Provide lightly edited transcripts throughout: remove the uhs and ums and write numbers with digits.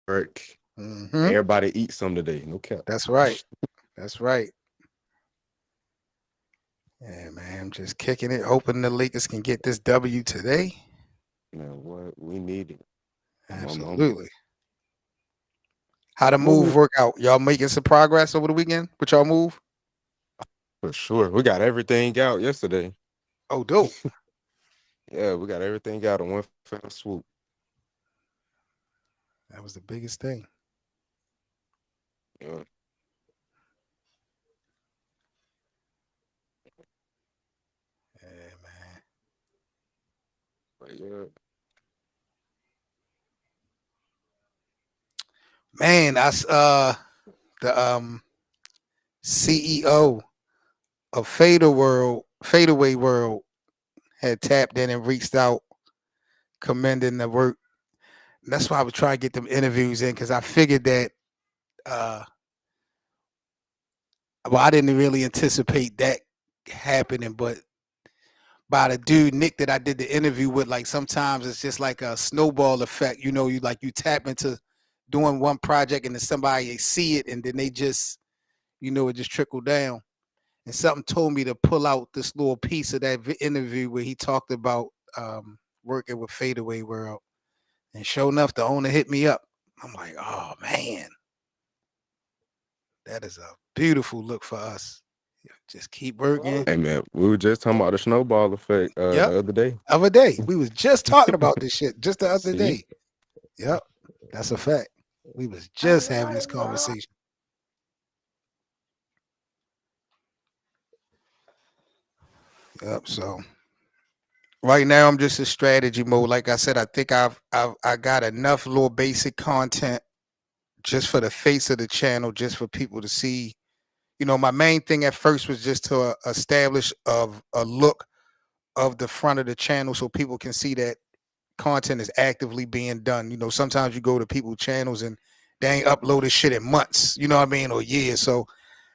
work. Mm-hmm. Everybody eat some today. No cap. That's right. That's right. Yeah, man. I'm just kicking it, hoping the Lakers can get this W today. Man, what we need it. I'm Absolutely. How the move moving work out? Y'all making some progress over the weekend with y'all move? for sure. We got everything out yesterday. Oh, dope. Yeah, we got everything out in one fell swoop. That was the biggest thing. Yeah, Yeah, man. but yeah. Man, the CEO of Fadeaway World had tapped in and reached out, commending the work. And that's why I was trying to get them interviews in because I figured that uh well, I didn't really anticipate that happening, but by the dude Nick that I did the interview with, like sometimes it's just like a snowball effect. You know, you tap into doing one project and then somebody they see it and then they just it just trickled down. And something told me to pull out this little piece of that interview where he talked about working with Fadeaway World. And sure enough, the owner hit me up. I'm like, oh man, that is a beautiful look for us. Just keep working. Hey man, we were just talking about the snowball effect Yep. the other day. Other day. We was just talking about this shit just the other See? day. Yep. That's a fact. We was just having this conversation. Yep. So right now I'm just in strategy mode. Like I said, I think I got enough little basic content just for the face of the channel, just for people to see. My main thing at first was just to establish of a look of the front of the channel so people can see that content is actively being done. Sometimes you go to people's channels and they ain't uploaded shit in months, you know what I mean, or years. So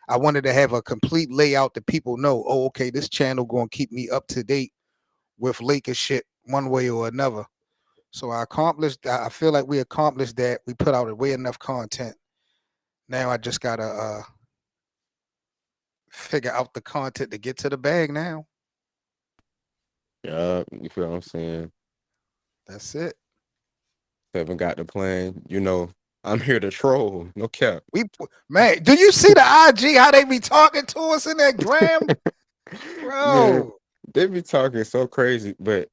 I wanted to have a complete layout that people know, oh, okay, this channel going to keep me up to date with Lakers shit one way or another. So I feel like we accomplished that. We put out way enough content. Now I just got to figure out the content to get to the bag now. Yeah, you feel what I'm saying? That's it. Haven't got the plan. I'm here to troll. No cap. Man, do you see the IG how they be talking to us in that gram, Man, bro? they be talking so crazy, but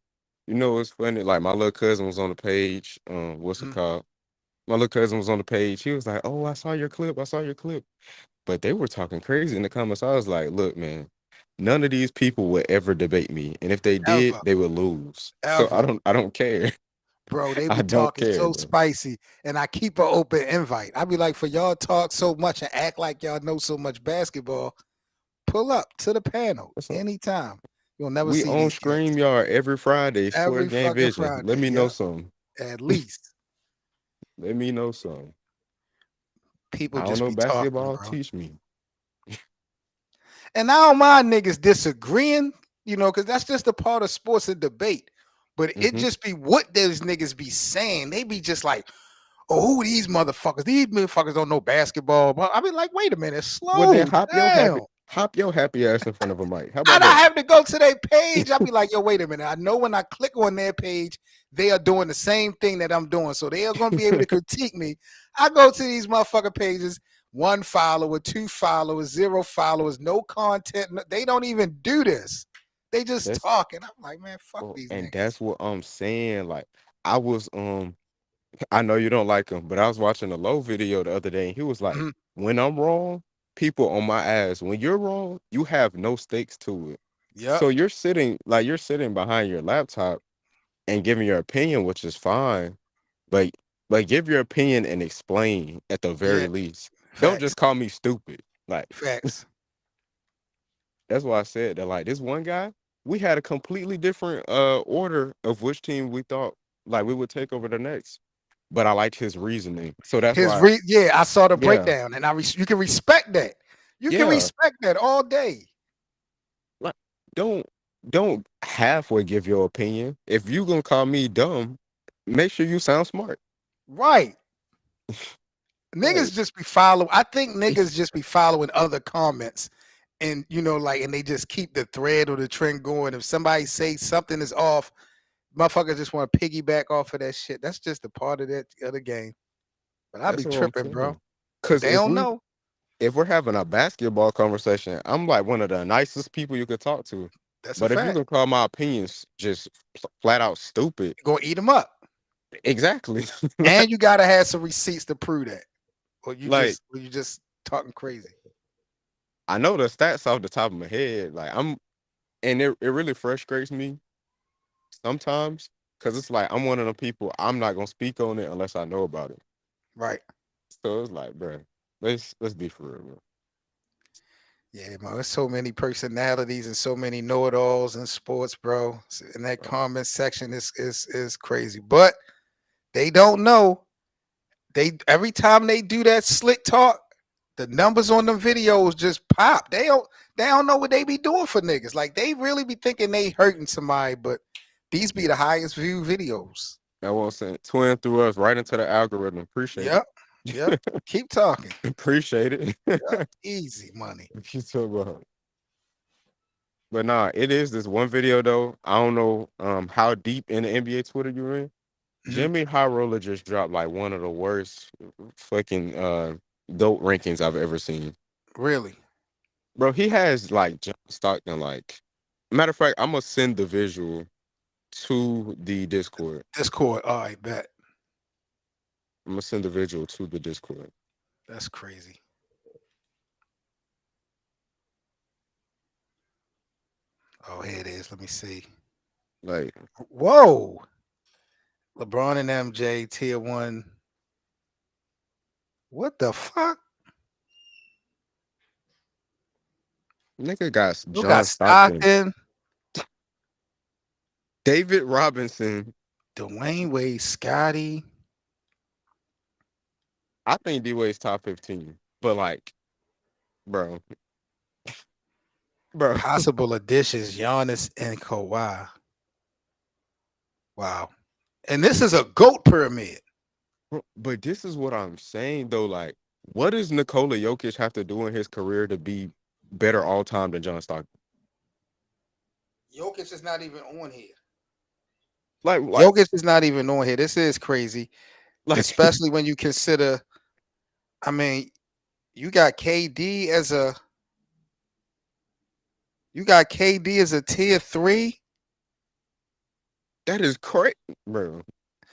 what's funny? Like my little cousin was on the page. What's it Mhm. called? My little cousin was on the page. He was like, "Oh, I saw your clip. I saw your clip." But they were talking crazy in the comments. I was like, "Look, man, none of these people would ever debate me, and if they did, Ever, they would lose. So I ever, don't, I don't care. bro. They I be don't talking care, so bro. spicy, and I keep an open invite. I be like, for y'all talk so much and act like y'all know so much basketball. Pull up to the panel What's up? anytime. You'll never We see on these cats StreamYard every Friday. Sports every Game fucking Vision. Let Friday. me know Yep, something. at least Let me know something. people I don't just know be talking, basketball. bro. Teach me. And I don't mind niggas disagreeing, because that's just a part of sports and debate. But it Hmm. just be what those niggas be saying. They be just like, oh, who these motherfuckers? These motherfuckers don't know basketball. But I be like, wait a minute, Well, then slow down. hop your happy ass in front of a mic. How And about I that? have to go to their page. I be like, yo, wait a minute. I know when I click on their page, they are doing the same thing that I'm doing. So they are going to be able to critique me. I go to these motherfucker pages, 1 follower, 2 followers, 0 followers, no content. They don't even do this. They just That's talking. I'm like, man, fuck well, these and niggas. that's what I'm saying. Like I was I know you don't like him, but I was watching a low video the other day, and he was like, Mhm. "When I'm wrong, people on my ass. When you're wrong, you have no stakes to it. Yep. So you're sitting behind your laptop and giving your opinion, which is fine, but give your opinion and explain at the Yeah. very least. Don't Facts. just call me stupid. Like Facts. that's why I said that. Like this one guy, we had a completely different order of which team we thought like we would take over the next. But I liked his reasoning, so that's why. Yeah, I saw the Yeah, breakdown, and you can respect that. You can yeah. respect that all day. Like, don't don't halfway give your opinion. If you gonna call me dumb, make sure you sound smart. Right. Niggas just be following. I think niggas just be following other comments, and and they just keep the thread or the trend going. If somebody say something is off, motherfuckers just want to piggyback off of that shit. That's just a part of that other game. But I be That's what I'm tripping, bro. saying. But Because they don't know. if we're having a basketball conversation, I'm like one of the nicest people you could talk to. That's a But if you fact. can call my opinions just flat out stupid, You're gonna eat them up, exactly. and you gotta have some receipts to prove that, or Like you just talking crazy. I know the stats off the top of my head. Like and it really frustrates me sometimes because it's like I'm one of the people I'm not gonna speak on it unless I know about it. Right. So it's like, bro, let's be for real, bro. Yeah, man. There's so many personalities and so many know-it-alls in sports, bro. And that comment section is crazy. But they don't know. Every time they do that slick talk, the numbers on them videos just pop. They don't know what they be doing for niggas. Like they really be thinking they hurting somebody, but these be the highest view videos. I won't say twin through us right into the algorithm. Appreciate Yep. Yep. it. Keep talking. Appreciate it. Yep. Easy money. What you talking about? But nah, it is this one video though. I don't know how deep in the NBA Twitter you're in. Jimmy High Roller just dropped like one of the worst fucking GOAT rankings I've ever seen. Really? Bro, he has like John Stockton, like matter of fact, I'm gonna send the visual to the Discord. Discord. All right, bet. I'm gonna send the visual to the Discord. That's crazy. Oh, here it is. Let me see. Like, Whoa. LeBron and MJ tier 1. What the fuck? nigga got You John got Stockton, Stockton, David Robinson. Dwayne Wade, Scotty. I think D-Wade's top 15. But like, bro. Bro. Possible additions, Giannis and Kawhi. Wow. And this is a GOAT pyramid. But this is what I'm saying though. Like, what does Nikola Jokic have to do in his career to be better all time than John Stockton? Jokic is not even on here. Like Jokic is not even on here. This is crazy. like Especially when you consider, I mean, you got KD as a tier 3. that is crazy, bro.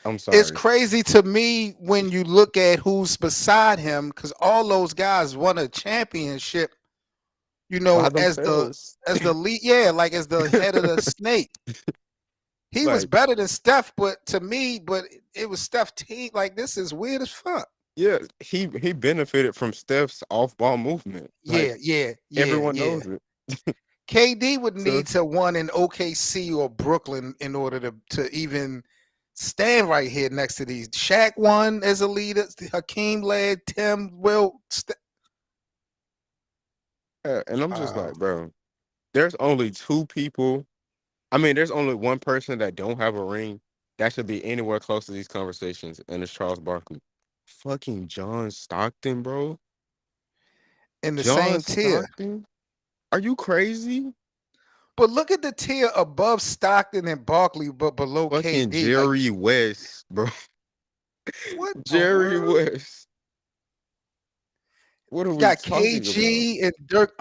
I'm sorry. It's crazy to me when you look at who's beside him, because all those guys won a championship, By as themselves. the lead, yeah, like as the head of the snake. He was Like, better than Steph, but it was Steph team. Like, this is weird as fuck. yeah, he benefited from Steph's off-ball movement. Like, Yeah. everyone knows it. KD would So, need to won in OKC or Brooklyn in order to even stand right here next to these. Shaq won as a leader. Hakeem led. Tim Will. and I'm just like, bro, there's only 2 people. I mean, there's only one person that don't have a ring that should be anywhere close to these conversations, and it's Charles Barkley. Fucking John Stockton, bro. In the John same tier. Stockton? Are you crazy? But look at the tier above Stockton and Barkley, but below Fucking KD. Jerry West, bro. What Jerry West. What are you we got talking about? KG and Dirk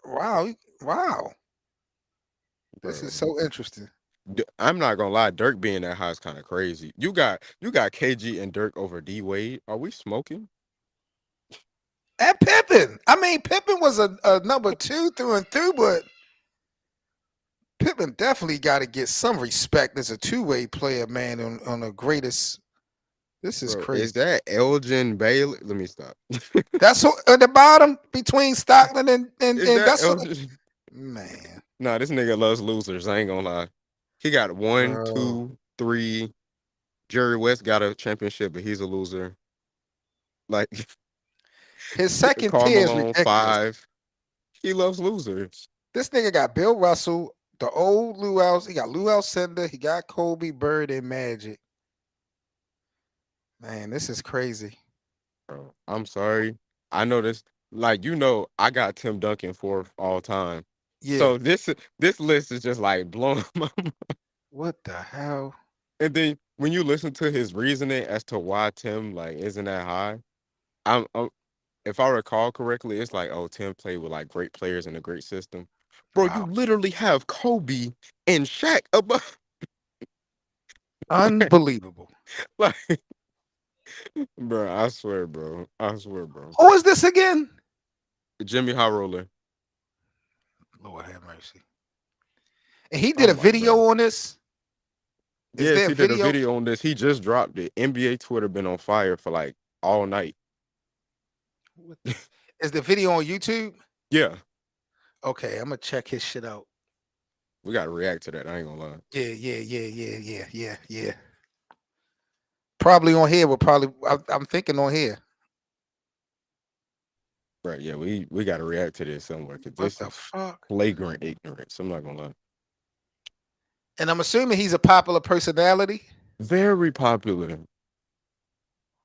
wow. This is so interesting. I'm not gonna lie, Dirk being that high is kind of crazy. You got KG and Dirk over D Wade. Are we smoking? And Pippen. I mean, Pippen was a number 2 through and through, but Pippen definitely got to get some respect as a two-way player, man, on the greatest. This is Bro, crazy. is that Elgin Bailey? Let me stop. That's at the bottom between Stockton and that's Elgin? Man. Nah, this nigga loves losers. I ain't gonna lie. He got 1, Bro. 2, 3. Jerry West got a championship, but he's a loser. Like his second Karl tier is Malone, ridiculous. 5. He loves losers. This nigga got Bill Russell, the old Lou Alcindor. He got Lou Alcindor. He got Kobe, Bird, and Magic. Man, this is crazy. Bro. I'm sorry. I know this. Like I got Tim Duncan fourth all time. Yeah. So this list is just like blowing my mind. What the hell? And then when you listen to his reasoning as to why Tim like isn't that high, I'm if I recall correctly, it's like, oh, Tim played with like great players in a great system. Bro, you Wow. literally have Kobe and Shaq above. Unbelievable. Like, bro, I swear, bro. I swear, bro. Who is this again? Jimmy High Roller. Lord have mercy. And he did Oh a my video God. on this. Is Yes, there a he did a video? video on this. He just dropped it. NBA Twitter been on fire for like all night. What the? Is the video on YouTube? Yeah, Okay, I'm gonna check his shit out. we gotta react to that. I ain't gonna lie. Yeah. Probably on here. I'm thinking on here. Right, yeah, we gotta react to this somewhere because What this the is fuck? flagrant ignorance. I'm not gonna lie. And I'm assuming he's a popular personality. Very popular.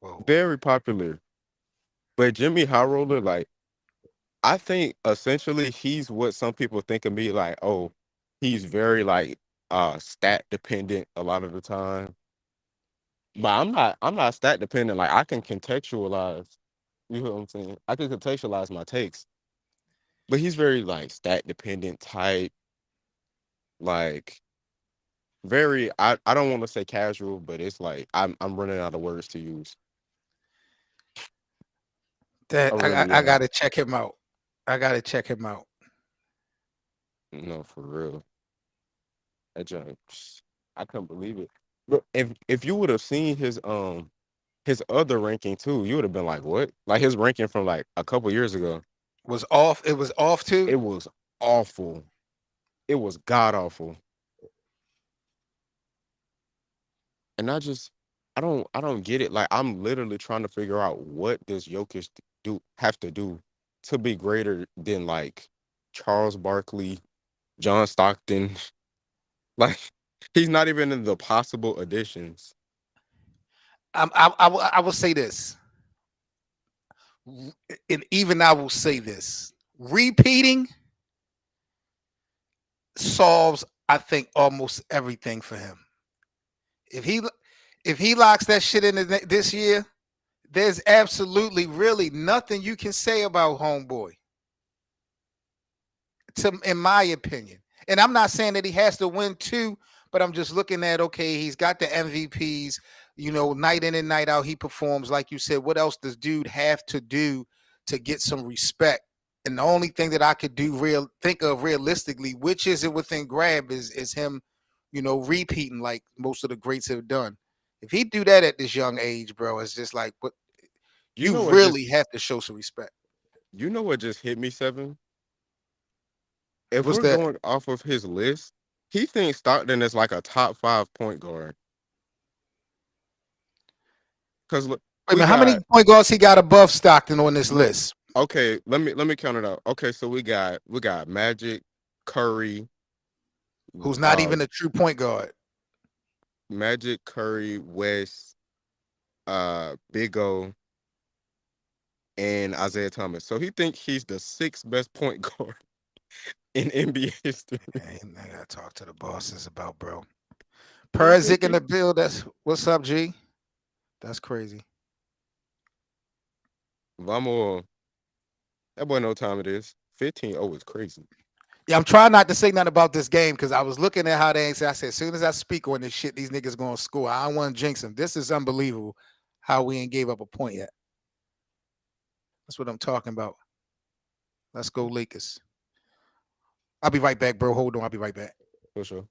Whoa. Very popular. But Jimmy High Roller, like, I think essentially he's what some people think of me like, oh, he's very like stat dependent a lot of the time. But I'm not stat dependent. Like I can contextualize, you know what I'm saying? I can contextualize my takes. But he's very like stat dependent type, like very I don't want to say casual, but it's like I'm running out of words to use. I That I, really I I am. gotta check him out. I gotta check him out. No, for real. That junk, I couldn't believe it. But if you would have seen his other ranking too, you would have been like, what? Like his ranking from like a couple years ago. Was off. It was off too. It was awful. It was god awful. And I don't get it. Like I'm literally trying to figure out what does Jokic do have to do to be greater than like Charles Barkley, John Stockton. Like he's not even in the possible additions. I will say this, and even I will say this: repeating solves, I think, almost everything for him. If he if he locks that shit in this year, there's absolutely really nothing you can say about homeboy. In my opinion, and I'm not saying that he has to win two, but I'm just looking at, okay, he's got the MVPs. Night in and night out, he performs. Like you said, what else does dude have to do to get some respect? And the only thing that I could think of realistically, which isn't within grab, is him, repeating like most of the greats have done. If he do that at this young age, bro, it's just like, what, You you know what just really have to show some respect. you know what just hit me, Seven? If What's we're that? going off of his list, he thinks Stockton is like a top five point guard. Cause look, Wait a we minute, how many got point guards he got above Stockton on this look. list? Okay, let me count it out. Okay, so we got Magic, Curry, Who's not uh, even a true point guard? Magic, Curry, West, Big O, and Isaiah Thomas. So he think he's the sixth best point guard in NBA history. Man, I gotta talk to the bosses about, bro. He think Perzik in he the build. That's what's up, G. That's crazy. Vamos. That boy know what time it is. 15-0 is crazy. Yeah, I'm trying not to say nothing about this game because I was looking at how they say. I said, as soon as I speak on this shit, these niggas gonna score. I don't want to jinx them. This is unbelievable how we ain't gave up a point yet. That's what I'm talking about. Let's go, Lakers. I'll be right back, bro. Hold on. I'll be right back. For sure.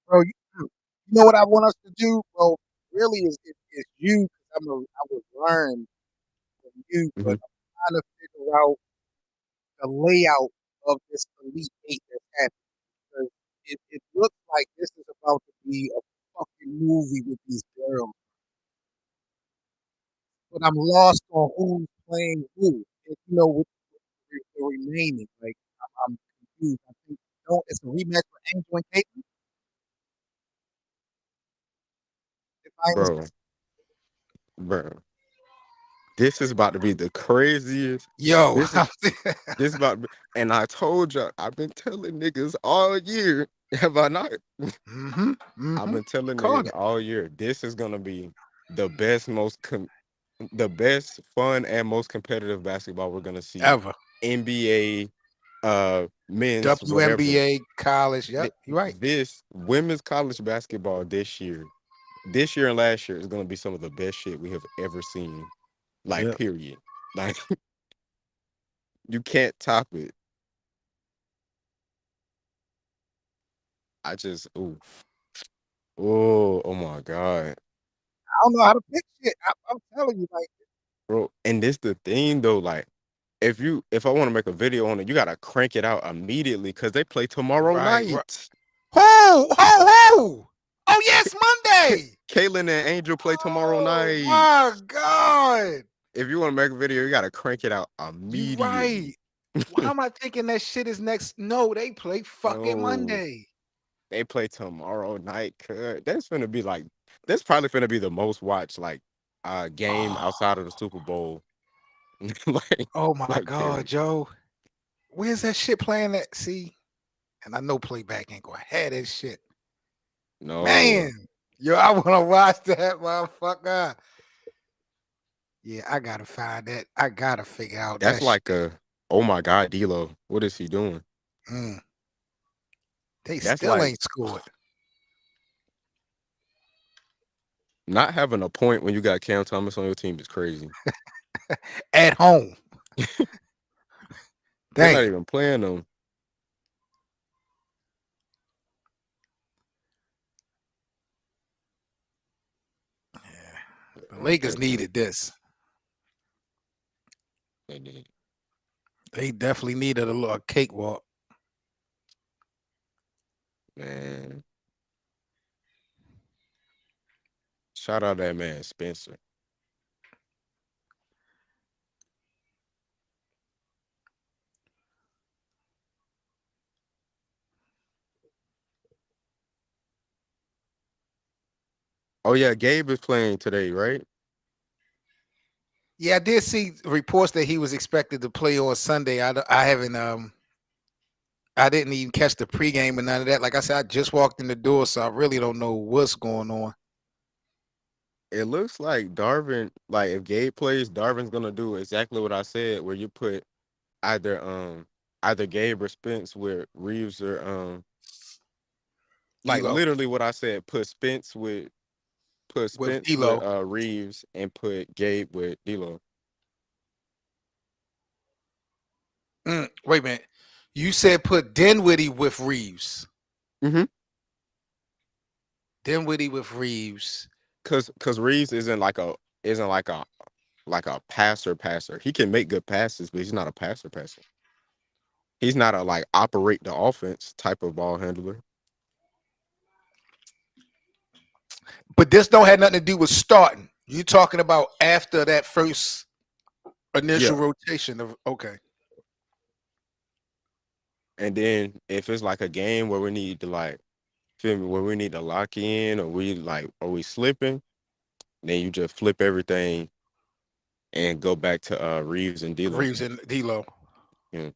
bro. You know what I want us to do, bro? Really, is you. I would learn from you, but Mhm. I'm trying to figure out the layout of this Elite Eight that's happening. Because it looks like this is about to be a fucking movie with these girls. But I'm lost on who's playing who. And, with the remaining. Like, I'm confused. I think it's a rematch for Angel and Caitlyn. If I ain't Bro, mistaken. bro, this is about to be the craziest. Yo, This is this about, and I told you, I've been telling niggas all year. Have I not? mm-hmm, I've mm-hmm. been telling Calling niggas it all year. This is gonna be the best, the best fun and most competitive basketball we're gonna see. ever. NBA, men's, whatever. WNBA, college. Yep, you're right. This women's college basketball this year and last year is gonna be some of the best shit we have ever seen. Like, Yep. period. Like, you can't top it. I just, oh my god, I don't know how to pick shit. I'm telling you, like, bro. And this the thing though, like, if I want to make a video on it, you gotta crank it out immediately because they play tomorrow right, right. night. Ho! Oh, yes, Monday. Caitlyn and Angel play tomorrow Oh night. my God. If you want to make a video, you gotta crank it out You immediately. right. Why am I thinking that shit is next? No, they play fucking No, Monday. they play tomorrow night. That's probably finna be the most watched like game Oh, outside of the Super Bowl. like oh my like God, period. Joe. Where's that shit playing at? See, and I know playback ain't gonna have that shit. No, Man, yo, I wanna watch that motherfucker. Yeah, I gotta find that. I gotta figure out that's that shit. like oh my god, D'Lo, what is he doing? Mm, they That's still like ain't scored not having a point when you got Cam Thomas on your team is crazy. at home. They're not Damn. even playing them. The Lakers Okay, needed this. they did. They definitely needed a little cakewalk. Man, shout out that man Spencer. Oh yeah, Gabe is playing today, right? Yeah, I did see reports that he was expected to play on Sunday. I haven't I didn't even catch the pregame and none of that. Like I said, I just walked in the door, so I really don't know what's going on. It looks like Darvin, like if Gabe plays, Darvin's gonna do exactly what I said, where you put either either Gabe or Spence with Reeves or like D'Lo literally what I said, put with Spence with D'Lo. Reeves and put Gabe with D'Lo. Wait a minute. You said put Dinwiddie with Reeves. Mm-hmm. Dinwiddie with Reeves. Cause Reeves isn't like a passer. He can make good passes, but he's not a passer. He's not a like operate the offense type of ball handler. But this don't have nothing to do with starting. You talking about after that first initial Yeah. rotation of okay. And then if it's like a game where we need to like feel me, where we need to lock in or we slipping, then you just flip everything and go back to Reeves and D'Lo. Reeves and D'Lo. Yeah.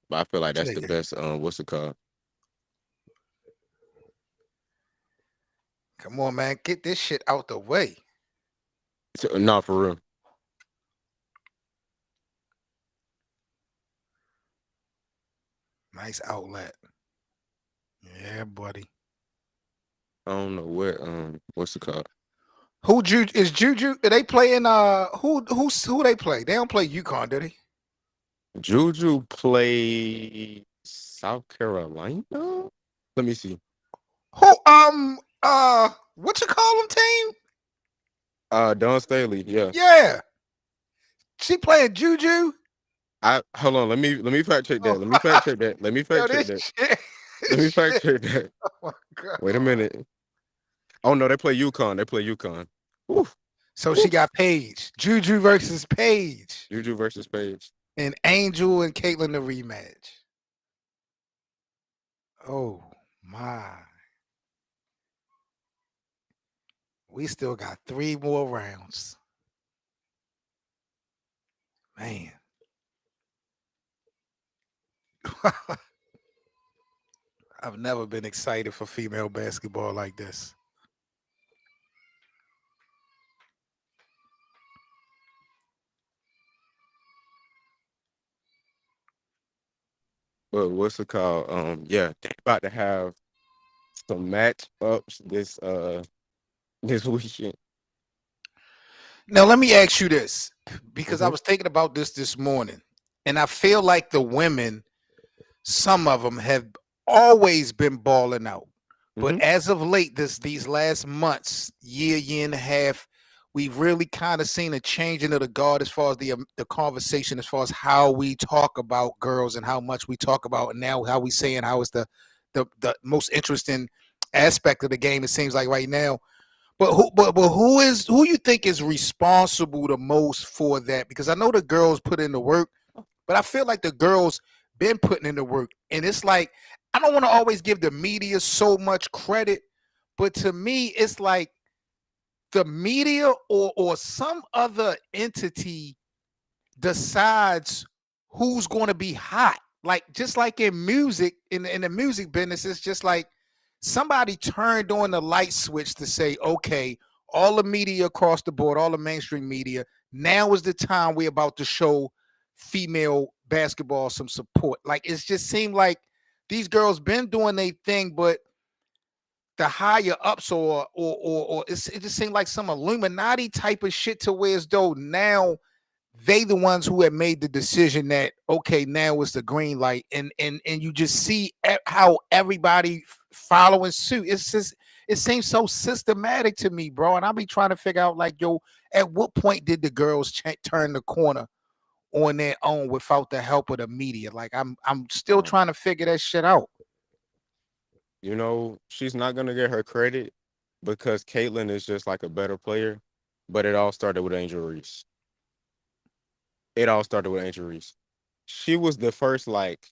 But I feel like that's the best what's it called? Come on, man. Get this shit out the way. No, for real. Nice outlet. Yeah, buddy. I don't know what's it called? Who is Juju? Are they playing who they play? They don't play UConn, do they? Juju play South Carolina? Let me see. Who what you call them team? Don Staley, yeah. Yeah. She playing Juju. I hold on. Let me fact check Oh, that. Let me fact check that. Let me yo, fact check this that. shit. Let This me fact shit. check that. Oh my Wait a god. minute. Oh no, they play UConn. They play UConn. Oof, So she oof. got Paige. Juju versus Paige. Juju versus Page. And Angel and Caitlyn the rematch. Oh my. We still got 3 more rounds. Man. I've never been excited for female basketball like this. But what's it called? Yeah, they about to have some matchups this weekend. Now, let me ask you this because I Hmm. was thinking about this morning, and I feel like the women, some of them have always been balling out. But Hmm. as of late, these last months, year and a half, we've really kind of seen a changing of the guard as far as the conversation, as far as how we talk about girls and how much we talk about, and now how we saying how it's the most interesting aspect of the game. It seems like right now. But who you think is responsible the most for that? Because I know the girls put in the work, but I feel like the girls been putting in the work, and it's like I don't want to always give the media so much credit, but to me, it's like the media or some other entity decides who's going to be hot. Like just like in music, in the music business, it's just like somebody turned on the light switch to say, okay, all the media across the board, all the mainstream media, now is the time we're about to show female basketball some support. Like it's just seemed like these girls been doing their thing, but the higher ups or it just seemed like some Illuminati type of shit to where as though now they the ones who have made the decision that okay now it's the green light and you just see how everybody following suit. It's just it seems so systematic to me, bro, and I'll be trying to figure out like yo at what point did the girls turn the corner on their own without the help of the media? Like I'm still Um, trying to figure that shit out. she's not gonna get her credit because Caitlyn is just like a better player. But it all started with Angel Reese. It all started with Angel Reese. She was the first like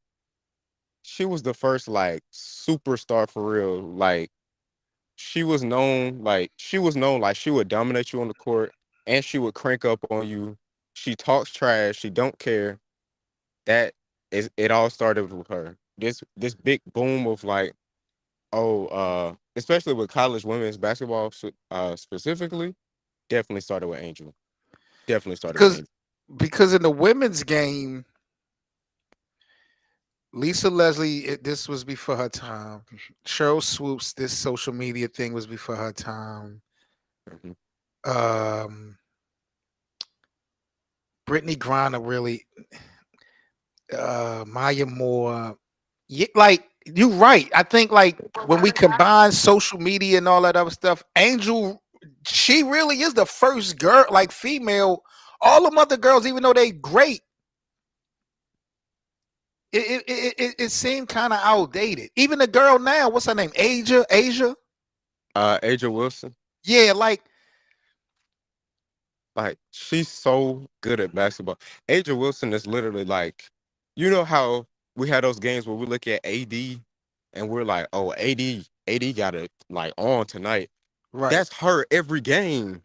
she was the first like superstar for real. Like she was known like she would dominate you on the court and she would crank up on you. She talks trash, she don't care. That is it all started with her. This big boom of like, oh, especially with college women's basketball specifically, definitely started with Angel. Definitely started with because Angel. because in the women's game, Lisa Leslie, this was before her time. Cheryl Swoops, this social media thing was before her time. Mhm. Um, Brittany Griner really, Maya Moore. Yeah, like you're right. I think like when we combine social media and all that other stuff, Angel, she really is the first girl, like female. All them other girls, even though they great, it seemed kind of outdated. Even the girl now, what's her name? Asia. Aja Wilson, Yeah, like like she's so good at basketball. Aja Wilson is literally like, you know how we had those games where we look at AD and we're like, oh, AD got it like on tonight. right. That's her every game.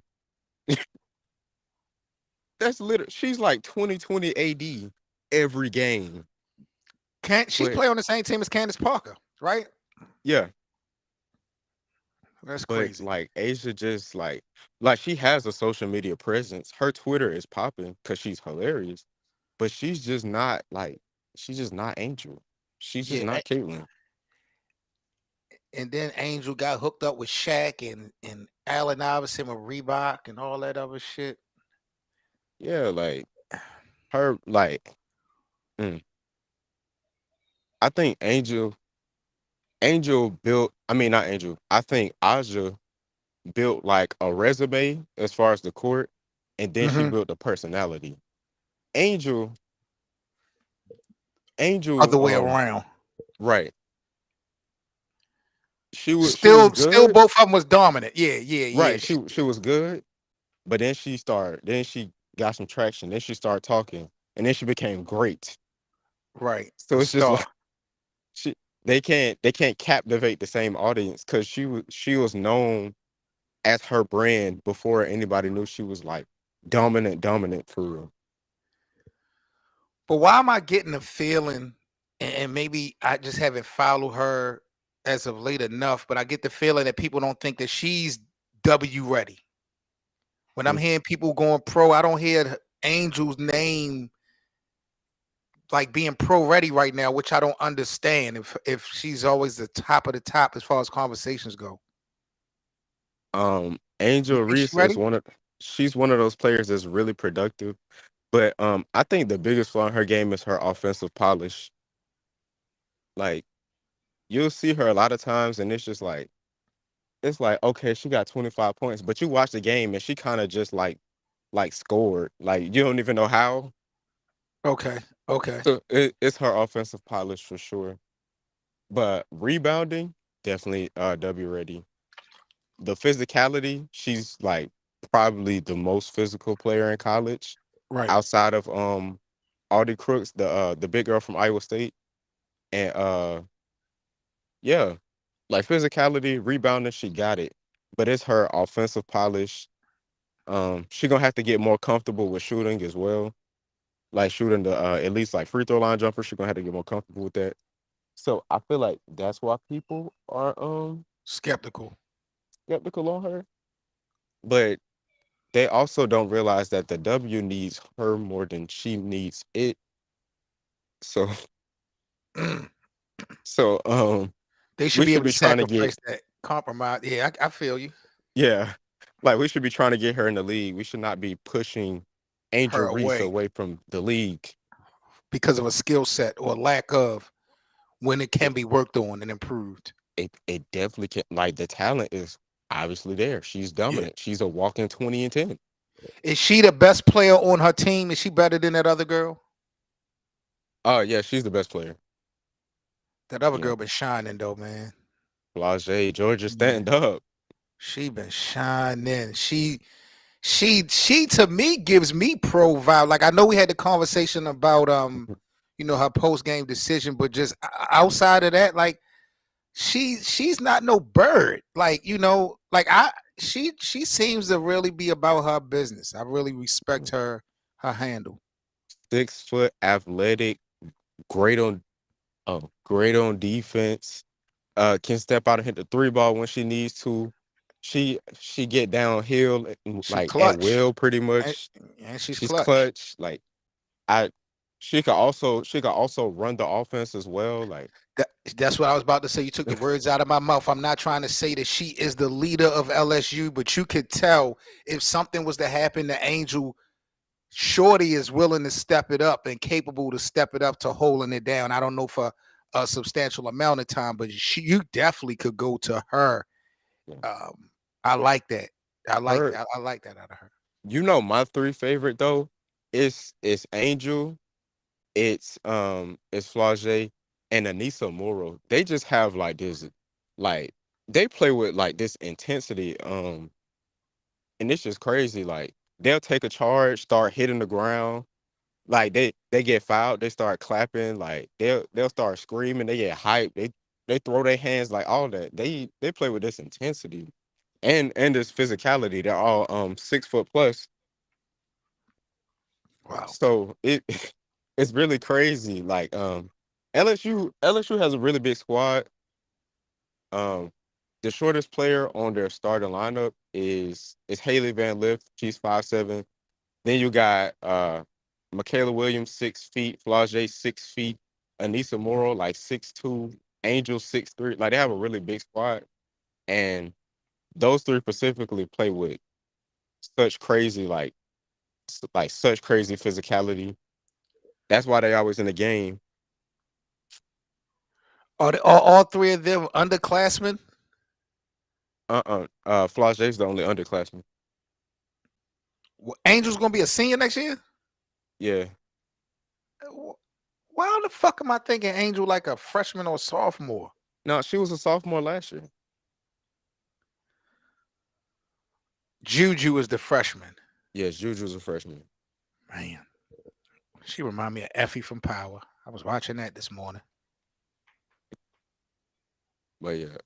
That's literally she's like 2020 AD every game. Can't she But play on the same team as Candace Parker? Right. yeah, That's but crazy. like Asia just like she has a social media presence. Her Twitter is popping because she's hilarious, but she's just not Angel. She's just Yeah, not Caitlyn. and then Angel got hooked up with Shaq and Allen Iverson with Reebok and all that other shit. Yeah, like her like mm, I think Angel built I mean, not Angel. I think Aja built like a resume as far as the court, and then she Hmm. built a personality. Angel, Angel, Other way around. right. She was Still, good, both of them was dominant. Yeah, yeah, yeah. right? She was good, but then she got some traction. Then she started talking, and then she became great. Right, So a it's just star. like she they can't captivate the same audience because she was known as her brand before anybody knew she was like dominant for real. But why am I getting the feeling, and maybe I just haven't followed her as of late enough, but I get the feeling that people don't think that she's W ready. When I'm Mm. hearing people going pro, I don't hear Angel's name like being pro ready right now, which I don't understand if she's always the top of the top as far as conversations go. You Angel think she's Reese is ready? she's one of those players that's really productive. But I think the biggest flaw in her game is her offensive polish. Like you'll see her a lot of times, and it's like okay, she got 25 points, but you watch the game and she kind of just like scored. Like you don't even know how. Okay. Okay. So it's her offensive polish for sure. But rebounding, definitely W ready. The physicality, she's like probably the most physical player in college Right. outside of Audie Crooks, the big girl from Iowa State. And yeah, like physicality, rebounding, she got it. But it's her offensive polish. She gonna have to get more comfortable with shooting as well. Like shooting the at least like free throw line jumper, she gonna have to get more comfortable with that. So I feel like that's why people are Skeptical. skeptical on her. But they also don't realize that the W needs her more than she needs it. So so They should we be should able to be trying to get sacrifice that compromise. Yeah, I feel you. yeah. Like we should be trying to get her in the league. We should not be pushing Angel Her Reese away away from the league. because of a skill set or lack of when it can It be worked on and improved. it definitely can, like the talent is obviously there. She's Yeah. dominant. She's a walking 20 and 10. Is she the best player on her team? Is she better than that other girl? Yeah, she's the best player. That other Yeah. girl been shining though, man. Blase, Georgia Yeah. stand up. She been shining. She to me gives me pro vibe. Like I know we had the conversation about her post game decision, but just outside of that, like she's not no bird. Like like she seems to really be about her business. I really respect her handle. 6 foot athletic, great on great on defense. Can step out and hit the three ball when she needs to. She get downhill She like at clutch will pretty and, much. and she's She's clutch. clutch. Like I she could also run the offense as well. Like That, that's what I was about to say. You took the words out of my mouth. I'm not trying to say that she is the leader of LSU, but you could tell if something was to happen to Angel, Shorty is willing to step it up and capable to step it up to holding it down. I don't know for a substantial amount of time, but you definitely could go to her. yeah. I like that. Her, I like that out of her. my three favorite though, it's Angel, it's Flage and Anissa Moro. They just have like this like they play with like this intensity. And it's just crazy. Like they'll take a charge, start hitting the ground. Like they get fouled, they start clapping. Like they'll start screaming. They get hyped. They throw their hands like all that. They play with this intensity and this physicality. They're all 6 foot plus. Wow. So it it's really crazy. Like LSU has a really big squad. Um, the shortest player on their starting lineup is Haley Van Lith. She's 5'7". Then you got Michaela Williams, 6 feet, Flage 6 feet, Anissa Morrow, like 6'2", Angel 6'3". Like they have a really big squad. And those three specifically play with such crazy, like such crazy physicality. That's why they always in the game. Are all three of them underclassmen? Flage's the only underclassman. Angel's gonna be a senior next year. Yeah. Why the fuck am I thinking Angel like a freshman or sophomore? No, she was a sophomore last year. Juju is the freshman. Yes, Juju's a freshman. Man, she remind me of Effie from Power. I was watching that this morning. But yeah,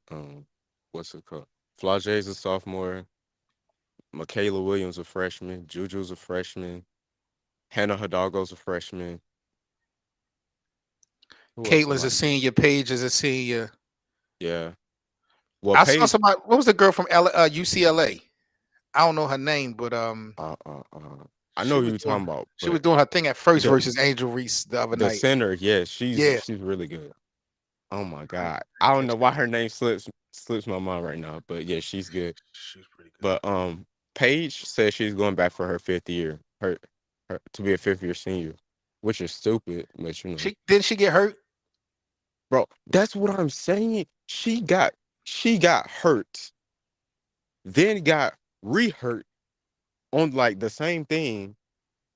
what's it called? Flage's a sophomore. Michaela Williams a freshman. Juju's a freshman. Hannah Hidalgo's a freshman. Who else Caitlin's am I? a senior. Paige is a senior. Yeah. Well, I saw Paige. somebody. What was the girl from UCLA? I don't know her name, but I she know who was you're doing talking about, she was but doing her thing at first the versus Angel Reese the other the night. center, yeah, she's Yeah. really good. Oh my I God. didn't I don't catch know why her. her name slips my mind right now, but yeah, she's good. She was pretty good. But Paige says she's going back for her 5th year, her to be a 5th year senior, which is stupid, but you know. Didn't she get hurt? Bro, that's what I'm saying. She got hurt, then got re-hurt on like the same thing,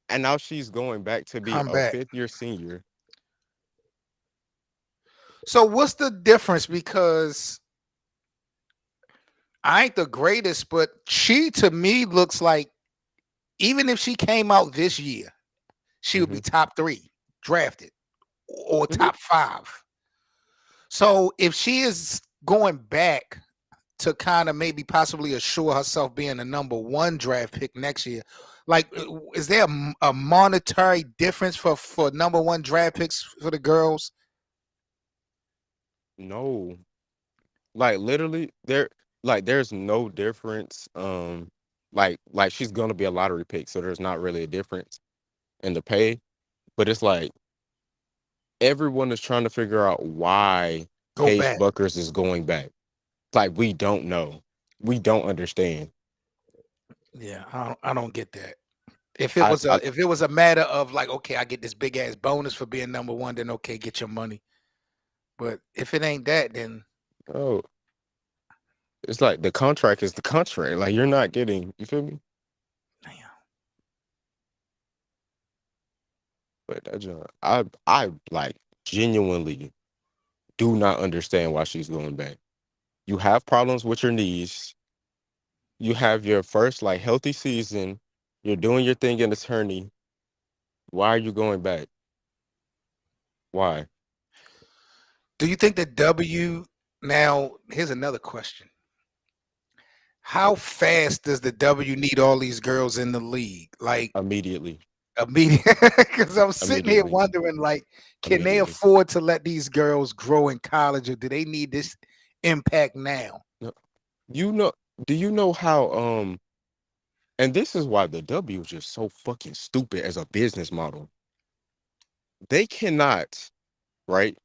and now she's going back to be Come a back. 5th year senior. So what's the difference? Because I ain't the greatest, but she to me looks like even if she came out this year, she would be top 3 drafted or top 5. So if she is going back to kind of maybe possibly assure herself being a number 1 draft pick next year, like is there a monetary difference for number 1 draft picks for the girls? No, like literally, there's no difference. Like she's gonna be a lottery pick, so there's not really a difference in the pay. But it's like everyone is trying to figure out why Go Paige back. Buckers is going back. Like we don't know, we don't understand. Yeah, I don't get that. If it I, was I a matter of like, okay, I get this big ass bonus for being number 1, then okay, get your money. But if it ain't that, then oh, it's like the contract is the contract. Like you're not getting, you feel me? damn. But that I like genuinely do not understand why she's going back. You have problems with your knees. You have your first like healthy season. You're doing your thing in attorney. Why are you going back? Why? Do you think the W now? Here's another question. How fast does the W need all these girls in the league? Like Immediately. immediate? Because I'm sitting here Immediately. wondering, like, can they Immediately. afford to let these girls grow in college, or do they need this impact now? No. You know, do you know how and this is why the W is just so fucking stupid as a business model. They cannot, right?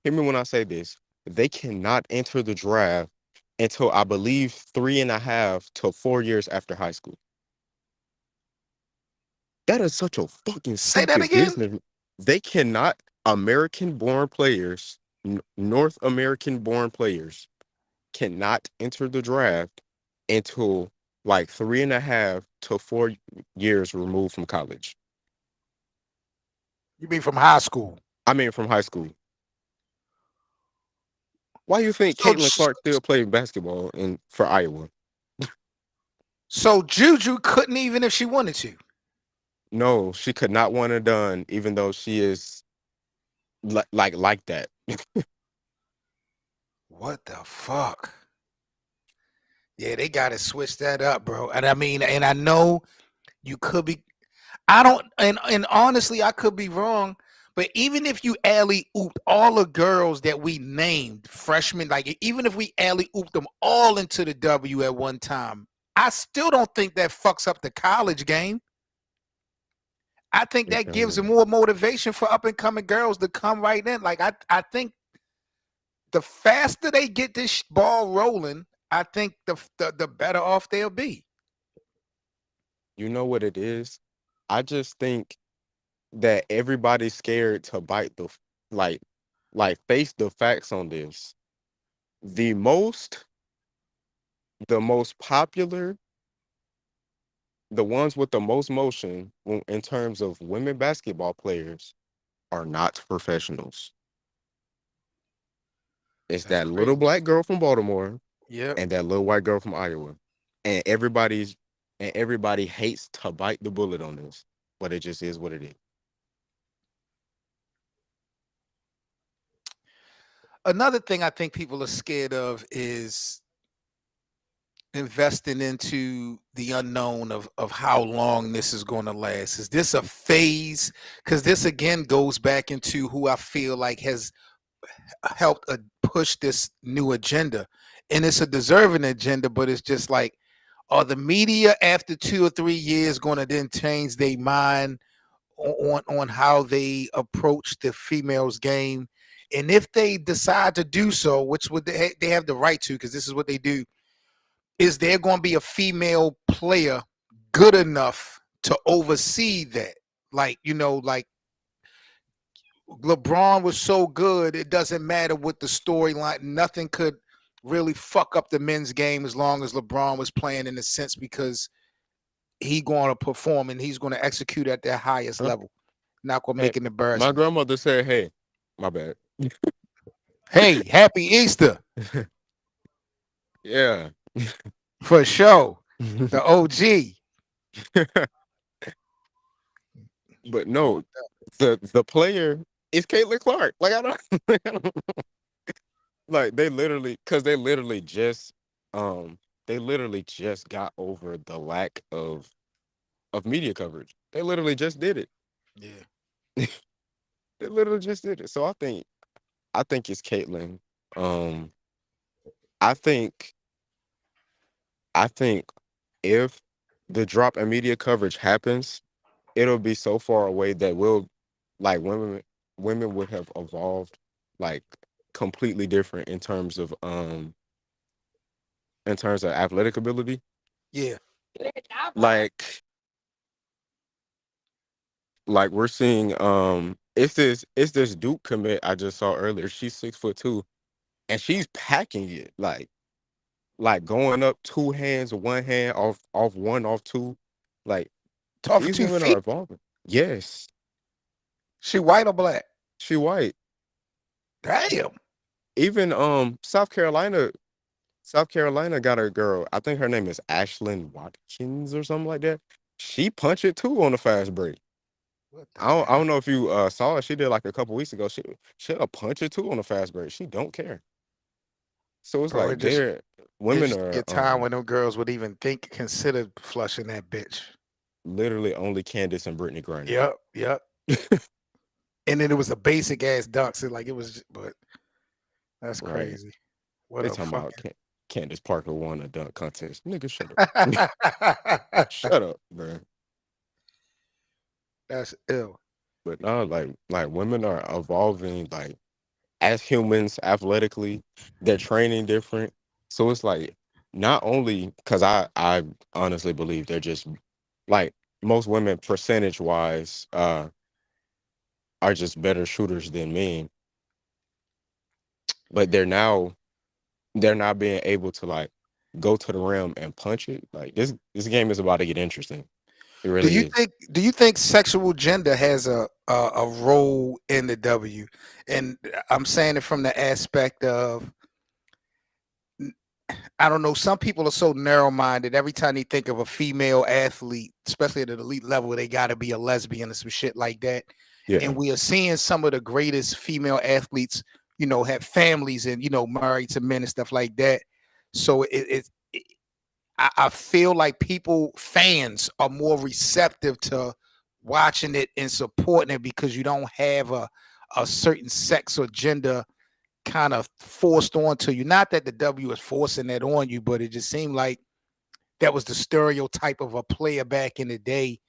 Hear me when I say this. They cannot enter the draft until I believe 3.5 to 4 years after high school. That is such a fucking Say that stupid again. business. They cannot, American-born players, North American-born players, cannot enter the draft until like 3.5 to 4 years removed from college. You mean from high school? I mean, from high school. Why do you think So, Caitlin Clark still played basketball for Iowa? so Juju couldn't even if she wanted to. No, she could not want it done, even though she is like that. What the fuck? Yeah, they got to switch that up, bro. And I mean, and I know you could be. I don't, and honestly, I could be wrong. But even if you alley ooped all the girls that we named freshmen, like even if we alley ooped them all into the W at one time, I still don't think that fucks up the college game. I think that gives them more motivation for up and coming girls to come right in. Like I think the faster they get this ball rolling, I think the better off they'll be. You know what it is? I just think that everybody's scared to bite the like face the facts on this. The most the most popular, the ones with the most motion in terms of women basketball players are not professionals. It's That's that little crazy. black girl from Baltimore Yep. and that little white girl from Iowa. And everybody hates to bite the bullet on this, but it just is what it is. Another thing I think people are scared of is investing into the unknown of how long this is going to last. Is this a phase? Because this again goes back into who I feel like has helped push this new agenda, and it's a deserving agenda, but it's just like, are the media after 2 or 3 years going to then change their mind on how they approach the females game? And if they decide to do so, which would they have the right to, because this is what they do, is there going to be a female player good enough to oversee that? Like, like LeBron was so good, it doesn't matter what the storyline, nothing could really fuck up the men's game as long as LeBron was playing, in a sense, because he going to perform and he's going to execute at their highest Huh? level. Not going to Hey, make an my embarrassment. grandmother said, "Hey, my bad." Hey, happy Easter Yeah. for sure. The OG. But no, the player is Caitlin Clark. Like I don't, I don't like they literally just got over the lack of media coverage. They literally just did it. Yeah. They literally just did it. So I think it's Caitlin. Um, I think I think if the drop in media coverage happens, it'll be so far away that like women would have evolved like completely different in terms of athletic ability. Yeah. Like we're seeing it's this Duke commit I just saw earlier. She's 6'2" and she's packing it like going up two hands, one hand off one, off two. Like Off these two women are feet. evolving. Yes, She white or black? she white. Damn. Even South Carolina got a girl. I think her name is Ashlyn Watkins or something like that. She punched it too on the fast break. What the I don't hell? know if you saw it. She did like a couple weeks ago. She'll punch it too on the fast break. She don't care. So it's Bro, like they're it women just be are a time when them girls would even consider flushing that bitch. literally only Candace and Brittany Griner. Yep, yep. And then it was a basic ass dunk. So like it was, but that's Right. crazy. What They a talking about fucking. Candace Parker won a dunk contest. Nigga, shut up. Shut up, bro. That's ill. But no, like women are evolving like as humans athletically, they're training different. So it's like not only because I honestly believe they're just like most women percentage wise are just better shooters than men, but they're not being able to like go to the rim and punch it. Like this game is about to get interesting. It Do really you is. think? Do you think sexual gender has a role in the W? And I'm saying it from the aspect of, I don't know. Some people are so narrow minded. Every time they think of a female athlete, especially at an elite level, they got to be a lesbian or some shit like that. Yeah. And we are seeing some of the greatest female athletes, have families and married to men and stuff like that. So I feel like fans are more receptive to watching it and supporting it because you don't have a certain sex or gender kind of forced onto you. Not that the W is forcing that on you, but it just seemed like that was the stereotype of a player back in the day,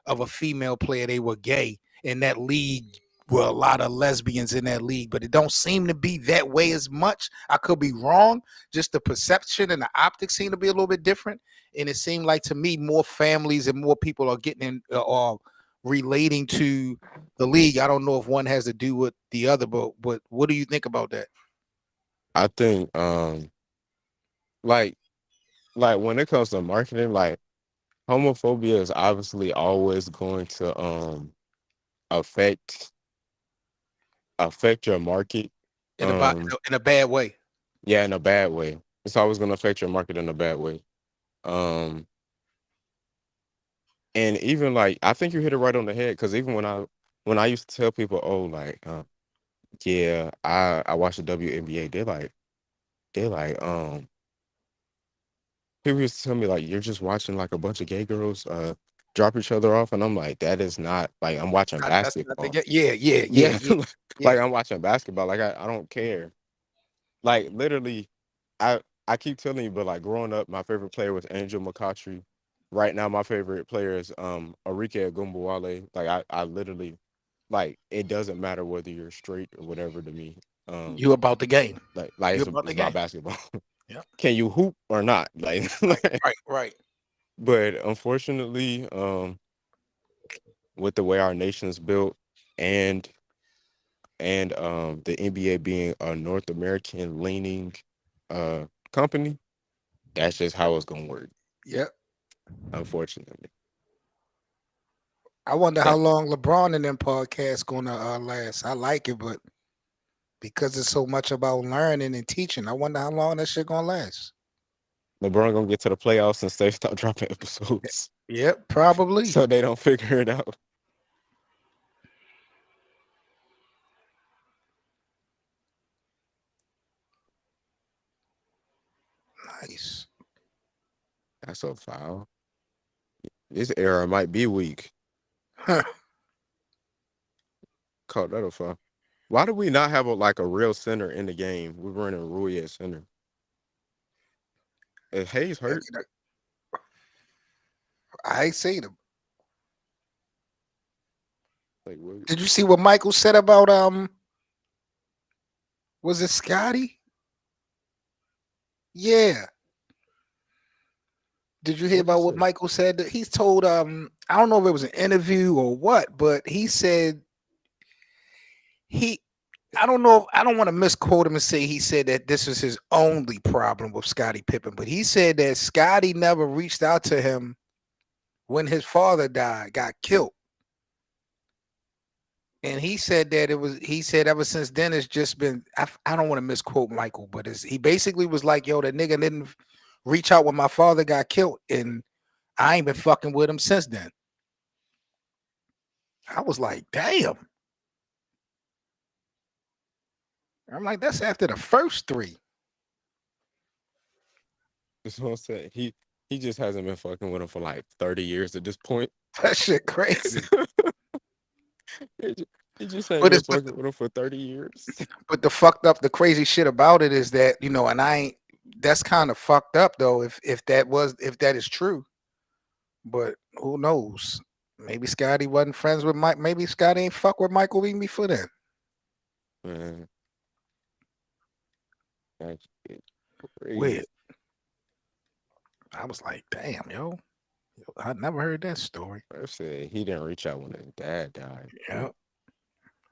of a female player. They were gay, and that league were a lot of lesbians in that league, but it don't seem to be that way as much. I could be wrong. Just the perception and the optics seem to be a little bit different. And it seemed like to me more families and more people are getting in or relating to the league. I don't know if one has to do with the other, but what do you think about that? I think like like when it comes to marketing, like homophobia is obviously always going to affect your market. Um in a bad way. yeah, in a bad way. It's always gonna affect your market in a bad way. Um and even like I think you hit it right on the head because even when I used to tell people, oh, like yeah, I watch the WNBA, they're like, people used to tell me like you're just watching like a bunch of gay girls drop each other off, and I'm like, that is not like I'm watching That's not the basketball. yeah, Yeah, yeah, yeah. like I'm watching basketball. Like I don't care. Like literally, I keep telling you, but like growing up, my favorite player was Angel McCautry. Right now, my favorite player is Arike Agumbawale. Like I literally like it doesn't matter whether you're straight or whatever to me. Um, You about the game. like You about it's the about game. basketball. Yeah. Can you hoop or not? Like, Right, right, right. but unfortunately, with the way our nation is built, and the NBA being a North American leaning uh company, that's just how it's gonna work. Yep. Unfortunately, I wonder how that long LeBron and them podcasts gonna last. I like it, but because it's so much about learning and teaching, I wonder how long that shit gonna last. LeBron gonna get to the playoffs and stay stop dropping episodes, Yep, probably. so they don't figure it out. Nice. That's so foul. This era might be weak. Huh. Caught that a foul. Why do we not have a real center in the game? We're running Rui at center. Is Hayes hurt? I ain't seen him. Like what? Did you see what Michael said about was it Scotty? Yeah. Did you hear What about is what it? Michael said? That he's told I don't know if it was an interview or what, but he said he I don't know, I don't want to misquote him and say he said that this was his only problem with Scottie Pippen, but he said that Scotty never reached out to him when his father got killed. And he said that he said ever since then it's just been, I don't want to misquote Michael, but he basically was like, yo, that nigga didn't reach out when my father got killed, and I ain't been fucking with him since then. I was like, damn. I'm like, that's after the first three. That's what I'm saying. He just hasn't been fucking with him for like 30 years at this point. That shit crazy. He just ain't But been it's fucking with him for 30 years. but the crazy shit about it is that, and I ain't, that's kind of fucked up though, if that is true. But who knows? Maybe Scotty wasn't friends with Mike. Maybe Scotty ain't fuck with Michael even before then. Man, that's Weird. crazy. I was like, damn, yo. I never heard that story. I said he didn't reach out when his dad died. Yeah.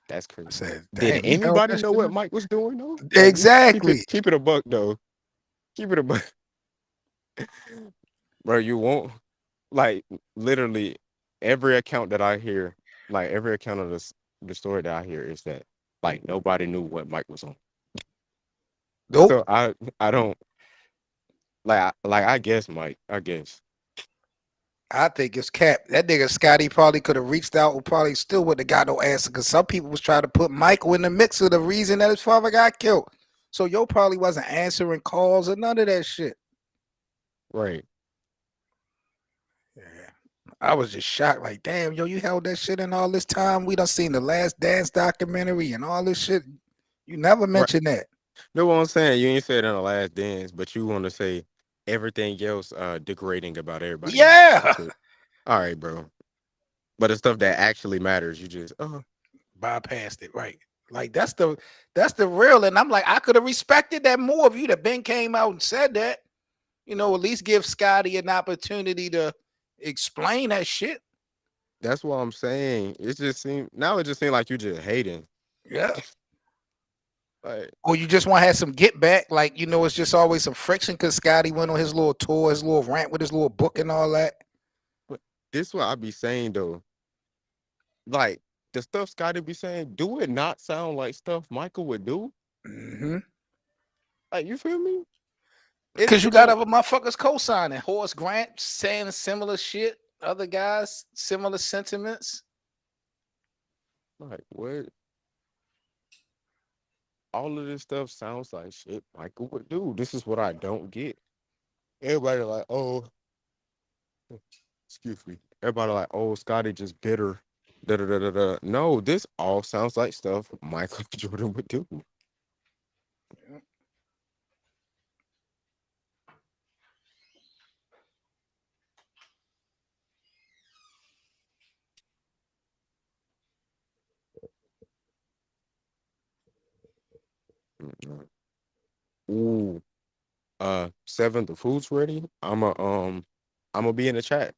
That's I crazy. said, Did damn, he held anybody that know shit what up. Mike was doing though? Like Exactly. keep it a buck though. Keep it a buck. Bro, you won't like literally every account that I hear, like every account of the story that I hear is that like nobody knew what Mike was on. Nope. So I don't I guess Mike, I guess. I think it's cap. That nigga Scotty probably could have reached out and probably still wouldn't have got no answer, because some people was trying to put Michael in the mix of the reason that his father got killed. So yo probably wasn't answering calls or none of that shit. Right. Yeah. I was just shocked, like, damn, yo, you held that shit in all this time. We done seen the Last Dance documentary and all this shit. You never Right. mentioned that. No, what I'm saying, you ain't said in the last dance, but you want to say everything else degrading about everybody else. Yeah. So, all right, bro. But the stuff that actually matters, you just Bypassed it, right? Like that's the real. And I'm like, I could have respected that more if you'd have been came out and said that. At least give Scotty an opportunity to explain that shit. that's what I'm saying. It just seemed like you just hating. Yeah. Like, Or you just want to have some get back, like it's just always some friction because Scotty went on his little tour, his little rant with his little book and all that. but this what I be saying though. Like the stuff Scotty be saying, do it not sound like stuff Michael would do? Mm-hmm. Like, you feel me? Because you It got don't other motherfuckers co-signing. Horace Grant saying similar shit. Other guys, similar sentiments. like what? All of this stuff sounds like shit Michael would do. This is what I don't get. Everybody like, oh, excuse me. Everybody like, oh, Scotty just bitter. Da da da da da. No, this all sounds like stuff Michael Jordan would do. Ooh, 7, the food's ready. I'm gonna be in the chat.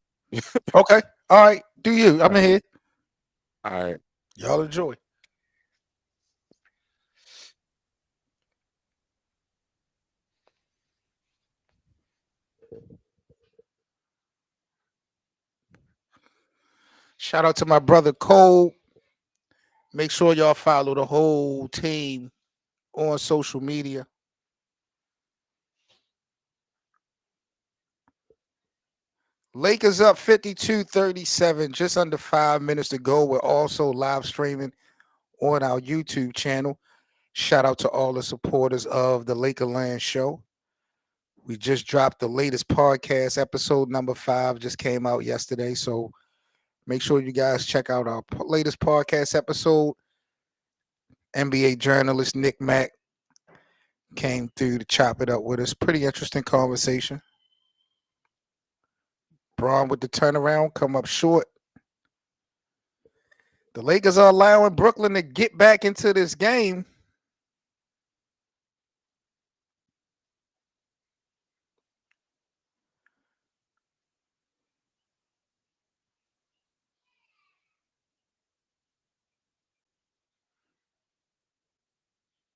Okay. All right. Do you? I'm in here. All right. Y'all enjoy. Shout out to my brother Cole. Make sure y'all follow the whole team on social media. Lakers up 52-37, just under 5 minutes to go. We're also live streaming on our YouTube channel. Shout out to all the supporters of the Lakerland show. We just dropped the latest podcast, episode number 5, just came out yesterday. So make sure you guys check out our latest podcast episode. NBA journalist Nick Mack came through to chop it up with us. Pretty interesting conversation. Braun with the turnaround, come up short. The Lakers are allowing Brooklyn to get back into this game.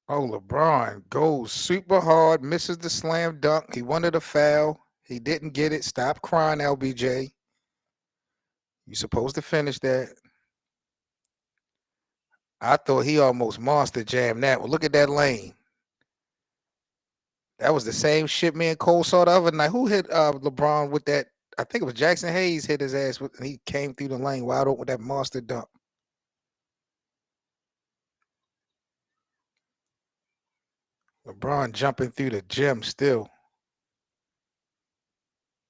Oh, LeBron goes super hard, misses the slam dunk. He wanted a foul. He didn't get it. Stop crying, LBJ. You're supposed to finish that. I thought he almost monster jammed that. Well, look at that lane. That was the same shit me and Cole saw the other night. Who hit LeBron with that? I think it was Jackson Hayes hit his ass with, and he came through the lane wide open with that monster dunk. LeBron jumping through the gym still.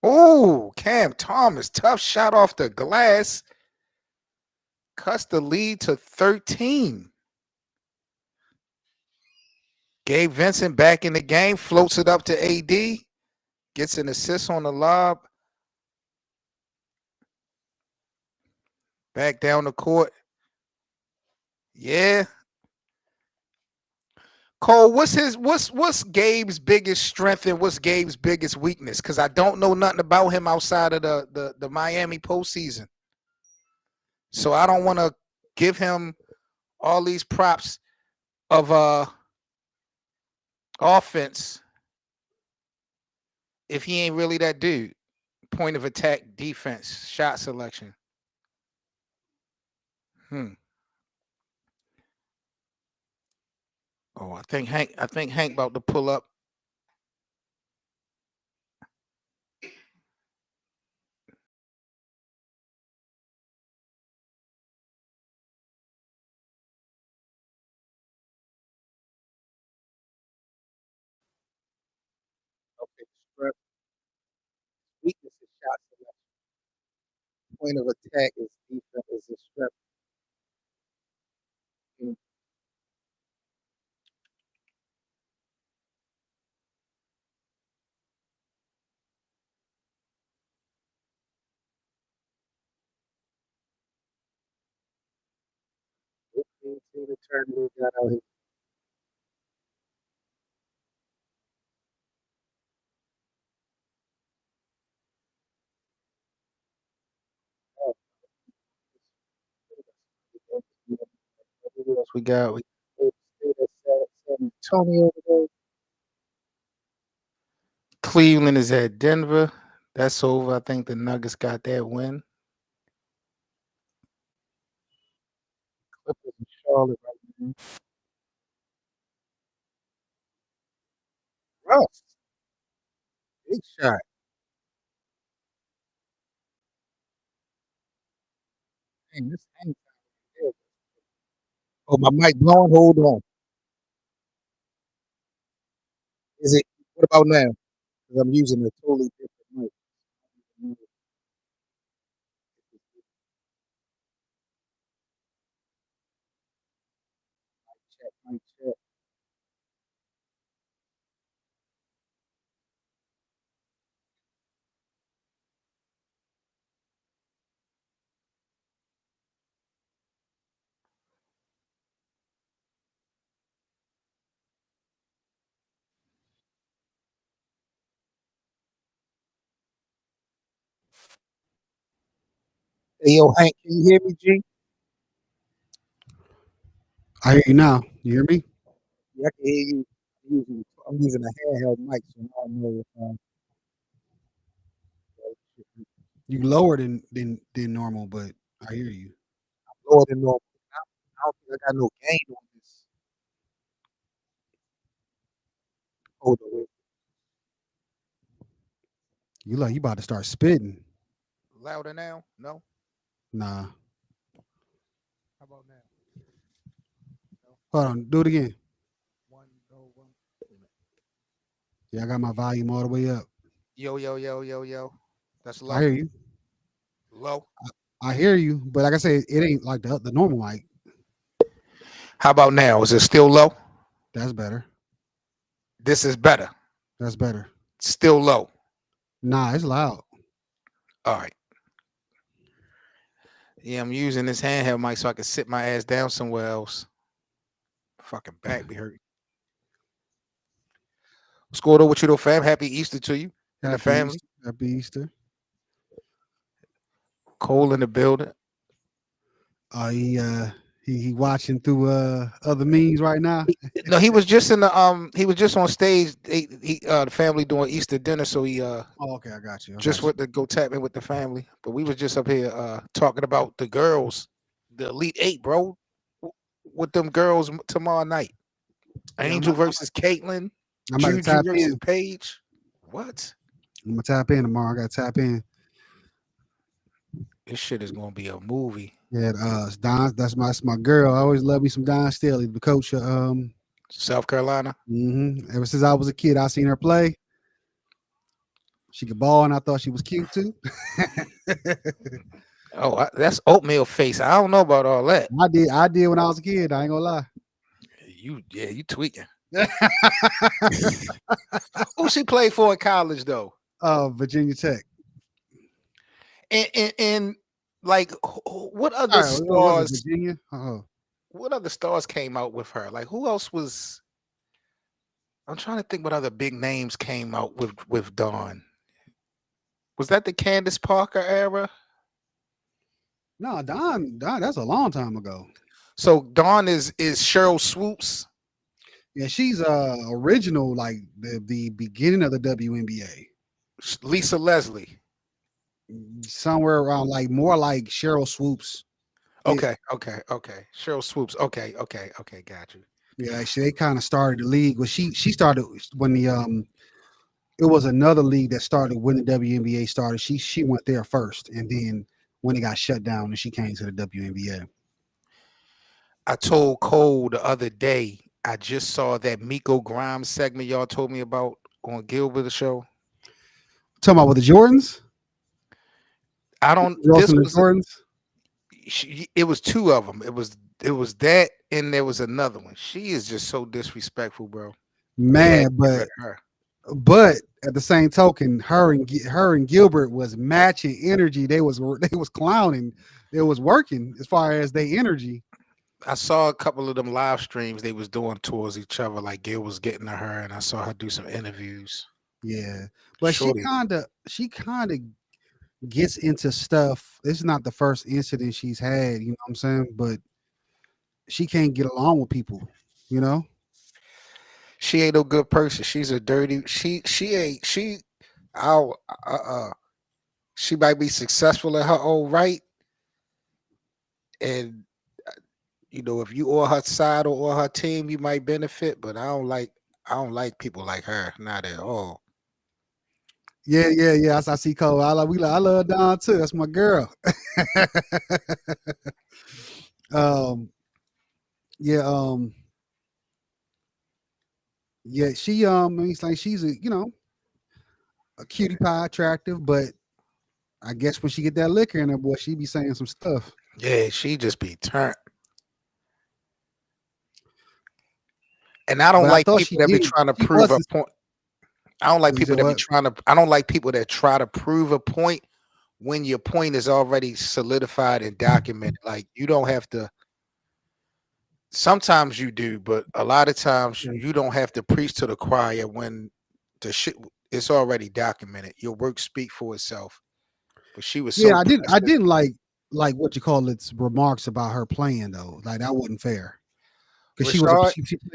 Oh, Cam Thomas, tough shot off the glass. Cuts the lead to 13. Gabe Vincent back in the game, floats it up to AD, gets an assist on the lob. Back down the court. Yeah. Cole, what's Gabe's biggest strength and what's Gabe's biggest weakness? Because I don't know nothing about him outside of the Miami postseason. So I don't want to give him all these props of offense if he ain't really that dude. Point of attack, defense, shot selection. Oh, I think Hank about to pull up. Okay, strength, weakness is shot selection. Point of attack is defense is a strength. The tournament got out here. What else we got? Antonio today. Cleveland is at Denver. That's over. I think the Nuggets got that win. Clippers in Charlotte right now. Russ, big shot. Dang, this ain't good. Oh, my mic blowing. Hold on. Is it? What about now? 'Cause I'm using a totally different mic. Check, mic check. Hey, yo, Hank, can you hear me, G? I hear you now. You hear me? Yeah, I can hear you. I'm using a handheld mic, so I don't know if You lower than normal, but I hear you. I'm lower than normal. I don't think I got no gain on this. Hold on. Wait. You like you about to start spitting. Louder now? No? Nah. How about now? Hold on. Do it again. One. Yeah, I got my volume all the way up. Yo. That's low. I hear you. Low. I hear you. But like I said, it ain't like the normal mic. How about now? Is it still low? That's better. This is better. That's better. Still low. Nah, it's loud. All right. Yeah, I'm using this handheld mic so I can sit my ass down somewhere else. Fucking back be hurting. What's going on with you though, fam? Happy Easter to you and the family. Happy Easter. Cole in the building. He watching through other means right now. No, he was just in the he was just on stage. The family doing Easter dinner, so he Oh, okay, I got you. just went to go tap in with the family. But we was just up here talking about the girls, the Elite Eight, bro, with them girls tomorrow night. Yeah, Angel versus Caitlyn, I'm about to Juju tap versus in. Paige. What? I'm gonna tap in tomorrow. I gotta tap in. This shit is gonna be a movie. Yeah, it's Don. That's my girl. I always love me some Don Staley, the coach of South Carolina. Ever since I was a kid, I seen her play. She could ball, and I thought she was cute too. Oh, that's oatmeal face. I don't know about all that. I did when I was a kid. I ain't gonna lie. You tweaking. Who she played for in college though? Virginia Tech. And like, what other stars? Virginia. What other stars came out with her? Like, who else was? I'm trying to think what other big names came out with Dawn. Was that the Candace Parker era? No, Don. That's a long time ago. So Dawn is Cheryl Swoops. Yeah, she's original, like the beginning of the WNBA. Lisa Leslie. Somewhere around like more like Cheryl Swoops. Okay. Cheryl Swoops. Okay, got you. Yeah, actually, they kind of started the league. Well, she started when the it was another league that started when the WNBA started. She went there first, and then when it got shut down, and she came to the WNBA. I told Cole the other day, I just saw that Miko Grimes segment y'all told me about on Gilbert show. Talking about with the Jordans? I don't. This was the Jordans. It was two of them. It was that, and there was another one. She is just so disrespectful, bro. Man, but at the same token, her and Gilbert was matching energy. They was clowning. It was working as far as their energy. I saw a couple of them live streams they was doing towards each other. Like Gil was getting to her, and I saw her do some interviews. Yeah, but she kind of gets into stuff. This is not the first incident she's had. You know what I'm saying? But she can't get along with people. You know. She ain't no good person. She's a dirty. She ain't. I'll she might be successful in her own right, and if you or her side or her team, you might benefit. But I don't like people like her, not at all. Yeah. I see Cole. I love Dawn too. That's my girl. Yeah. Yeah. She I mean, it's like she's a cutie pie, attractive, but I guess when she get that liquor in her, boy, she be saying some stuff. Yeah, she just be turned. And I don't like people that be trying to prove a point. I don't like people that be trying to. I don't like people that try to prove a point when your point is already solidified and documented. Like, you don't have to. Sometimes you do, but a lot of times you don't have to preach to the choir when the shit is already documented. Your work speak for itself. But she was so. I didn't like what you call its remarks about her playing though. Like, that wasn't fair. Because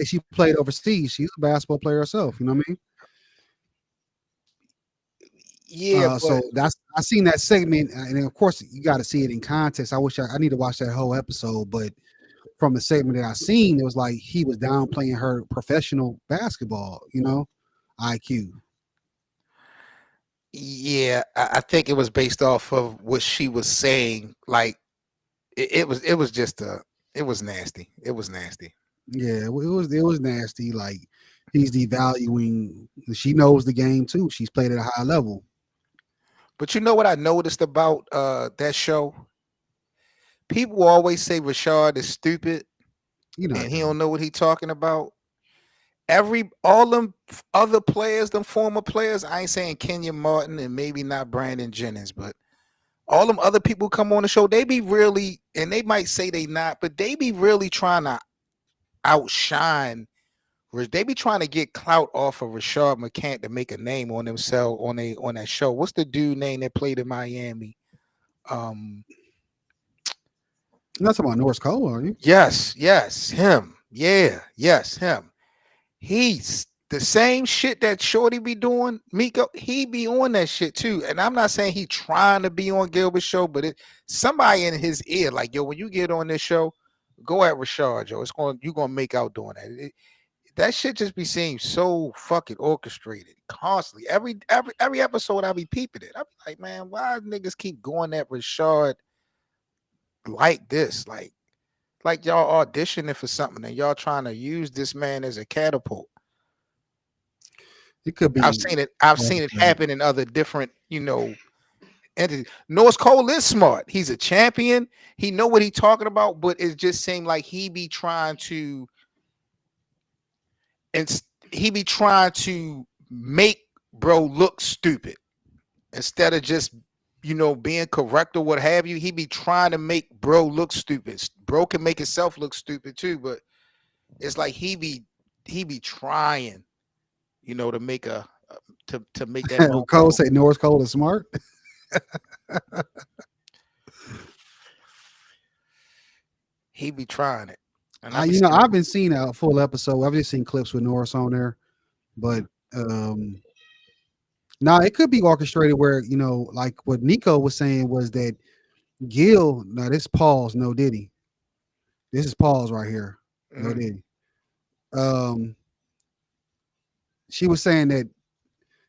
she played overseas. She's a basketball player herself. You know what I mean? Yeah. So I seen that segment, and of course you got to see it in context. I need to watch that whole episode, but from the segment that I seen, it was like he was downplaying her professional basketball. IQ. Yeah, I think it was based off of what she was saying. Like, it was nasty. It was nasty. Yeah, it was nasty. Like, he's devaluing. She knows the game too. She's played at a high level. But you know what I noticed about that show? People always say Rashard is stupid, and he don't know what he's talking about. All them other players, them former players, I ain't saying Kenya Martin and maybe not Brandon Jennings, but all them other people come on the show, they be really, and they might say they not, but they be really trying to outshine. They be trying to get clout off of Rashard McCants to make a name on themselves on that show. What's the dude name that played in Miami? You're not talking about Norris Cole, are you? Yes, him. Yeah, yes, him. He's the same shit that Shorty be doing. Miko, he be on that shit too. And I'm not saying he trying to be on Gilbert's show, but somebody in his ear, like, yo, when you get on this show, go at Rashard, yo. You're gonna make out doing that. That shit just be seemed so fucking orchestrated constantly. Every episode I be peeping it. I be like, man, why niggas keep going at Rashard like this? Like y'all auditioning for something and y'all trying to use this man as a catapult. It could be. I've seen it happen in other different, entities. Norris Cole is smart. He's a champion. He know what he's talking about, but it just seemed like he be trying to make bro look stupid instead of just being correct or what have you. He be trying to make bro look stupid. Bro can make himself look stupid too, but it's like he be trying, to make to make that. Cole say Norris Cole is smart. He be trying it. And I've been seeing a full episode. I've just seen clips with Norris on there, but now it could be orchestrated where, like what Nico was saying was that Gil, now this pause, no Diddy. This is pause right here. No Diddy. She was saying that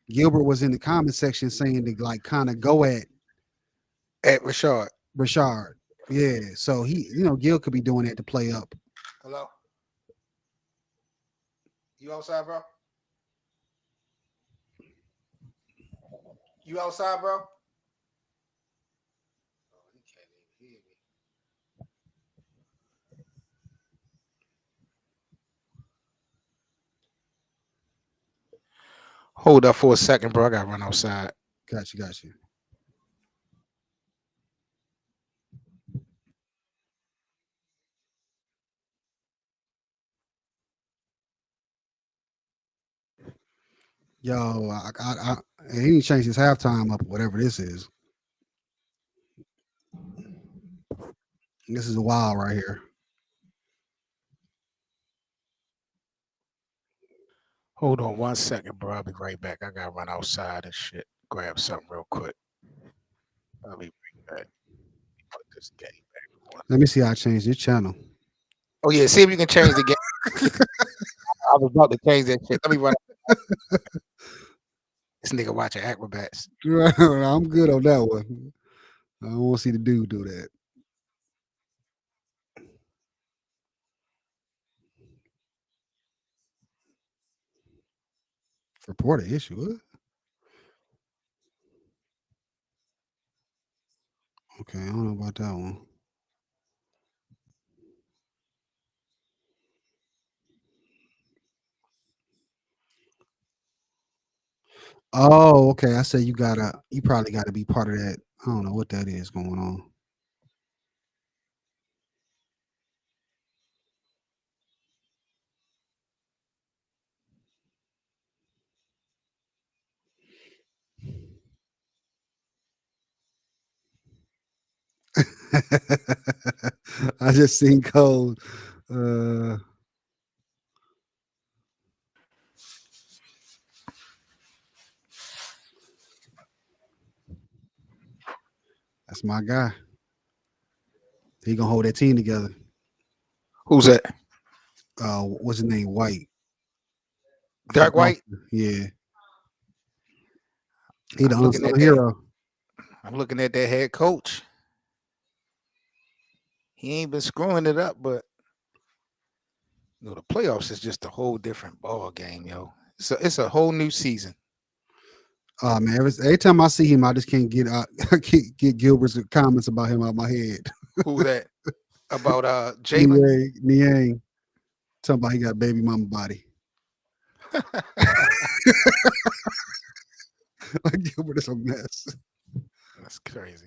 Gilbert was in the comment section saying to like kind of go at Rashard. Yeah. So he, Gil could be doing that to play up. Hello? You outside, bro? You outside, bro? Hold up for a second, bro. I gotta run outside. Got you. Yo, I he didn't change his halftime up, whatever this is. This is wild right here. Hold on 1 second, bro. I'll be right back. I gotta run outside and shit. Grab something real quick. I'll be right back. Put this game back on. Let me see how I change this channel. Oh yeah, see if you can change the game. I was about to change that shit. Let me run. This nigga watching acrobats. I'm good on that one. I don't want to see the dude do that. Report an issue. What? Okay, I don't know about that one. Oh, okay. I said you probably gotta be part of that. I don't know what that is going on. I just seen code. That's my guy. He gonna hold that team together. Who's that? What's his name? White. Dark White? Yeah. He the unsung hero. I'm looking at that head coach. He ain't been screwing it up, but the playoffs is just a whole different ball game, yo. It's a whole new season. Man, every time I see him, I just can't get get Gilbert's comments about him out of my head. Who that? About Jalen? Niang. Talking about he got baby mama body. Like Gilbert is a mess. That's crazy.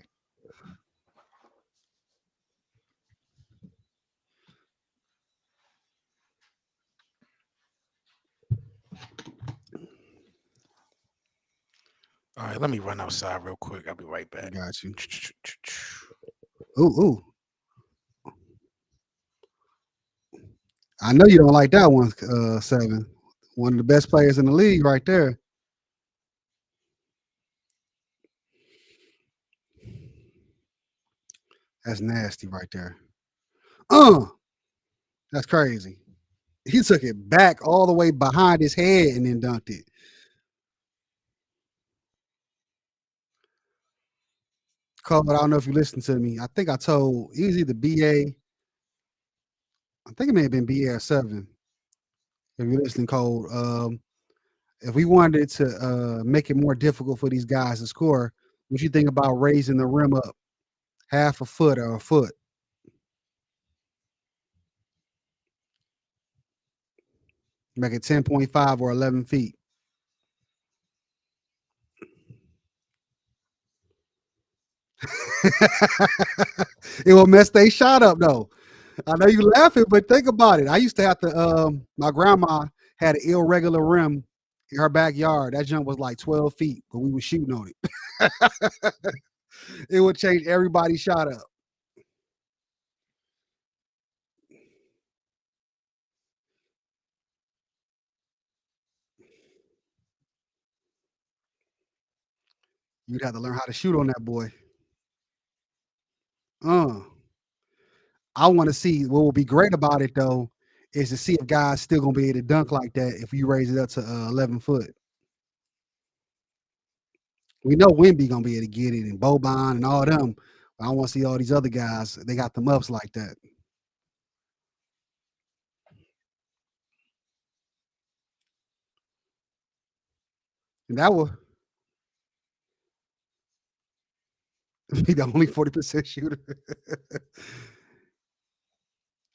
All right, let me run outside real quick. I'll be right back. Got you. Ooh. I know you don't like that one, 7. One of the best players in the league right there. That's nasty right there. That's crazy. He took it back all the way behind his head and then dunked it. Cole, I don't know if you listened to me. I think I told it was either BA. I think it may have been BA or 7. If you're listening, Cole, if we wanted to make it more difficult for these guys to score, what you think about raising the rim up half a foot or a foot? Make it 10.5 or 11 feet. It will mess their shot up though. I know you laughing, but think about it. I used to have to. My grandma had an irregular rim in her backyard. That jump was like 12 feet, but we were shooting on it. It would change everybody's shot up. You'd have to learn how to shoot on that boy. I want to see what will be great about it though is to see if guys still gonna be able to dunk like that if you raise it up to 11 foot. We know Wemby gonna be able to get it and Boban and all them. But I want to see all these other guys. They got them ups like that. And that will be the only 40% shooter.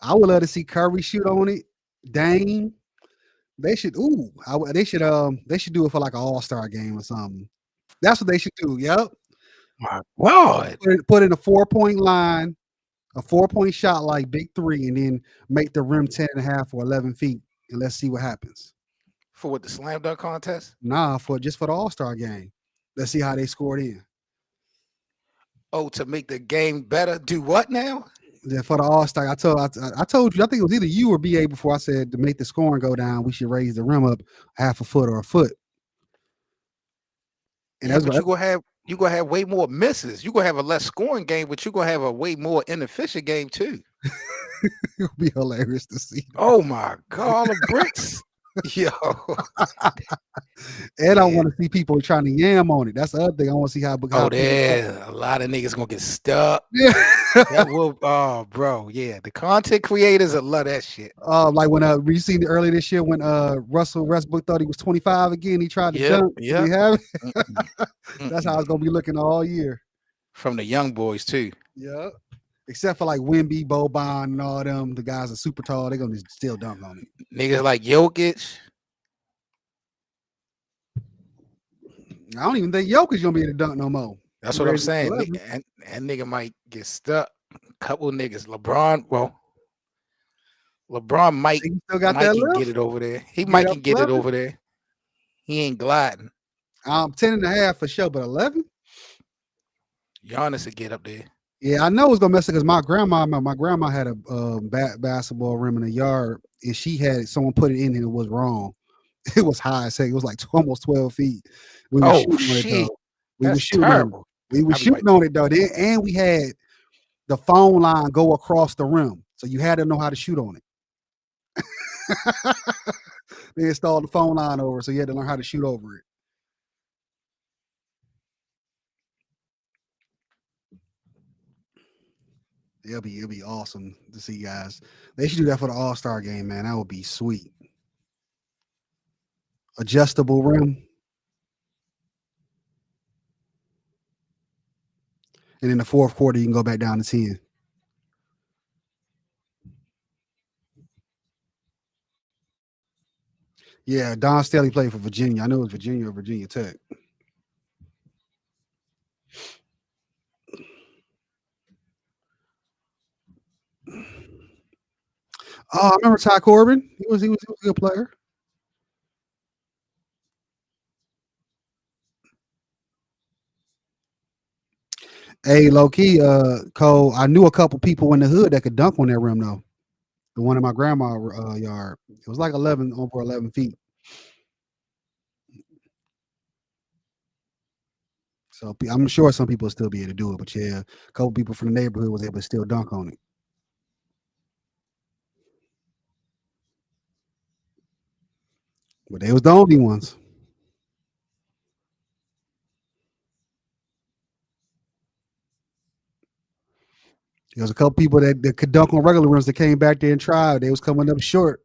I would love to see Curry shoot on it. Dame. They should they should do it for like an all-star game or something. That's what they should do. Yep. My God. Put in a 4-point line, a 4-point shot like Big 3, and then make the rim 10.5 or 11 feet, and let's see what happens. For what, the slam dunk contest? Nah, just for the all-star game. Let's see how they scored in. Oh, to make the game better, do what now? Yeah, for the All-Star, I told you, I think it was either you or BA before I said to make the scoring go down, we should raise the rim up half a foot or a foot. And yeah, but you're gonna have way more misses. You're gonna have a less scoring game, but you're gonna have a way more inefficient game too. it'll be hilarious to see. Oh my god, all the bricks. Yo. And I want to see people trying to yam on it. That's the other thing. I want to see how there a lot of niggas gonna get stuck. Yeah. That will bro, yeah. The content creators will love that shit. Like when we seen it earlier this year when Russell Westbrook thought he was 25 again, he tried to dunk. Yeah. That's how it's gonna be looking all year. From the young boys too. Yeah. Except for like Wemby, Boban, and all them, the guys are super tall. They're gonna still dunk on it. Niggas like Jokic. I don't even think Jokic gonna be able to dunk no more. That's what I'm saying. And nigga might get stuck. A couple niggas. LeBron might still got that lift? get it over there. He might can get it over there. He ain't gliding. 10.5 for sure, but 11? Giannis will get up there. Yeah, I know it's gonna mess it because my grandma had a basketball rim in the yard, and she had someone put it in and it was wrong. It was high as heck. It was like almost 12 feet. We were shooting terrible. We were shooting on it though. And we had the phone line go across the rim, so you had to know how to shoot on it. They installed the phone line over, so you had to learn how to shoot over it. It'll be awesome to see, guys. They should do that for the All-Star game, man. That would be sweet. Adjustable rim. And in the fourth quarter, you can go back down to 10. Yeah, Don Staley played for Virginia. I know it was Virginia or Virginia Tech. Oh, I remember Ty Corbin. He was a good player. Hey, low key, Cole, I knew a couple people in the hood that could dunk on that rim though. The one in my grandma's yard. It was like over 11 feet. So I'm sure some people still be able to do it, but yeah, a couple people from the neighborhood was able to still dunk on it. But they was the only ones. There was a couple people that could dunk on regular rims that came back there and tried. They was coming up short.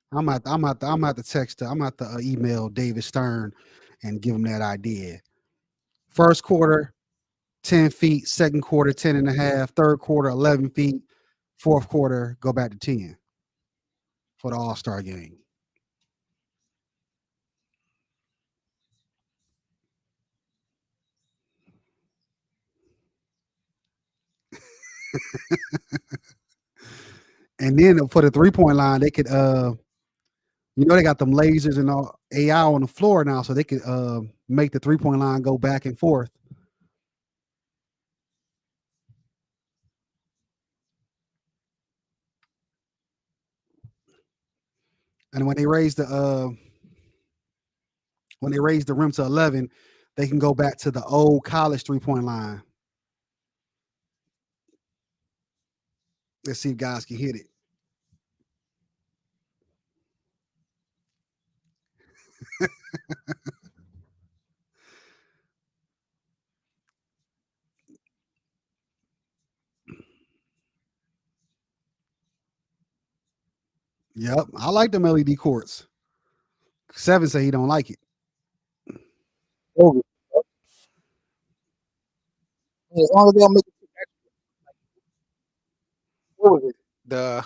I'm at the text. I'm at the email David Stern and give him that idea. First quarter, 10 feet. Second quarter, 10.5. Third quarter, 11 feet. Fourth quarter, go back to 10 for the All-Star game. And then for the 3-point line, they could they got them lasers and all AI on the floor now, so they could make the 3-point line go back and forth. And when they raise the rim to 11, they can go back to the old college 3-point line. Let's see if guys can hit it. Yep, I like them LED courts. 7 say he don't like it. As long as they'll make what was it? The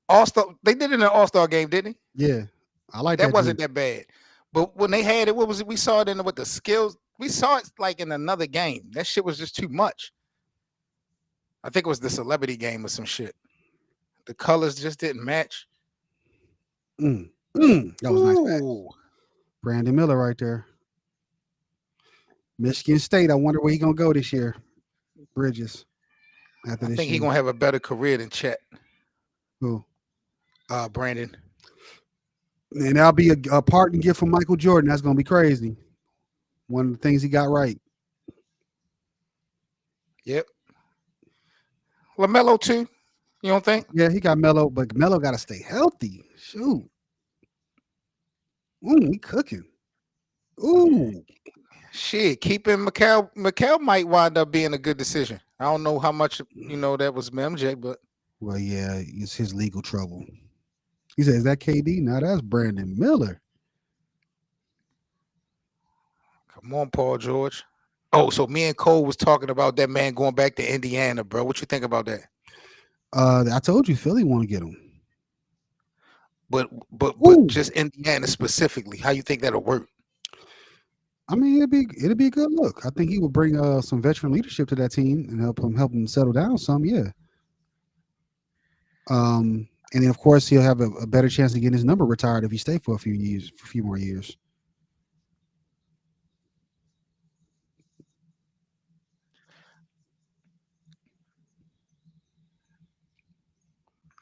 All-Star. They did it in an All-Star game, didn't they? Yeah, I like That that. wasn't that bad. But when they had it, what was it? We saw it in with the skills. We saw it like in another game. That shit was just too much. I think it was the celebrity game or some shit. The colors just didn't match. That was nice. Ooh. Brandon Miller right there. Michigan State. I wonder where he's gonna go this year. Bridges. After I this think year. he's gonna have a better career than Chet. Who? Brandon. And that'll be a parting gift from Michael Jordan. That's gonna be crazy. One of the things he got right. Yep. LaMelo too. You don't think? Yeah, he got Melo, but Melo got to stay healthy. Shoot. Ooh, he cooking. Ooh. Shit, keeping Mikal might wind up being a good decision. I don't know how much that was MJ, but Well, yeah, it's his legal trouble. He says, "Is that KD?" No, that's Brandon Miller. come on, Paul George. Oh, so me and Cole was talking about that man going back to Indiana, bro. What you think about that? I told you Philly want to get him. But Ooh. just Indiana specifically, how you think that'll work? I mean, it'd be a good look. I think he would bring some veteran leadership to that team and help him settle down some. Yeah. And then of course he'll have a better chance of getting his number retired if he stay for a few more years.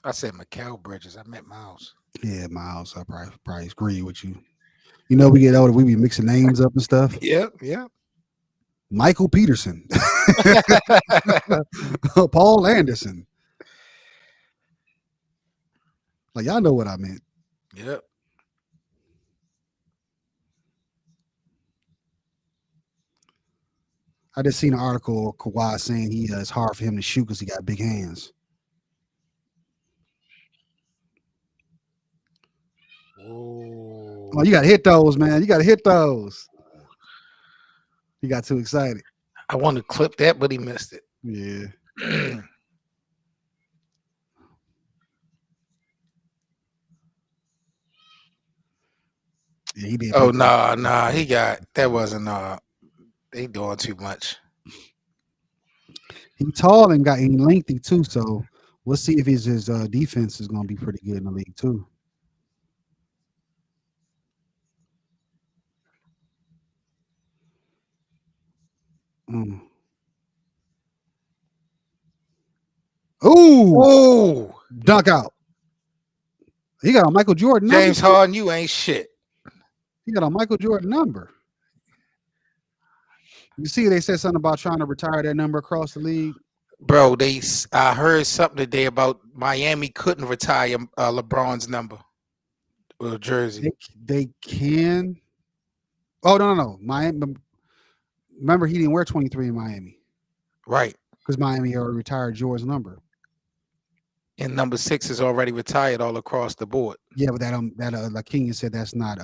I said Mikal Bridges. I meant Miles. Yeah, Miles. I probably agree with you. You know, we get older, we be mixing names up and stuff. Yeah. Michael Peterson, Paul Anderson. Like y'all know what I meant. Yep. I just seen an article of Kawhi saying it's hard for him to shoot because he got big hands. Whoa. Oh, you got to hit those, man. You got to hit those. He got too excited. I want to clip that, but he missed it. Yeah. Yeah, he did. Oh, nah. He got that wasn't they doing too much. He's tall and lengthy too, so we'll see if his defense is gonna be pretty good in the league too. Ooh, dunk out. He got a Michael Jordan number. James Harden, you ain't shit. He got a Michael Jordan number. You see, they said something about trying to retire that number across the league. Bro, I heard something today about Miami couldn't retire LeBron's number or jersey. They can. Oh no. Miami. Remember, he didn't wear 23 in Miami, right? Because Miami already retired Jordan's number. And number 6 is already retired all across the board. Yeah, but like Kenyon said, that's not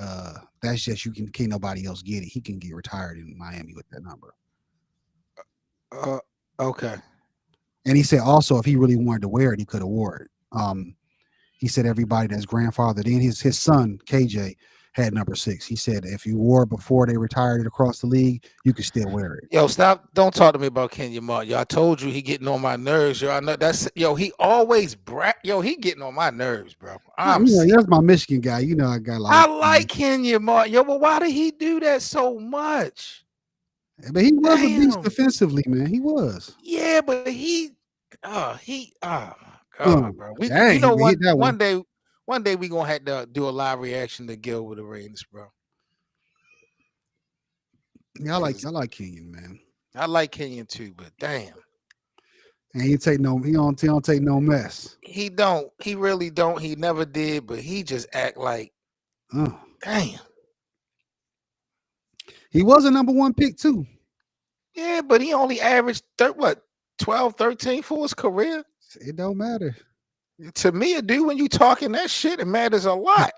that's just can't nobody else get it. He can get retired in Miami with that number. Okay. And he said also if he really wanted to wear it, he could have wore it. He said everybody that's grandfathered in, his son KJ had number 6. He said if you wore it before they retired it across the league, you could still wear it. Yo, stop! Don't talk to me about Kenyon Martin. Yo, I told you he getting on my nerves. Yo, I know he always he getting on my nerves, bro. That's my Michigan guy. You know, I like Kenyon Martin. Yo, but why did he do that so much? But he was a beast defensively, man. He was. Yeah, but oh my God, bro. Dang, you know what? One day we gonna have to do a live reaction to Gil with the Ravens, bro. Yeah, I like Kenyon, man. I like Kenyon too, but damn. And he don't take no mess. He don't. He really don't. He never did, but he just act like damn. He was a number 1 pick too. Yeah, but he only averaged 12, 13 for his career. It don't matter. To me, it do when you talking that shit. It matters a lot.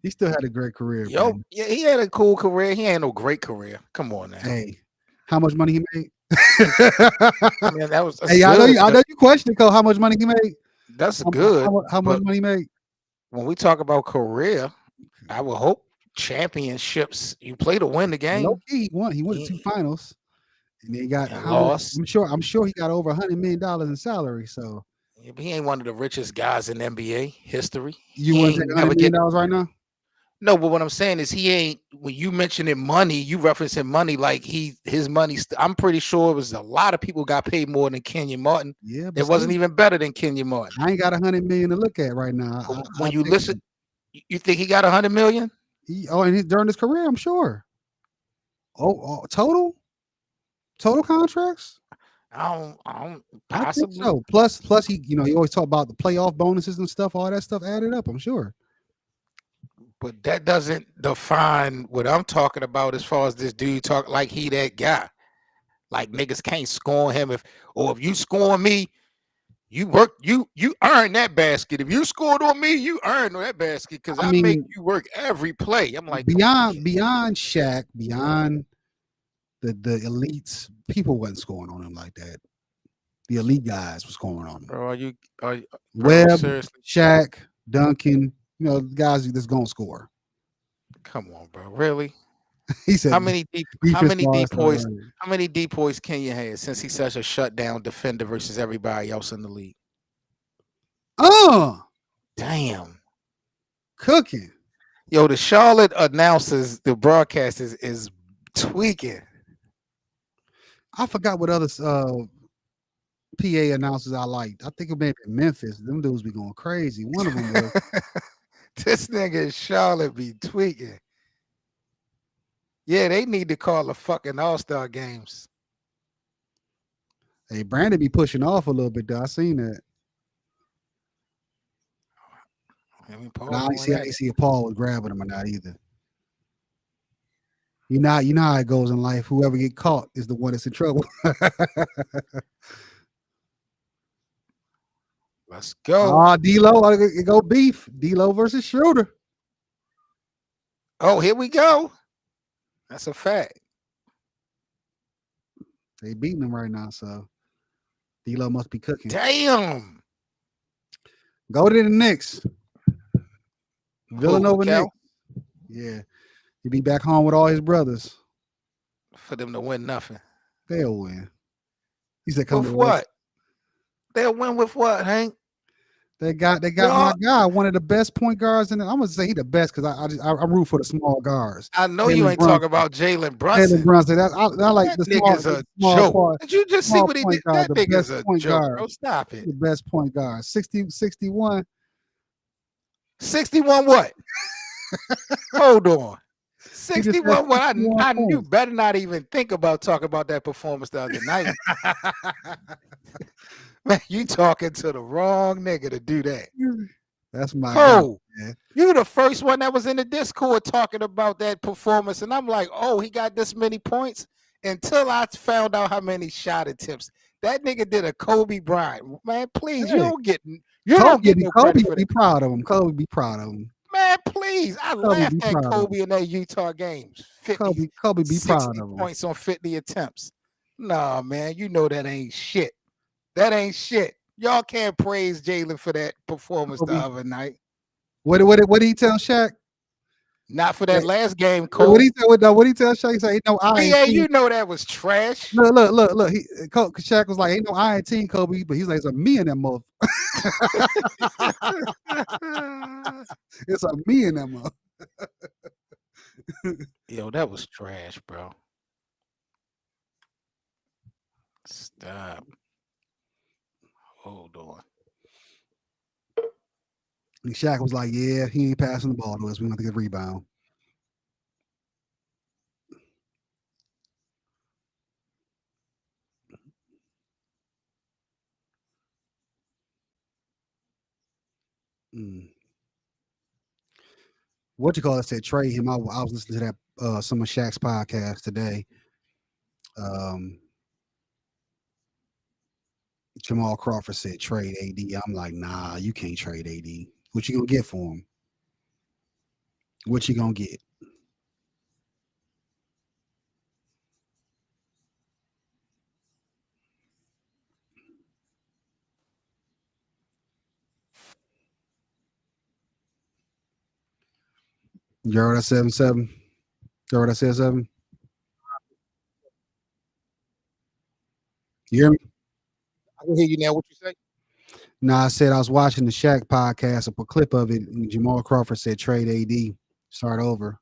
He still had a great career. Yo, man. Yeah, he had a cool career. He ain't no great career. Come on now. Hey, how much money he made? I mean, that's Hey, I good. know you questioned Cole how much money he made. That's good. How much money he made? When we talk about career, I would hope championships. You play to win the game. Low key, he won. He went to 2 finals, and he got And how much? lost. I'm sure he got over $100 million in salary. So He ain't one of the richest guys in NBA history. you want to take $100 million right now? No, but what I'm saying is he ain't. When you mentioning money, you referencing money like his money. I'm pretty sure it was a lot of people got paid more than Kenyon Martin. Yeah, it wasn't even better than Kenyon Martin. I ain't got $100 million to look at right now. When you listen, you think he got $100 million? And during his career, I'm sure. Oh, total contracts. I don't I possibly. think so. Plus, he always talk about the playoff bonuses and stuff. All that stuff added up. I'm sure. But that doesn't define what I'm talking about as far as this dude talk like he that guy. Like niggas can't score him if you score me, you earn that basket. If you scored on me, you earn that basket because I make you work every play. I'm like beyond Shaq, beyond the elites, people wasn't scoring on him like that. The elite guys was scoring on him. Bro, Webb, seriously? Shaq, Duncan, guys that's gonna score. Come on, bro. Really? He said how many depoys can you have since he's such a shutdown defender versus everybody else in the league? Damn. Cooking. Yo, the Charlotte announcers, the broadcasters is tweaking. I forgot what other PA announcers I liked. I think it may be Memphis. Them dudes be going crazy. One of them was this nigga in Charlotte be tweaking. Yeah, they need to call the fucking All-Star games. Hey, Brandon be pushing off a little bit though. I seen that. I ain't see if Paul was grabbing him or not either. You know how it goes in life. Whoever get caught is the one that's in trouble. Let's go. D-Lo, go beef. D-Lo versus Schroeder. Oh, here we go. That's a fact. They beating him right now, so D-Lo must be cooking. Damn. Go to the Knicks. Villanova Knicks. Yeah. He'll be back home with all his brothers. For them to win nothing. They'll win. He said, "Come with what? They'll win with what, Hank? They got my guy, one of the best point guards in the, I'm gonna say he the best because I root for the small guards. I know you ain't talking about Jalen Brunson. Jalen Brunson. I like the nigga's a joke. Part, did you just see what he did? That nigga's a joke, bro. Stop it. The best point guard. 61. 61 what? Hold on. 61 what? I knew better not even think about talking about that performance the other night. Man, you talking to the wrong nigga to do that. That's my guy, you the first one that was in the Discord talking about that performance, and I'm like, oh, he got this many points until I found out how many shot attempts. That nigga did a Kobe Bryant. Man, please, you don't get no Kobe for be proud of him. Kobe be proud of him. Man, please. I laughed at Kobe in that Utah games. Kobe be proud of him. Points on 50 attempts. Nah, man, you know that ain't shit. That ain't shit. Y'all can't praise Jalen for that performance the other night. What did he tell Shaq? Not for that last game, Cole. What he tell Shaq? He said, "Ain't no I." Yeah, you know that was trash. Look. Shaq was like, "Ain't no I team, Kobe," but he's like, "It's a me and that mother." It's a me and that mother. Yo, that was trash, bro. Stop. Hold on. And Shaq was like, "Yeah, he ain't passing the ball to us. We don't have to get a rebound." What you call it? Said trade him. I was listening to that some of Shaq's podcast today. Jamal Crawford said trade AD. I'm like, nah, you can't trade AD. What you gonna get for him? What you gonna get? You heard I 7-7? You heard I said 7? You hear me? I can hear you now. What you say? No, I said I was watching the Shaq podcast, a clip of it, and Jamal Crawford said trade AD, start over.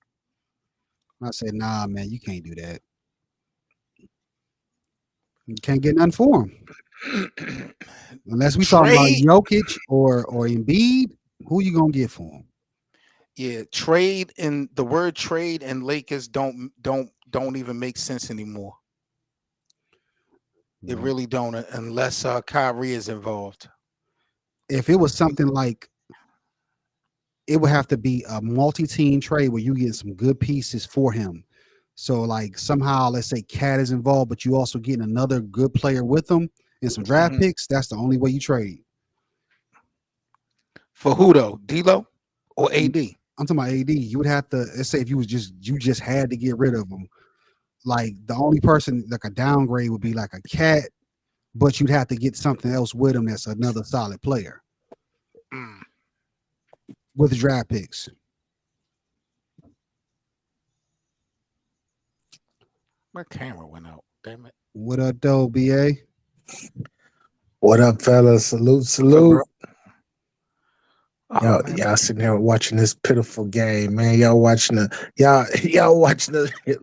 I said, nah, man, you can't do that. You can't get nothing for him. Unless we talking about Trade. Jokic or Embiid, who you gonna get for him? Yeah, trade and the word trade and Lakers don't even make sense anymore. It really don't unless Kyrie is involved. If it was something like, it would have to be a multi-team trade where you get some good pieces for him. So like somehow, let's say Cat is involved, but you also getting another good player with them and some draft picks. That's the only way you trade. For who though? D'Lo or AD? I'm talking about AD. You would have to, let's say if you just had to get rid of him. Like the only person like a downgrade would be like a Cat, but you'd have to get something else with him that's another solid player with draft picks. My camera went out. Damn it. What up, though, BA? What up, fellas? Salute. Y'all sitting here watching this pitiful game, man. Y'all watching the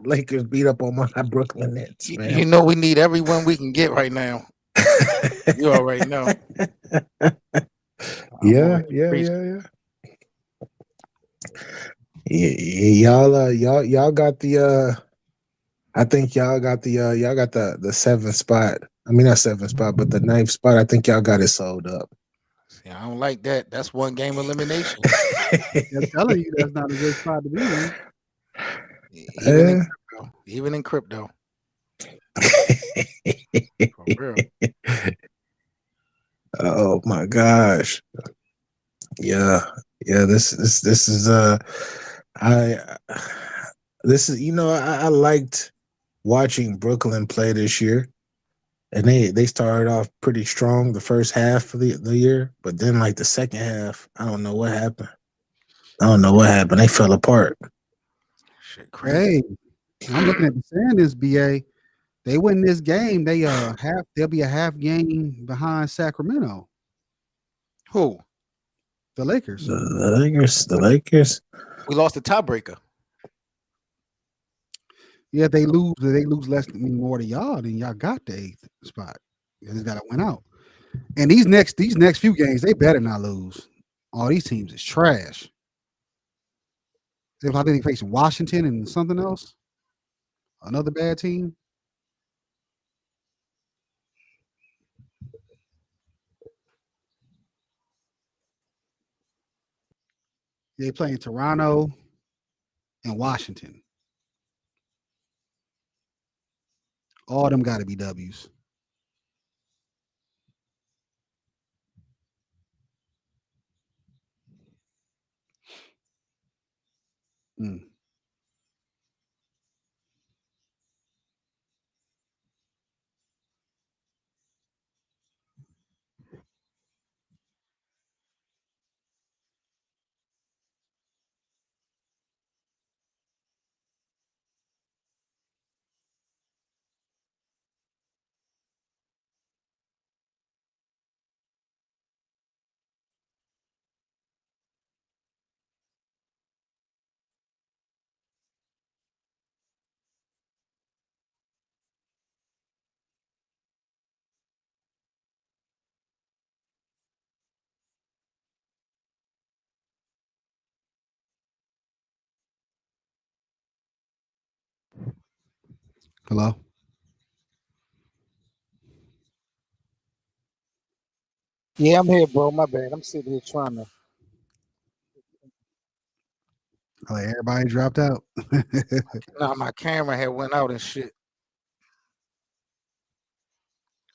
Lakers beat up on my Brooklyn Nets, man. You know we need everyone we can get right now. You already know. Yeah. Y'all got the I think y'all got the seventh spot. I mean not seventh spot, but the ninth spot. I think y'all got it sold up. See, I don't like that. That's one game elimination. I'm telling you, that's not a good spot to be in. Even in crypto. For real. Oh my gosh. Yeah. This is I liked watching Brooklyn play this year. And they started off pretty strong the first half of the year, but then like the second half, I don't know what happened. They fell apart. Shit, crazy. Hey, I'm looking at the standings, BA. They win this game. They'll be a half game behind Sacramento. Who? The Lakers. The Lakers. We lost the tiebreaker. Yeah, they lose less more to y'all than y'all got the 8th spot. They just gotta win out. And these next few games, they better not lose. All these teams is trash. I think they facing Washington and something else. Another bad team. They playing Toronto and Washington. All them got to be W's. Hello? Yeah, I'm here, bro. My bad. I'm sitting here trying to. Like everybody dropped out. Nah, my camera had went out and shit.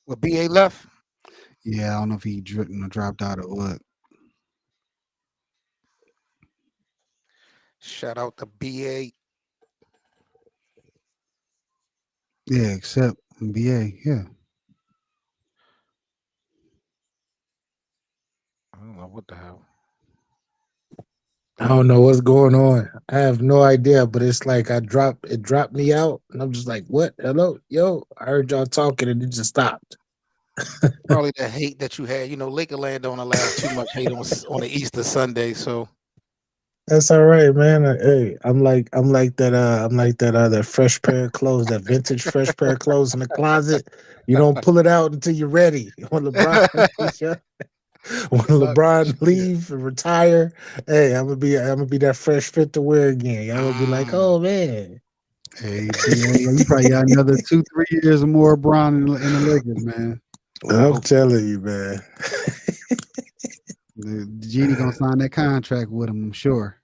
Well, BA left. Yeah, I don't know if he dropped out or what. Shout out to BA. Yeah, except BA. Yeah. I don't know what the hell. I don't know what's going on. I have no idea, but it's like it dropped me out, and I'm just like, what? Hello, yo, I heard y'all talking, and it just stopped. Probably the hate that you had. You know, Lakerland don't allow too much hate on the Easter Sunday, so That's all right, man. Hey, I'm like that fresh pair of clothes, that vintage fresh pair of clothes in the closet. You don't pull it out until you're ready. When LeBron, when LeBron leave and retire, hey, I'm gonna be that fresh fit to wear again. Y'all gonna be like, oh man. Hey, you probably got another 2-3 years or more of Bron in the Lakers, man. I'm telling you, man. The Genie gonna sign that contract with him, I'm sure.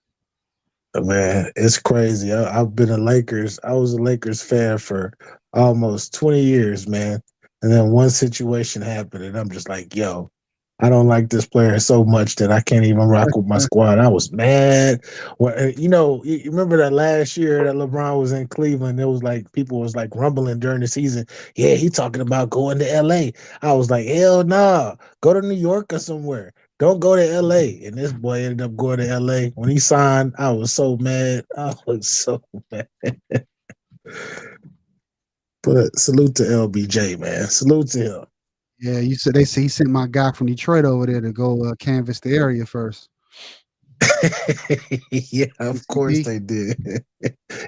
Man, it's crazy. I've been a Lakers. I was a Lakers fan for almost 20 years, man. And then one situation happened, and I'm just like, yo, I don't like this player so much that I can't even rock with my squad. I was mad. Well, you remember that last year that LeBron was in Cleveland? There was like people was like rumbling during the season. Yeah, he talking about going to LA. I was like, hell nah, go to New York or somewhere. Don't go to LA. And this boy ended up going to LA. When he signed, I was so mad. I was so mad. But salute to LBJ, man. Salute to him. Yeah, you said he sent my guy from Detroit over there to go canvass the area first. Yeah, of course they did.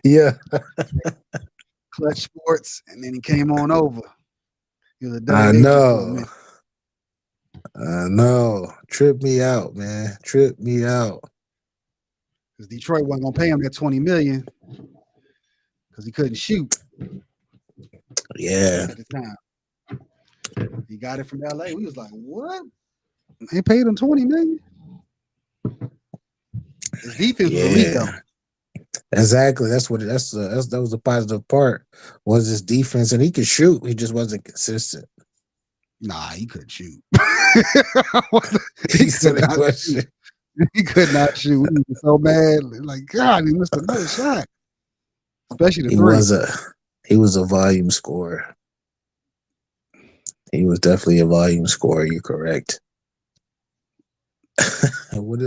Yeah. Clutch Sports, and then he came on over. He was a double I agent for a know. minute. I know. Trip me out, man. Trip me out. Because Detroit wasn't gonna pay him that $20 million because he couldn't shoot. Yeah. At the time. He got it from LA. We was like, what? They paid him $20 million? His defense was elite though. Exactly. That was the positive part. Was his defense, and he could shoot. He just wasn't consistent. Nah, he couldn't shoot. He could not shoot. He could not shoot. We were so bad. Like, God, he missed another shot. Especially the three. He was a volume scorer. He was definitely a volume scorer. You're correct. What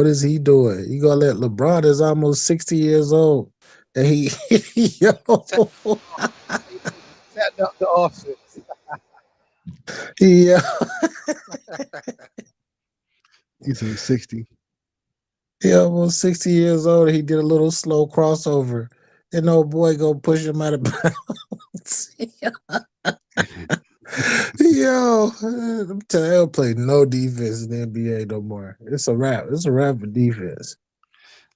is he doing? You gonna let LeBron is almost 60 years old, and he yo setting up the offense. Yeah. He's 60. He almost 60 years old. And he did a little slow crossover, and old boy gonna push him out of bounds. Yo, I'm telling you, I don't play no defense in the NBA no more. It's a wrap. It's a wrap for defense.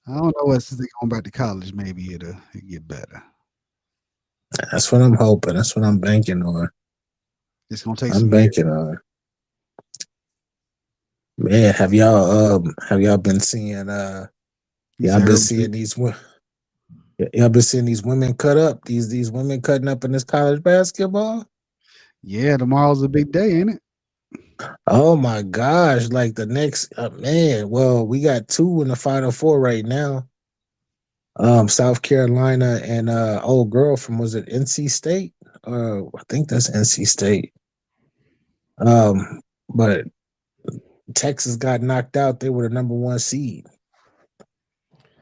I don't know what since they going back to college, maybe it'll get better. That's what I'm hoping. That's what I'm banking on. It's gonna take. I'm banking on. Man, have y'all been seeing y'all been seeing these women cut up, these women cutting up in this college basketball? Yeah, tomorrow's a big day, ain't it? Oh my gosh, like the next man. Well, we got two in the Final Four right now. South Carolina and old girl from, was it NC State? I think that's NC State. But Texas got knocked out. They were the number 1 seed.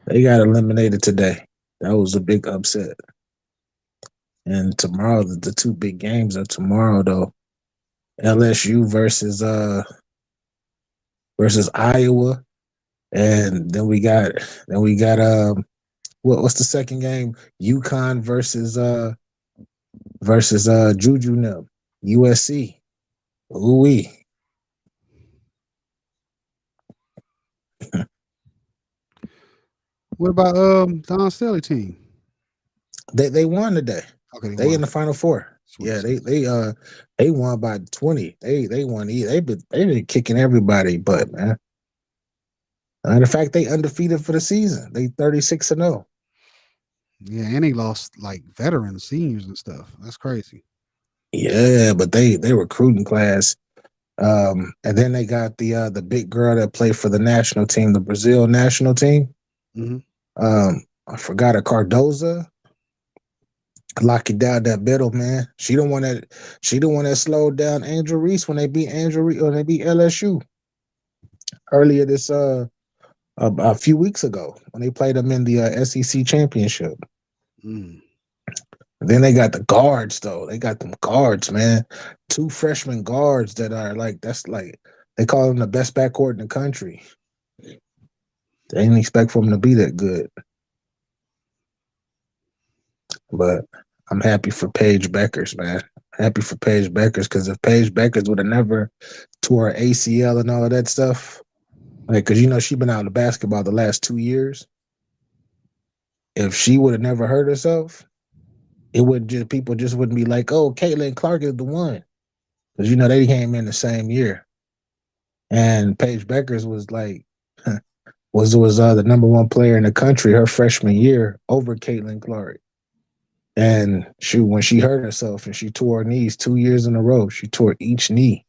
They got eliminated today. That was a big upset. And tomorrow, the two big games are tomorrow though. LSU versus Iowa, and then we got what's the second game? UConn versus Juju now. USC. Ooh-wee. What about Don Staley team? They won today. Okay, they in the Final Four. Sweet. Yeah, they won by 20. They won. They've been kicking everybody, but man. Matter of fact, they undefeated for the season. They 36-0. Yeah, and they lost like veterans, seniors, and stuff. That's crazy. Yeah, but they recruiting class. And then they got the big girl that played for the national team, the Brazil national team. Mm-hmm. I forgot her, Cardoza. Lock it down that middle, man. She the one that slowed down Angel Reese when they beat LSU earlier this a few weeks ago when they played them in the SEC championship. Mm. Then they got the guards though. They got them guards, man. 2 freshman guards that are like they call them the best backcourt in the country. They didn't expect for them to be that good. But I'm happy for Paige Beckers, man. Happy for Paige Beckers, because if Paige Beckers would have never tore her ACL and all of that stuff, like, because she's been out of basketball the last 2 years. If she would have never hurt herself, it would just people just wouldn't be like, oh, Caitlin Clark is the one, because they came in the same year, and Paige Beckers was like was the number 1 player in the country her freshman year over Caitlin Clark. And when she hurt herself and she tore her knees 2 years in a row, she tore each knee.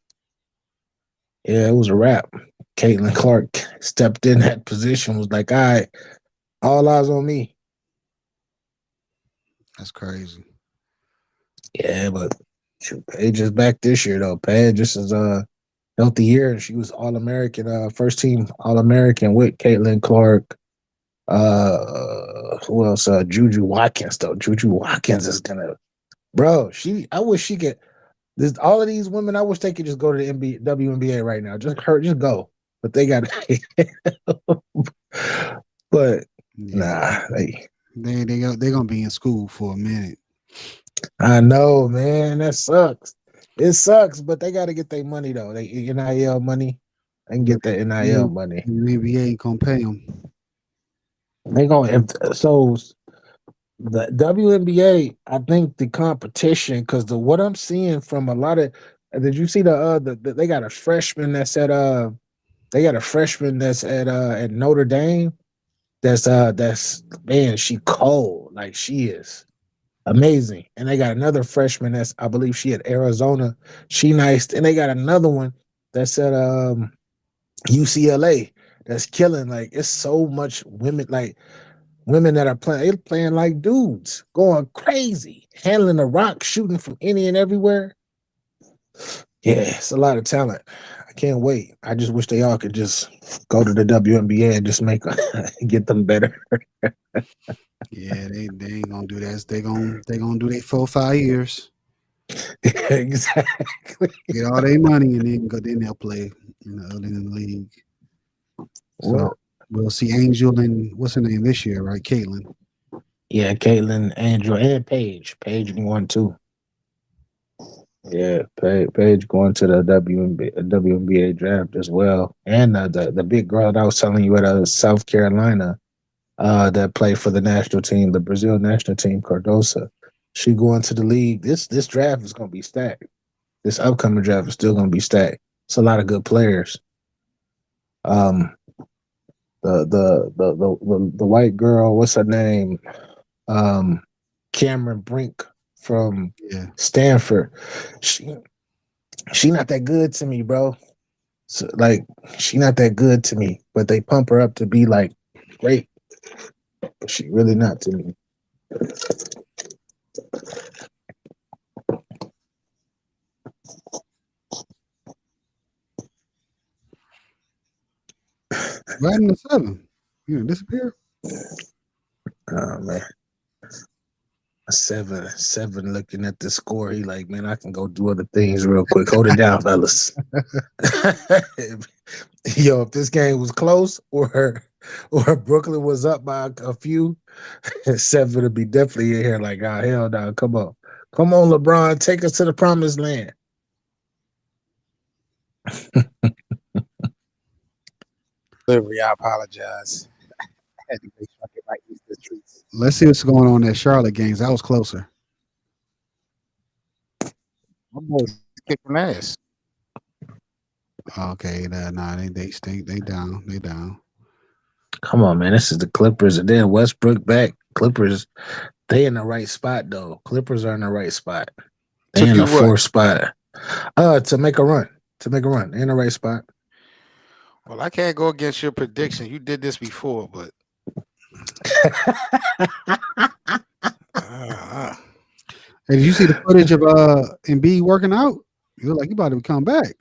Yeah, it was a wrap. Caitlin Clark stepped in that position, was like, all right, all eyes on me. That's crazy. Yeah, but Paige is back this year, though. Paige just is a healthy year, and she was All-American, first team All-American with Caitlin Clark. Who else? Juju Watkins, though. Juju Watkins is gonna, bro. I wish she could. All of these women, I wish they could just go to the WNBA right now. Just go. But they got but nah, they're gonna be in school for a minute. I know, man. That sucks. It sucks, but they got to get their money though. They NIL money. They can get the NIL money. The NBA ain't gonna pay them. They gonna so the WNBA. I think the competition, because what I'm seeing from a lot of. Did you see they got a freshman that's at at Notre Dame. That's man, she cold, like she is amazing. And they got another freshman I believe she at Arizona. She nice, and they got another one that's at UCLA that's killing. Like, it's so much women that are playing like dudes, going crazy, handling the rock, shooting from any and everywhere. Yeah, it's a lot of talent. I can't wait. I just wish they all could just go to the WNBA and just get them better. Yeah, they ain't gonna do that. They gonna do their 4-5 years. Exactly. Get all their money and then they'll play in the league. So we'll see Angel and what's her name this year, right? Caitlin. Yeah, Caitlin, Angel, and Paige. Paige won too. Yeah, Paige going to the WNBA draft as well, and the big girl that I was telling you at South Carolina, that played for the national team, the Brazil national team, Cardosa. She going to the league. This draft is going to be stacked. This upcoming draft is still going to be stacked. It's a lot of good players. The white girl, what's her name? Cameron Brink from Stanford. She not that good to me, bro. So, like, she not that good to me, but they pump her up to be like great. But she really not to me. Right in the 7. You gonna disappear? Oh man. 7 looking at the score. He like, man, I can go do other things real quick. Hold it down, fellas. Yo, if this game was close or Brooklyn was up by a few, 7 would be definitely in here like, oh, hell no, come on, LeBron, take us to the promised land. Delivery, I apologize. I had to make sure I get right into the streets. Let's see what's going on at Charlotte games. That was closer. My boys kicking ass. Okay, they down. They down. Come on, man. This is the Clippers, and then Westbrook back. Clippers, they in the right spot though. Clippers are in the right spot. They in the 4th spot. To make a run. They in the right spot. Well, I can't go against your prediction. You did this before, but Hey, did you see the footage of Embiid working out? You look like you about to come back.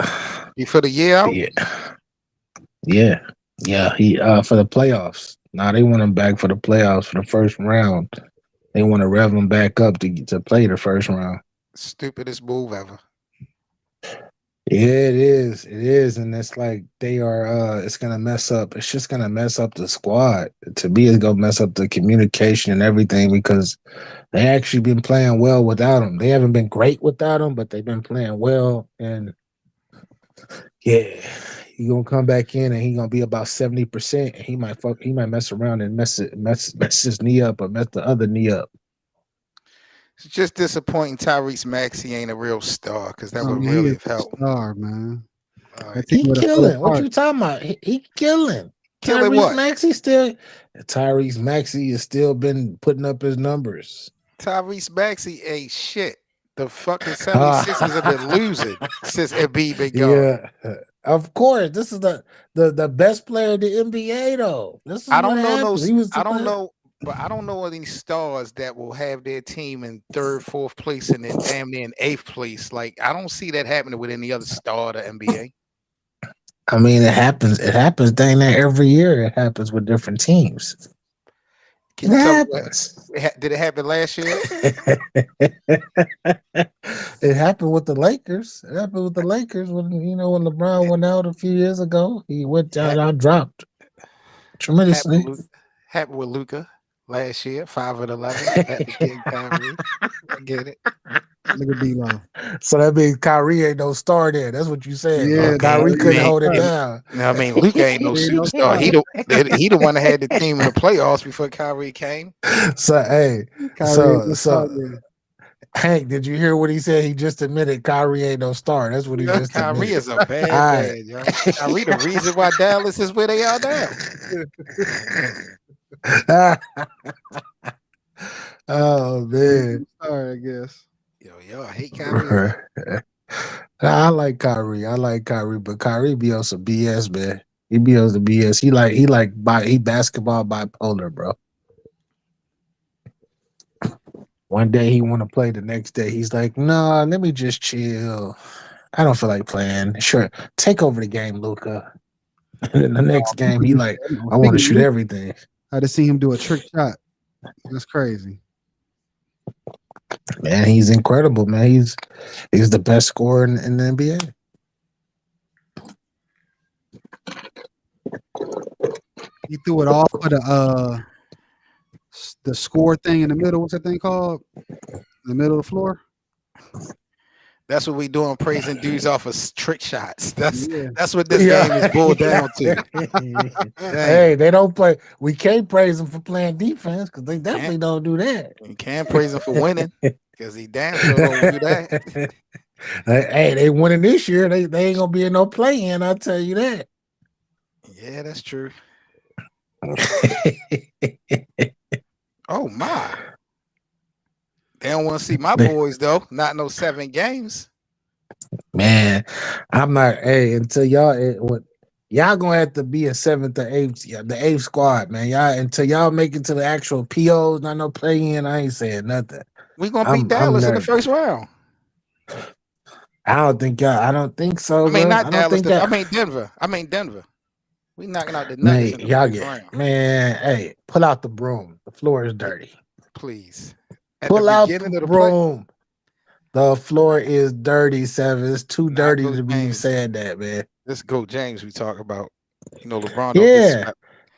you for the year out? Yeah. Yeah, he for the playoffs. Now they want him back for the playoffs for the first round. They want to rev him back up to play the first round. Stupidest move ever. Yeah, it is. It is, and it's like they are. It's gonna mess up. It's just gonna mess up the squad. To me, it's gonna mess up the communication and everything because they actually been playing well without him. They haven't been great without him, but they've been playing well. And yeah, he gonna come back in and he gonna be about 70%. And he might mess around and mess his knee up or mess the other knee up. It's just disappointing Tyrese Maxey ain't a real star because that would he really is have helped. a star, man. That He team would've fell killing. What apart. you talking about? He killing. Killing Tyrese what? Maxey has still been putting up his numbers. Tyrese Maxey ain't shit. The fucking 76ers have been losing since Embiid been gone. Yeah, of course. This is the best player in the NBA though. This is I don't know I don't know, but I don't know any stars that will have their team in 3rd, 4th place and then damn near in 8th place. Like I don't see that happening with any other star of the NBA. I mean, it happens. It happens dang near every year. It happens with different teams. Can you tell me did it happen last year? It happened with the Lakers. It happened with the Lakers when when LeBron went out a few years ago. He went down, out dropped tremendously. Happened with Luka last year, 5 and 11. Had to get Kyrie. I get it. Look at D-Lo. So that means Kyrie ain't no star there. That's what you saying. Yeah, Kyrie couldn't hold it man. down. No, I mean Luka ain't no superstar. He the one that had the team in the playoffs before Kyrie came. So hey, Kyrie so Hank, did you hear what he said? He just admitted Kyrie ain't no star. That's what he just Kyrie admitted. is a bad, yo. Kyrie the reason why Dallas is where they are now. Oh man. Sorry, I guess. Yo, I hate Kyrie. I like Kyrie, but Kyrie be on some BS, man. He be on the BS. He basketball bipolar, bro. One day he want to play, the next day he's like, "Nah, let me just chill. I don't feel like playing. Sure, take over the game, Luka." And then the next game, he like, "I want to shoot everything." I just see him do a trick shot. That's crazy. Man, he's incredible, man. He's the best scorer in the NBA. He threw it off for the score thing in the middle. What's that thing called? In the middle of the floor. That's what we doing, praising dudes off of trick shots. That's what this Yeah. game is boiled down to. Hey, they don't play. We can't praise them for playing defense because they definitely don't do that. You can't praise him for winning because he damn sure don't do that. Hey, they winning this year. They ain't gonna be in no play-in. I'll tell you that. Yeah, that's true. Oh my. They don't want to see my boys though. Not no 7 games. Man, I'm not. Hey, until y'all gonna have to be a 7th or 8th, the 8th squad, man. Y'all until y'all make it to the actual POs, not no play-in. I ain't saying nothing. We gonna beat Dallas in the first round. I don't think so. I mean, bro. not Dallas. I mean Denver. We knocking out the Man, Nuggets in the y'all first get round. man. Hey, pull out the broom. The floor is dirty. Please. Pull out the broom. The floor is dirty, Seven. It's too dirty to be saying that, man. Let's go, James. We talk about, LeBron. Yeah,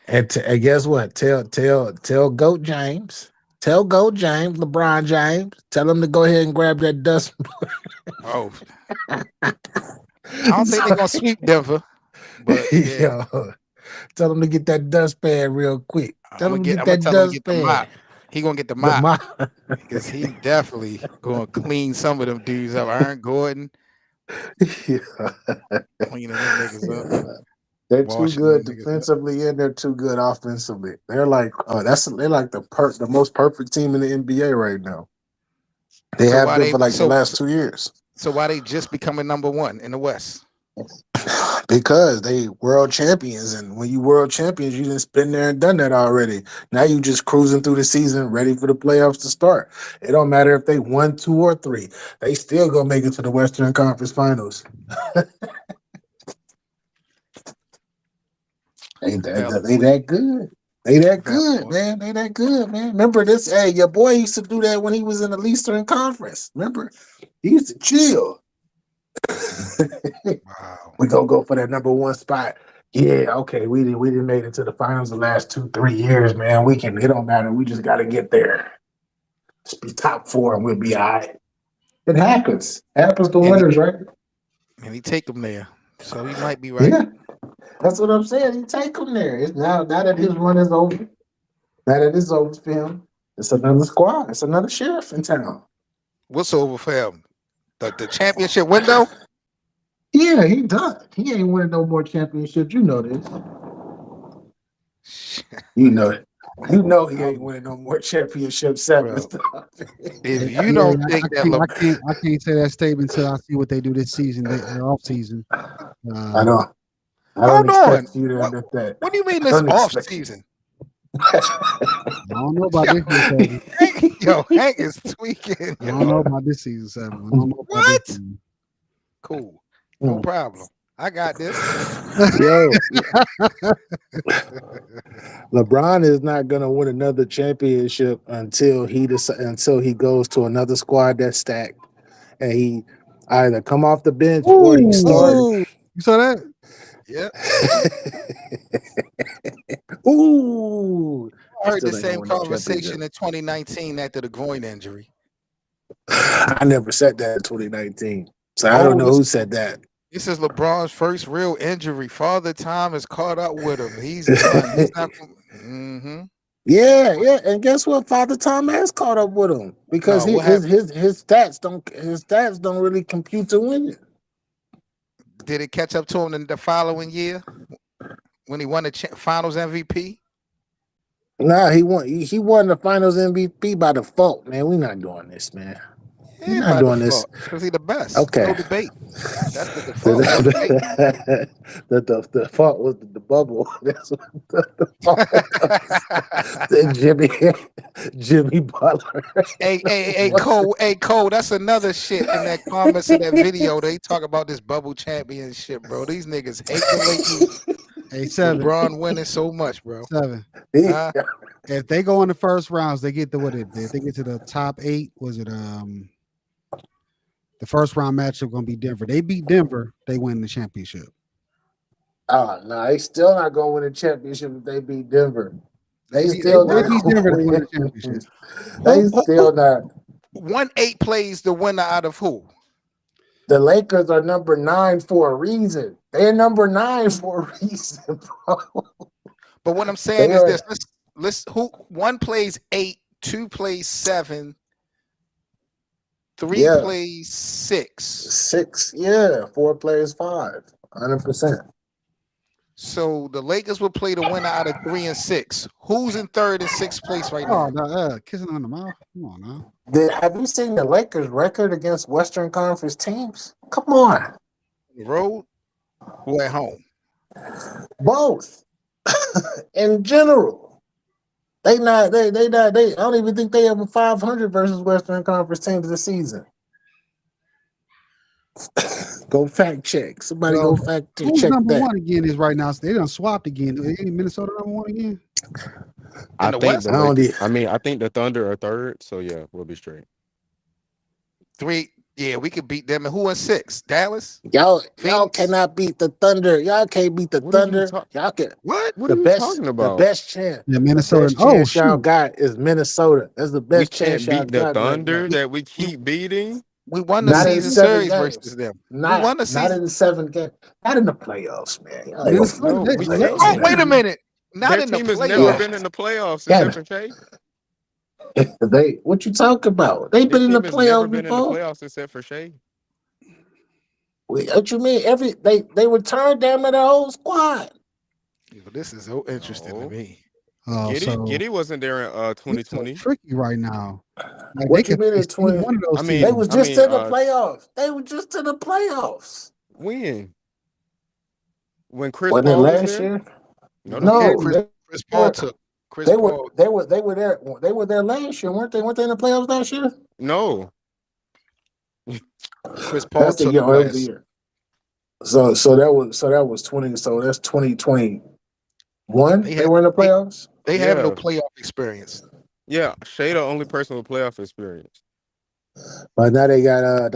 and guess what? Tell Goat James. Tell Goat James, LeBron James. Tell him to go ahead and grab that dust. Oh, I don't think they're gonna sweep Denver. But yeah. Yo, tell him to get that dustpan real quick. Tell him to get that dustpan. He gonna get the mop because he definitely gonna clean some of them dudes up. Aaron Gordon, cleaning them niggas up. They're too good defensively and they're too good offensively. They're like they're like the most perfect team in the NBA right now. They have been for the last 2 years. So why they just becoming number 1 in the West? Because they world champions, and when you world champions, you didn't been there and done that already. Now you just cruising through the season, ready for the playoffs to start. It don't matter if they 1, 2, or 3; they still gonna make it to the Western Conference Finals. They that good. They that good, man. They that good, man. Remember this? Hey, your boy used to do that when he was in the Eastern Conference. Remember? He used to chill. Wow. We gonna go for that number one spot. Yeah, okay. We didn't make it to the finals the last 2-3 years, man. We can. It don't matter. We just got to get there. Just be top 4, and we'll be all right. It happens. Happens to winners, right? And he take them there, so he might be right. Yeah, that's what I'm saying. He take them there. It's now that his run is over. Now that it's over for him, it's another squad. It's another sheriff in town. What's over for him? The championship window? Yeah, he done. He ain't winning no more championships. You know this. You know it. You know he ain't winning no more championship 7 stuff. If you don't think I can't say that statement until I see what they do this season, their off season. I know. I don't expect you to admit that. What do you mean this off season? I don't know about this season. Yo, Hank is tweaking. I don't know about this season 7. I don't know about What? this season. Cool. No problem. I got this. Yo, LeBron is not gonna win another championship until he goes to another squad that's stacked, and he either come off the bench or he start. You saw that? Yeah. Ooh, I heard the same conversation in 2019 after the groin injury. I never said that in 2019, so I don't know who said that. This is LeBron's first real injury. Father Time has caught up with him. He's not. Mm-hmm. Yeah, and guess what? Father Time has caught up with him because his stats don't really compute to win it. Did it catch up to him in the following year when he won the Finals MVP? Nah, he won the Finals MVP by default. Man, we're not doing this, man. We're not doing this because he's the best. Okay, no debate. That's the default. the default was the bubble. That's what the Jimmy Butler. Hey, Cole. That's another shit in that comments in that video. They talk about this bubble championship, bro. These niggas hate the Lakers. Hey, 7. LeBron winning so much, bro. 7. If they go in the first rounds, they get if they get to the top 8. Was it the first round matchup going to be Denver? They beat Denver, they win the championship. Oh no, they still not going to win the championship if they beat Denver. They still not beat Denver to win the championship. They still not. 1-8 plays the winner out of who? The Lakers are number 9 for a reason. They're number 9 for a reason, bro. But what I'm saying is this: let's who 1 plays 8, 2 plays 7, 3 plays 6. 6, 4 plays 5. 100%. So the Lakers will play the winner out of 3 and 6. Who's in 3rd and 6th place right now? Oh, kissing on the mouth. Come on now. Have you seen the Lakers' record against Western Conference teams? Come on. The road or at home? Both. In general. I don't even think they have a 500 versus Western Conference teams this season. Go fact check. Somebody go fact check. Who's number that. 1 again is right now? They done swapped again. Ain't Minnesota number 1 again? I think the Thunder are 3rd, so yeah, we'll be straight. 3, yeah, we could beat them. And who in 6? Dallas? Y'all cannot beat the Thunder. Y'all can't beat the Thunder. Y'all can. What are you talking about? The best chance. Yeah, Minnesota. Chance y'all got is Minnesota. That's the best chance y'all beat the got. Thunder that we keep beating. We won the season series versus them. Not in the 7 games. Not in the playoffs, man. Wait a minute. Not in the playoffs. Their team has never been in the playoffs except for Shea. What you talking about? They've been in the playoffs before. Been in the playoffs except for Shea. What you mean? They returned them to their whole squad. This is so interesting to me. Giddy wasn't there in 2020. Tricky right now. Like what you mean in 2020? They was just in the playoffs. They were just in the playoffs. When Chris Paul was last there? year? No. Chris Paul took. They were there. They were there last year, weren't they? Weren't they in the playoffs last year? No. Chris Paul took the year. So that was 20. So that's 2020. One? They They have were in the playoffs? they have no Yeah. playoff experience. Yeah, Shea the only person with playoff experience. But now they got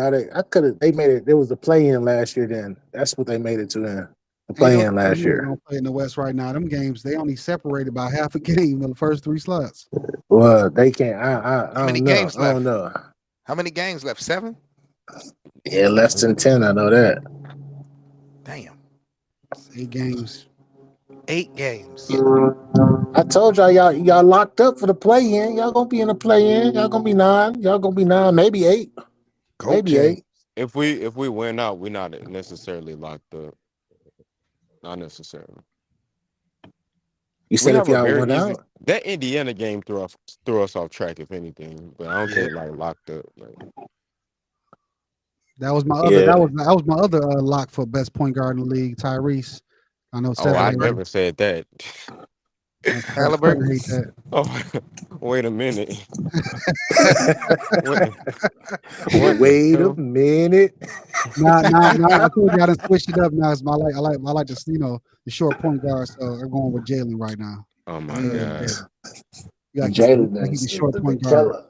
they made it. There was a play-in last year then. That's what they made it to then. The play-in last year. Don't play in the West right now. Them games, they only separated by half a game in the first 3 slots. Well, they can't. I How many don't know. games I don't left? know. How many games left? 7? Yeah, less than 10. I know that. Damn. 8 games. 8 games. I told y'all locked up for the play-in. Y'all gonna be in the play-in. Y'all gonna be 9. Y'all gonna be 9, maybe 8. Maybe Okay. 8. If we win out, we're not necessarily locked up. Not necessarily. You said if y'all went easy. out. That Indiana game threw us off track, if anything. But I don't think like locked up. Like. That was my other. That was my other lock for best point guard in the league, Tyrese. I know. Oh, I never said that. Halliburton. I hate that. Oh, wait a minute. Wait a minute. Nah, I told you I done switched it up now. I like the the short point guard. So I'm going with Jalen right now. Oh my God. Jalen He's is the short the point guard. killer.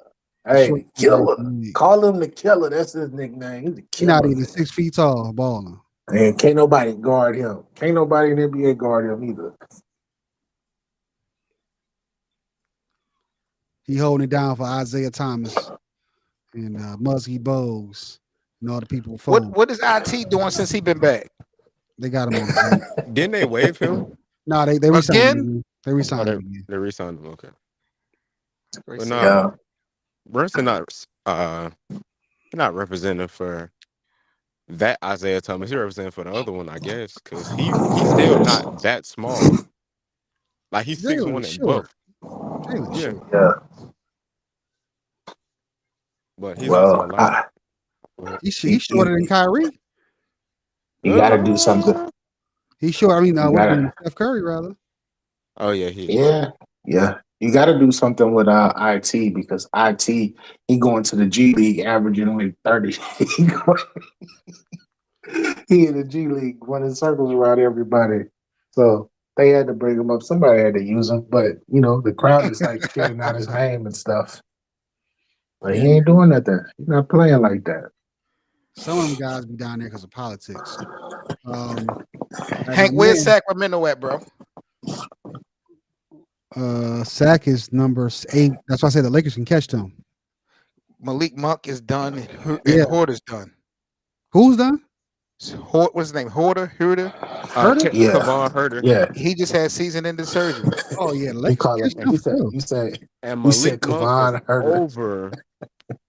Hey, Short killer. point guard. Call him the killer. That's his nickname. He's the He's killer. not even 6 feet tall, balling. And can't nobody guard him. Can't nobody in the NBA guard him either. He holding it down for Isaiah Thomas and Muggsy Bogues and all the people. What is IT doing since he been back? They got him on the bench. Didn't they waive him? No, they re-signed him. They Oh, re-signed him again. they re-signed him. Okay. But Great no, Yeah. Brunson not representing for that Isaiah Thomas. He representing for the other one, I guess, because he's still not that small. Like he's 6'1" and buff. Yeah. But he's also a lot. He's shorter than Kyrie. You got to do something. He's short. I mean, gotta- Steph Curry rather. Oh yeah, he. Yeah. You got to do something with IT because IT he going to the G League averaging only 30. He in the G League running circles around everybody. So they had to bring him up. Somebody had to use him, but the crowd is like screaming out his name and stuff. But he ain't doing nothing. He's not playing like that. Some of them guys be down there because of politics. Hank, where's Sacramento at, bro? Sack is number 8. That's why I said the Lakers can catch them. Malik Monk is done, and Yeah. Horder's done. Who's done? What's his name? Herder? Yeah. Kevon Herter. Yeah. He just had season-ending surgery. Oh yeah, the You Lakers. call it. catch them, You say. And You said Malik Monk Kevon is Herter. over.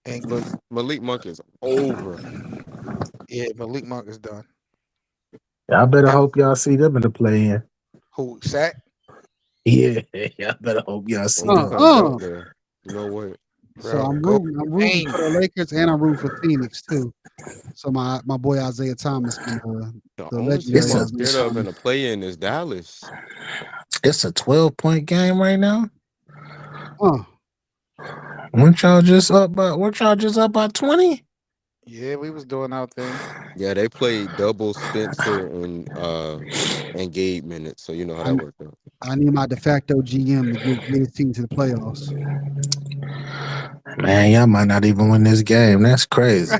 And Malik Monk is over. yeah, Malik Monk is done. I better hope y'all see them in the play-in. Who, Sack? Yeah, I better hope y'all see When he them. comes out there, you know what? So I'm rooting for the Lakers and I'm rooting for Phoenix too. So my boy Isaiah Thomas and The the only team I'm legendary scared of in the play-in is Dallas. It's a 12-point game right now. Weren't y'all just up by 20? Yeah, we was doing our thing. Yeah, they played double Spencer and Gabe minutes, so you know how that worked out. I need my de facto GM to get his team to the playoffs. Man, y'all might not even win this game. That's crazy.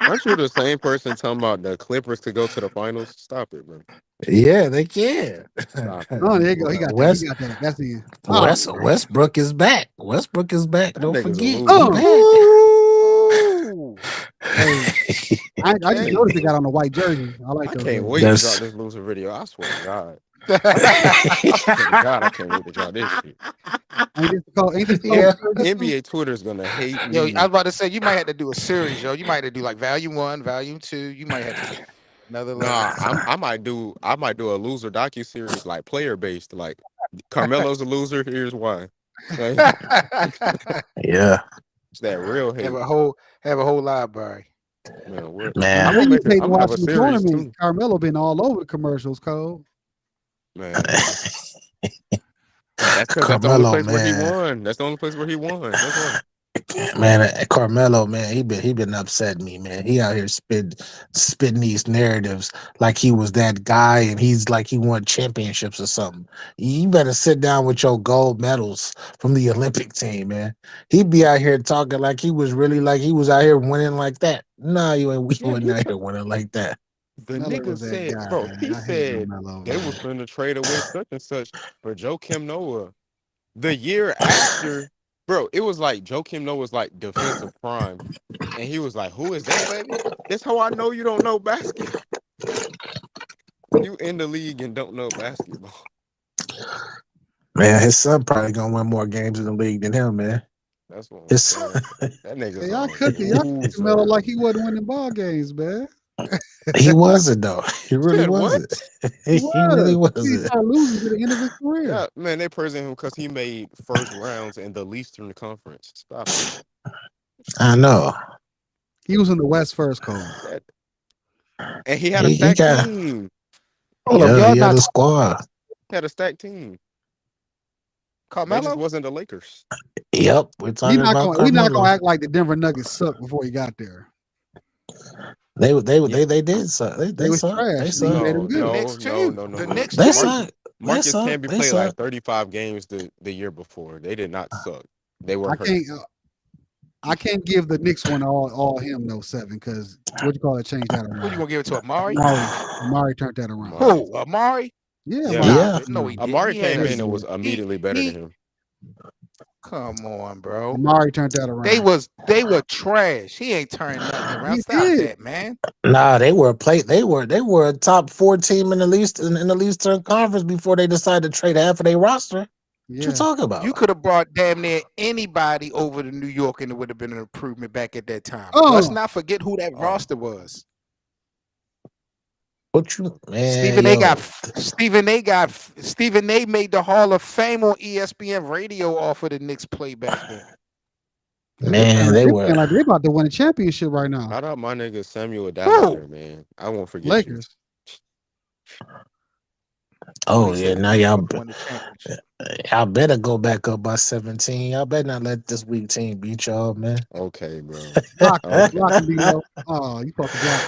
Aren't you the same person talking about the Clippers to go to the finals? Stop it, man. Yeah, they can. Oh, there you go. He got that. He got that. That's the Westbrook is back. Westbrook is back. Don't forget. Hey, I just noticed they got on the white jersey. I like I those. can't wait to drop this loser video. I swear to God. I can't wait to drop this shit. NBA Twitter's gonna hate me. Yo, I was about to say you might have to do a series, yo. You might have to do like Volume 1, Volume 2. You might have to another. I might do a loser docu-series like player based. Like Carmelo's a loser. Here's why. Like, yeah, it's that real hate. Have a whole library. Man, I think I'm gonna have a series too. Carmelo been all over the commercials, Cole. Man. That's the only place where he won. That's the only place where he won. That's why. Man, Carmelo, man, he been upsetting me, man. He out here spitting these narratives like he was that guy, and he's like he won championships or something. You better sit down with your gold medals from the Olympic team, man. He'd be out here talking like he was really like he was out here winning like that. Nah, you ain't. We Yeah, wasn't out here winning like that. the Melo nigga was that said, guy, bro, man. he I hate said Melo. they was finna trade away such and such for Joakim Noah. The year after, bro, it was like Joakim Noah was like defensive prime. And he was like, who is that, baby? That's how I know you don't know basketball. You in the league and don't know basketball. Man, his son probably gonna win more games in the league than him, man. That's what I'm His saying. That nigga's Y'all a cooking loser. Melo like he wasn't winning ball games, man. he wasn't though. He really Said what? wasn't. he really He wasn't. started losing to the end of his career. Yeah, man, they praising him because he made first rounds in the Eastern Conference. Stop it. I know. He was in the West first, Cole. And he had a He stacked got team. Hold up, yeah, y'all he had not a squad. He had a stacked team. They just Carmelo? wasn't the Lakers. Yep, we're talking about We're not Carmelo. gonna act like the Denver Nuggets sucked before he got there. They did suck. They was suck. trash. They He suck. made him The good. Knicks too. The Knicks They too. suck. Marcus They suck. Camby They played suck. like 35 games the year before. They did not suck. They were hurt. I can't give the Knicks one all him though 7 because what you call it changed that around. Who you gonna give it to? Amari? Amari turned that around. Amari. Who? Amari? Yeah, Yeah. Nah, no, he didn't. Amari He had came a- in and was immediately better than him. Come on, bro. Amari turned that around. They were trash. He ain't turned nothing around. He Stop did. that, man. Nah, they were a top 4 team in the Eastern Conference before they decided to trade half of their roster. What you talking about? You could have brought damn near anybody over to New York and it would have been an improvement back at that time. Oh. Let's not forget who that roster was. What you man? Stephen A made the Hall of Fame on ESPN radio off of the Knicks play back then. Man, they were like they about to win a championship right now. Shout out my nigga Samuel Dallas, man. I won't forget Lakers. Oh yeah, now y'all won the championship. y'all better go back up by 17. Y'all better not let this weak team beat y'all, man. Okay, bro. Blocking D-Lo. Oh, you supposed to block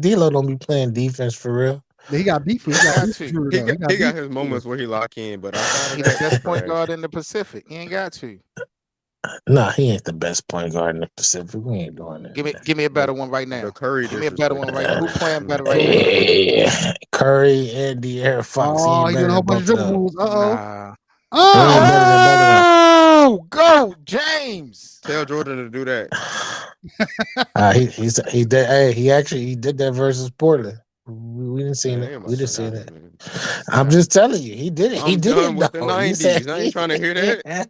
D-Lo don't be playing defense for real. He got beef. He got his moments where he lock in, but He the best point guard in the Pacific. He ain't got to. Nah, he ain't the best point guard in the Pacific. We ain't doing that. Give me a better one right now. The Curry Give me a better one right now. Who playing better right now? Curry and De'Aaron Fox. Oh, he doing a whole bunch of dribble moves. Nah. Oh, go James. Tell Jordan to do that. He did. Hey, he did that versus Portland. We didn't see it. We didn't see it. I'm just telling you, he did it. He did it with the 90s. I ain't trying to hear that.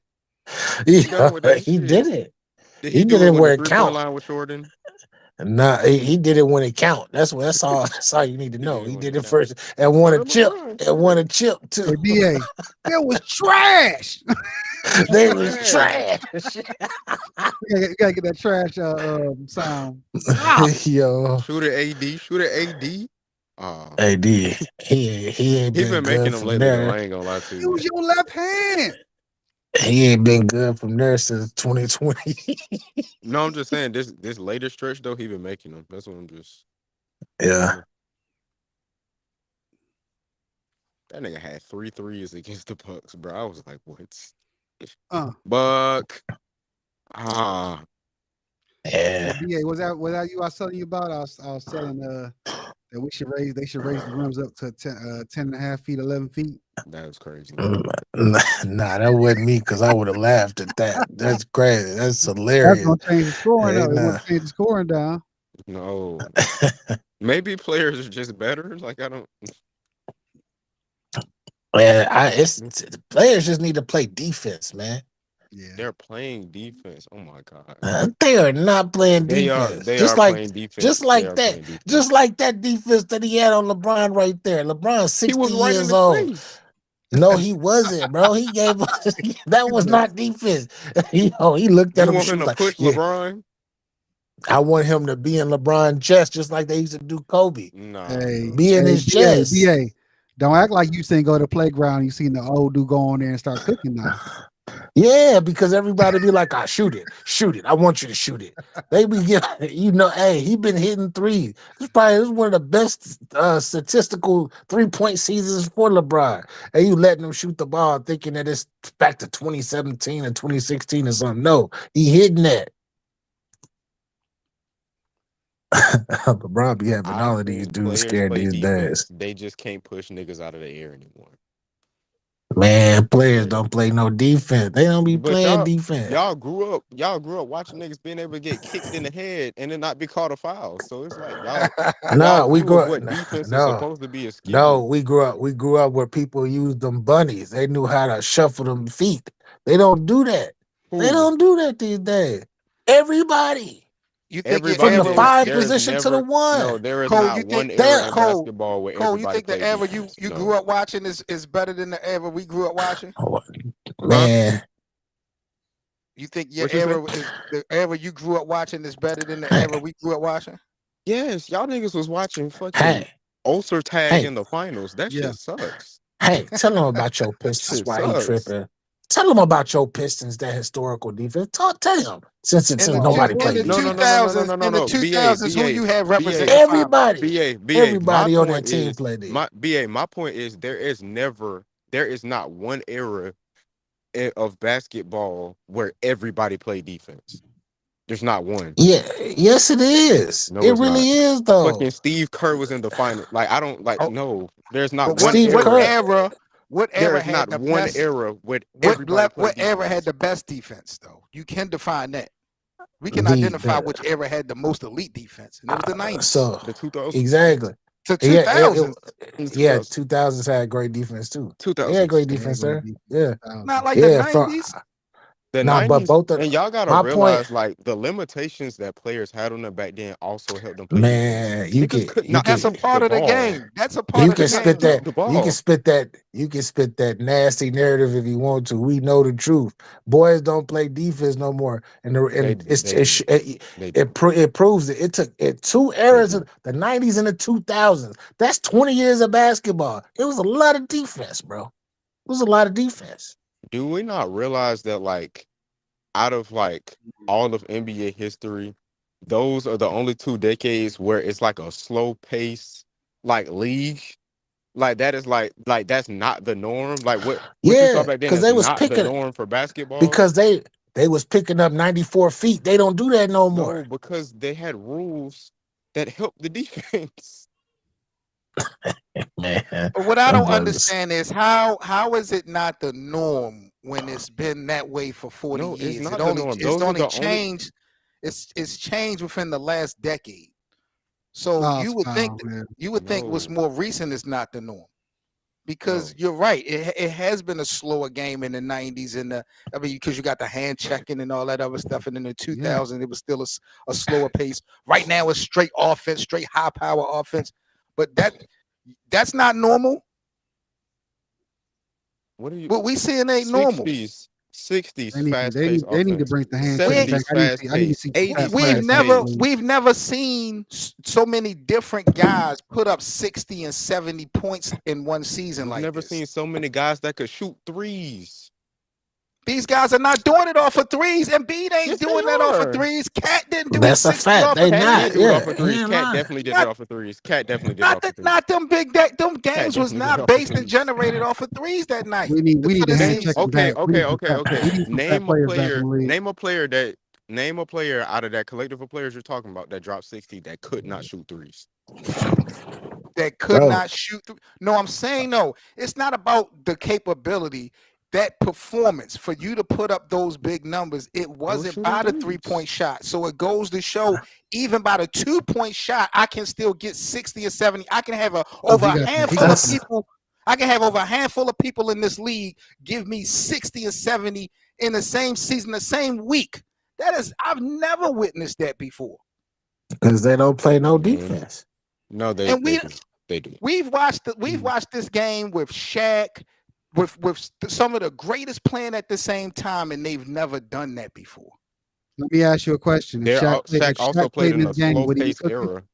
He did it. He did it where it count. Line with Jordan. Nah, he did it when it count. That's all. That's all you need to know. He did it first and won a chip. And won a chip too. Hey, BA, it was trash. They was trash. You gotta get that trash sound. Yo, Shoot it, AD. AD. He ain't been making them from lately. there. I ain't gonna lie to you. Use your left hand. He ain't been good from there since 2020. No, I'm just saying this later stretch though, he been making them. That's what I'm just. Yeah. That nigga had 3 threes against the Bucks, bro. I was like, what? Buck. Yeah. BA, was that you I was telling you about? I was telling that they should raise the rims up to 10 and a half feet, 11 feet. That was crazy. Nah, that wasn't me because I would have laughed at that. That's crazy. That's hilarious. That's gonna change the scoring. It won't change the scoring down. No. Maybe players are just better. Like I don't. Man, players just need to play defense, man. Yeah, they're playing defense. Oh my god, they are not playing defense. They are playing defense. Just like that defense that he had on LeBron right there. LeBron's 60 years old. No, he wasn't, bro. He gave us that was not defense. He looked at him. Want him to push LeBron? I want him to be in LeBron's chest, just like they used to do Kobe. No, be in his chest. BA, don't act like you seen go to the playground. You seen the old dude go on there and start cooking now. Yeah, because everybody be like, "I shoot it. I want you to shoot it." They be hey, he been hitting threes. This is one of the best statistical 3-point seasons for LeBron. And you letting him shoot the ball, thinking that it's back to 2017 and 2016 or something. No, he hitting that. LeBron be having I all of these think dudes players scared play these days. defense. They just can't push niggas out of the air anymore. Man, players don't play no defense. They don't be But playing defense. y'all grew up watching niggas being able to get kicked in the head and then not be called a foul. So it's like y'all No, we view grew of up. what defense is No, supposed to be is skewed. no, we grew up. We grew up where people used them bunnies. They knew how to shuffle them feet. They don't do that. They Who? don't do that these days. Everybody. You think your From the era five there's position to the never, one. No, there is Cole, not you one think era in Cole, basketball where Cole, you everybody think the played era defense. you No. grew up watching is better than the era we grew up watching? Man, You think your What you era is the era you grew up watching is better than the era we grew up watching? Yes, y'all niggas was watching fucking hey, ulcer tag hey, in the finals. That Yeah. shit sucks. hey, tell them about your Pistons Shit while he sucks. tripping. Tell them about your Pistons, that historical defense. Tell him. Since nobody played in the defense. No. 2000s, who you had represent the Everybody. BA, Everybody my on that point team is, played it. my point is there is not one era of basketball where everybody played defense. There's not one. Yeah, yes, it is. No, It it's really not. is, though. Fucking Steve Kerr was in the final. Like, I don't like. Oh, No, there's not But one Steve era. Kerr. what There era is had not the one best? era where everybody played What era had defense. the best defense though? You can define that. We can The- identify the- which era had the most elite defense, and it was the 90s. So The 2000s. exactly. To Yeah, 2000s. yeah, 2000s had great defense too. 2000s. They had great defense there. Yeah, Not like yeah. the 90s. The Nah, 90s, but both of and y'all gotta my realize, point, like, the limitations that players had on them back then also helped them play man. defense. You Niggas could can not That's a shoot part the of the ball. game. That's a part you of the can game. spit that. Shoot the ball. You can spit that. You can spit that nasty narrative if you want to. We know the truth. Boys don't play defense no more, and it proves it. It took 2 eras of the 90s and the 2000s. That's 20 years of basketball. It was a lot of defense, bro. It was a lot of defense. Do we not realize that, like, out of like all of NBA history, those are the only 2 decades where it's like a slow pace, like, league? Like, that is like that's not the norm. Like, what you saw back then because is they was not the picking norm for basketball. because they was picking up 94 feet. They don't do that no more. No, because they had rules that helped the defense. Man, But what I them don't brothers. understand is how is it not the norm when it's been that way for 40 No, years? it's not the norm. It's Those are only the only. changed. It's changed within the last decade. So Oh, you would think man. what's No. more recent is not the norm. Because No. you're right, it has been a slower game in the 90s and because you got the hand checking and all that other stuff, and in the 2000s it was still a slower pace. Right now it's straight offense, straight high power offense, but that's not normal. What are you? What we seeing ain't normal. 60s They need fast to paced they need to offense. bring the hand check 70s back. fast I need to paced. see 80s fast We've pace. never seen so many different guys put up 60 and 70 points in one season. We've like never this. seen so many guys that could shoot threes. These guys are not doing it off of threes, and Embiid ain't Yes, doing they that off of are. threes. Cat didn't do That's a 60 fact. off They of Cat not. did threes. do it Yeah, off of threes. he ain't Cat lying. definitely did it off of threes. Cat definitely did it off of threes. Not them them games was definitely did it not off of based and threes. generated off of threes that night. We need For the the hand season. checking back. We need some Okay. We need some fat Name a players back in player. the league. Name a player out of that collective of players you're talking about that dropped 60 that could not shoot threes. That could Bro. not shoot through. No, I'm saying no. It's not about the capability. That performance for you to put up those big numbers, it wasn't shooting by the threes. 3-point shot. So it goes to show, even by the 2-point shot, I can still get 60 or 70. I can have over a handful of people. I can have over a handful of people in this league give me 60 or 70 in the same season, the same week. I've never witnessed that before. Because they don't play no defense. No, they do. We've watched this game with Shaq, with some of the greatest playing at the same time, and they've never done that before. Let me ask you a question. If Shaq also played in a this game, would he be slow-paced era.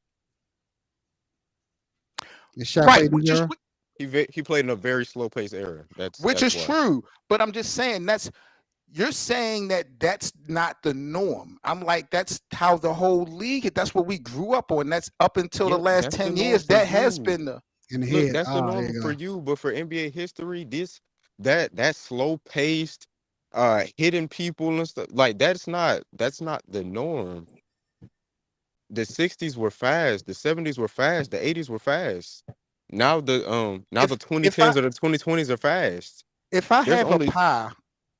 If Shaq Right, played this era? He played in a very slow-paced era. Which is true, but I'm just saying You're saying that that's not the norm. I'm like, that's how the whole league. That's what we grew up on. That's up until the last 10 years. That has been the. In the Look, head. that's the There norm you for go. you, but for NBA history, that slow paced, hitting people and stuff like that's not the norm. The 60s were fast, the 70s were fast, the 80s were fast. Now the If 2010s or the 2020s are fast. if I There's have only a pie,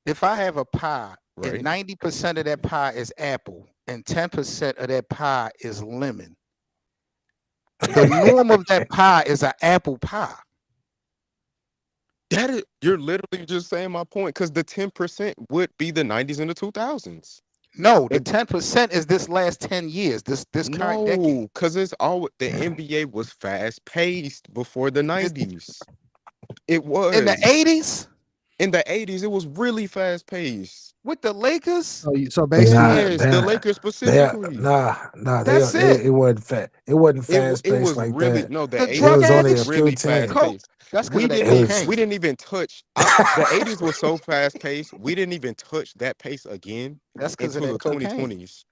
if I have a pie, right. and 90% of that pie is apple, and 10% of that pie is lemon. The norm of that pie is an apple pie. That is, you're literally just saying my point because the 10% would be the 90s and the 2000s. No, the 10% is this last 10 years, this current decade. No, because it's all the NBA was fast paced before the 90s. It was In the 80s in the 80s. It was really fast paced. with the Lakers. So basically, Yes, the Lakers specifically. That's it. It wasn't fast. It wasn't fast It was paced like really that. no. The The 80s drug was only a addicts, few really teams. fast paced. That's because We of that didn't. cocaine. We didn't even touch. The 80s was so fast paced. We didn't even touch that pace again That's because of until that the cocaine. 2020s.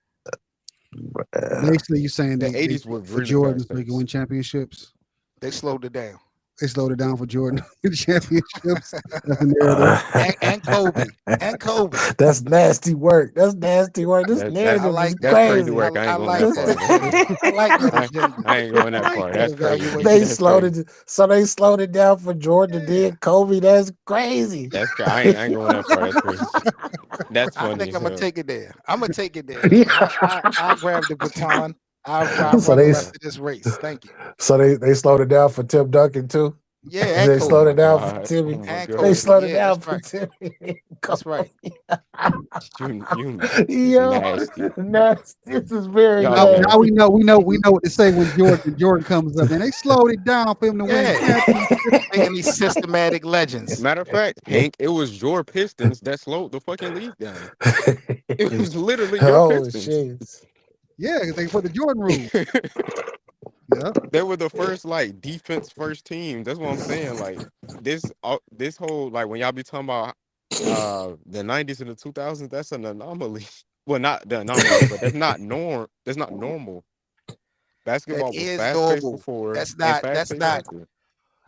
basically, you're saying The they 80s were for really Jordan fast so he can paced. win championships. They slowed it down. They slowed it down for Jordan to win championships. That's the narrative. And Kobe. And Kobe. That's nasty work. That's nasty work. This That- narrative like is that. That's crazy. crazy work. I ain't going that far. I like that agenda. I ain't going that I like far. that That's crazy. evaluation. They That's slowed crazy. it. So they slowed it down for Jordan and then Kobe. That's crazy. That's I ain't going that far. That's crazy. That's I funny think as I'm gonna hell. take it there. I'm gonna take it there. Yeah. I'll grab the baton. I'll So run the they- rest of this race. Thank you. So they slowed it down for Tim Duncan too. Yeah, They and slowed Kobe. it down God. for Timmy. Oh my And God. They Kobe. slowed it Yeah, down that's for right. Timmy. That's right. You Yo, nasty. nasty. This is very Y'all Now, nasty. now we know what to say when Jordan comes up, and they slowed it down for him to win Yeah. championships. Thinking these systematic legends. Matter of fact, Hank, it was your Pistons that slowed the fucking league down. It was literally your Oh Pistons. shit. Yeah, 'cause they put the Jordan rule. Yeah, They were the first like defense first team. That's what I'm saying. Like this whole like when y'all be talking about the 90s and the 2000s, that's an anomaly. Well, not the anomaly, but that's not normal. Basketball was is fast paced normal. before. That's and not- fast-paced that's not- after.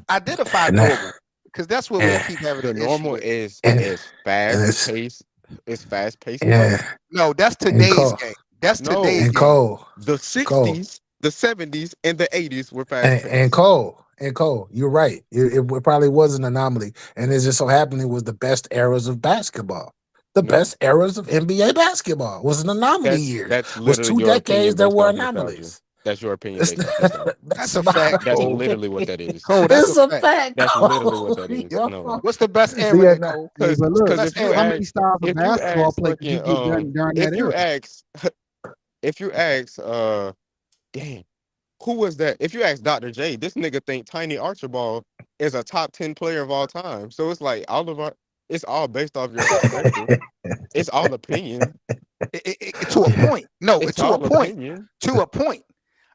Identify And normal. Because that's what we keep having The an issue normal with. is it's- fast paced. It's fast paced. Yeah. No, that's today's Cole. game. That's No. today's And game. Cole. The 60s, the 70s, and the 80s were fast And paced. Cole, you're right. It probably was an anomaly, and it just so happened it was the best eras of basketball. The No. best eras of NBA basketball was an anomaly year. That's Was literally 2 your decades opinion that based were off nostalgia. anomalies. That's your opinion It's based off nostalgia. That's a not- fact. That's Cole. literally what that is. Cole, that's It's a a fact. fact. That's literally what that is. Yo. No. What's the best era, Yeah, Nicole? Hey, but look, Because Let's if you how ask- many styles of if you basketball ask play could you fucking, get during that era? if you ask damn, who was that? If you ask Dr. J, this nigga think Tiny Archibald is a top 10 player of all time. So it's like it's all based off your perspective. It's all opinion. To a point. No, It's to all a point. opinion. To a point.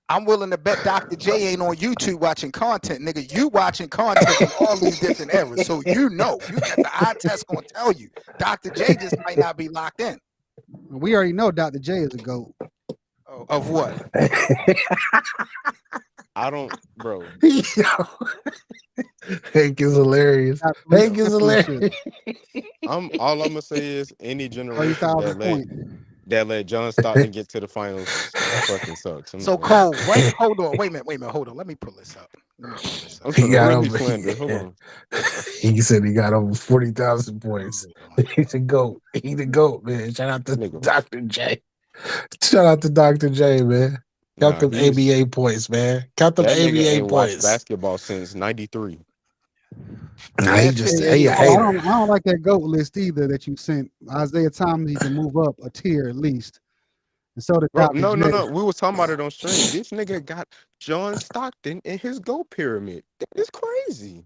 I'm willing to bet Dr. J ain't on YouTube watching content, nigga. You watching content from all these different eras. So you got the eye test gonna tell you. Dr. J just might not be locked in. We already know Dr. J is a GOAT. Oh, of what? I don't, bro. Yo. Hank is hilarious. Hank is hilarious. All I'm gonna say is any generation 30,000 points. that let John Stockton get to the finals fucking sucks. So Cole, wait, hold on, wait a minute, hold on. Let me pull this up. I'm He got really over- slandered. Hold on. He said he got over 40,000 points. He's a GOAT. He's a GOAT, man. Shout out to Nigga. Dr. J. Shout out to Dr. J, man. Count them he's- ABA points, man. Count them That nigga ABA ain't watched points. basketball since '93. Nah, he just Yeah, he a I hater. don't like that GOAT list either that you sent. Isaiah Thomas needs to move up a tier at least. And so did Bro, Dr. no. J. We was talking about it on stream. This nigga got John Stockton in his GOAT pyramid. That is crazy.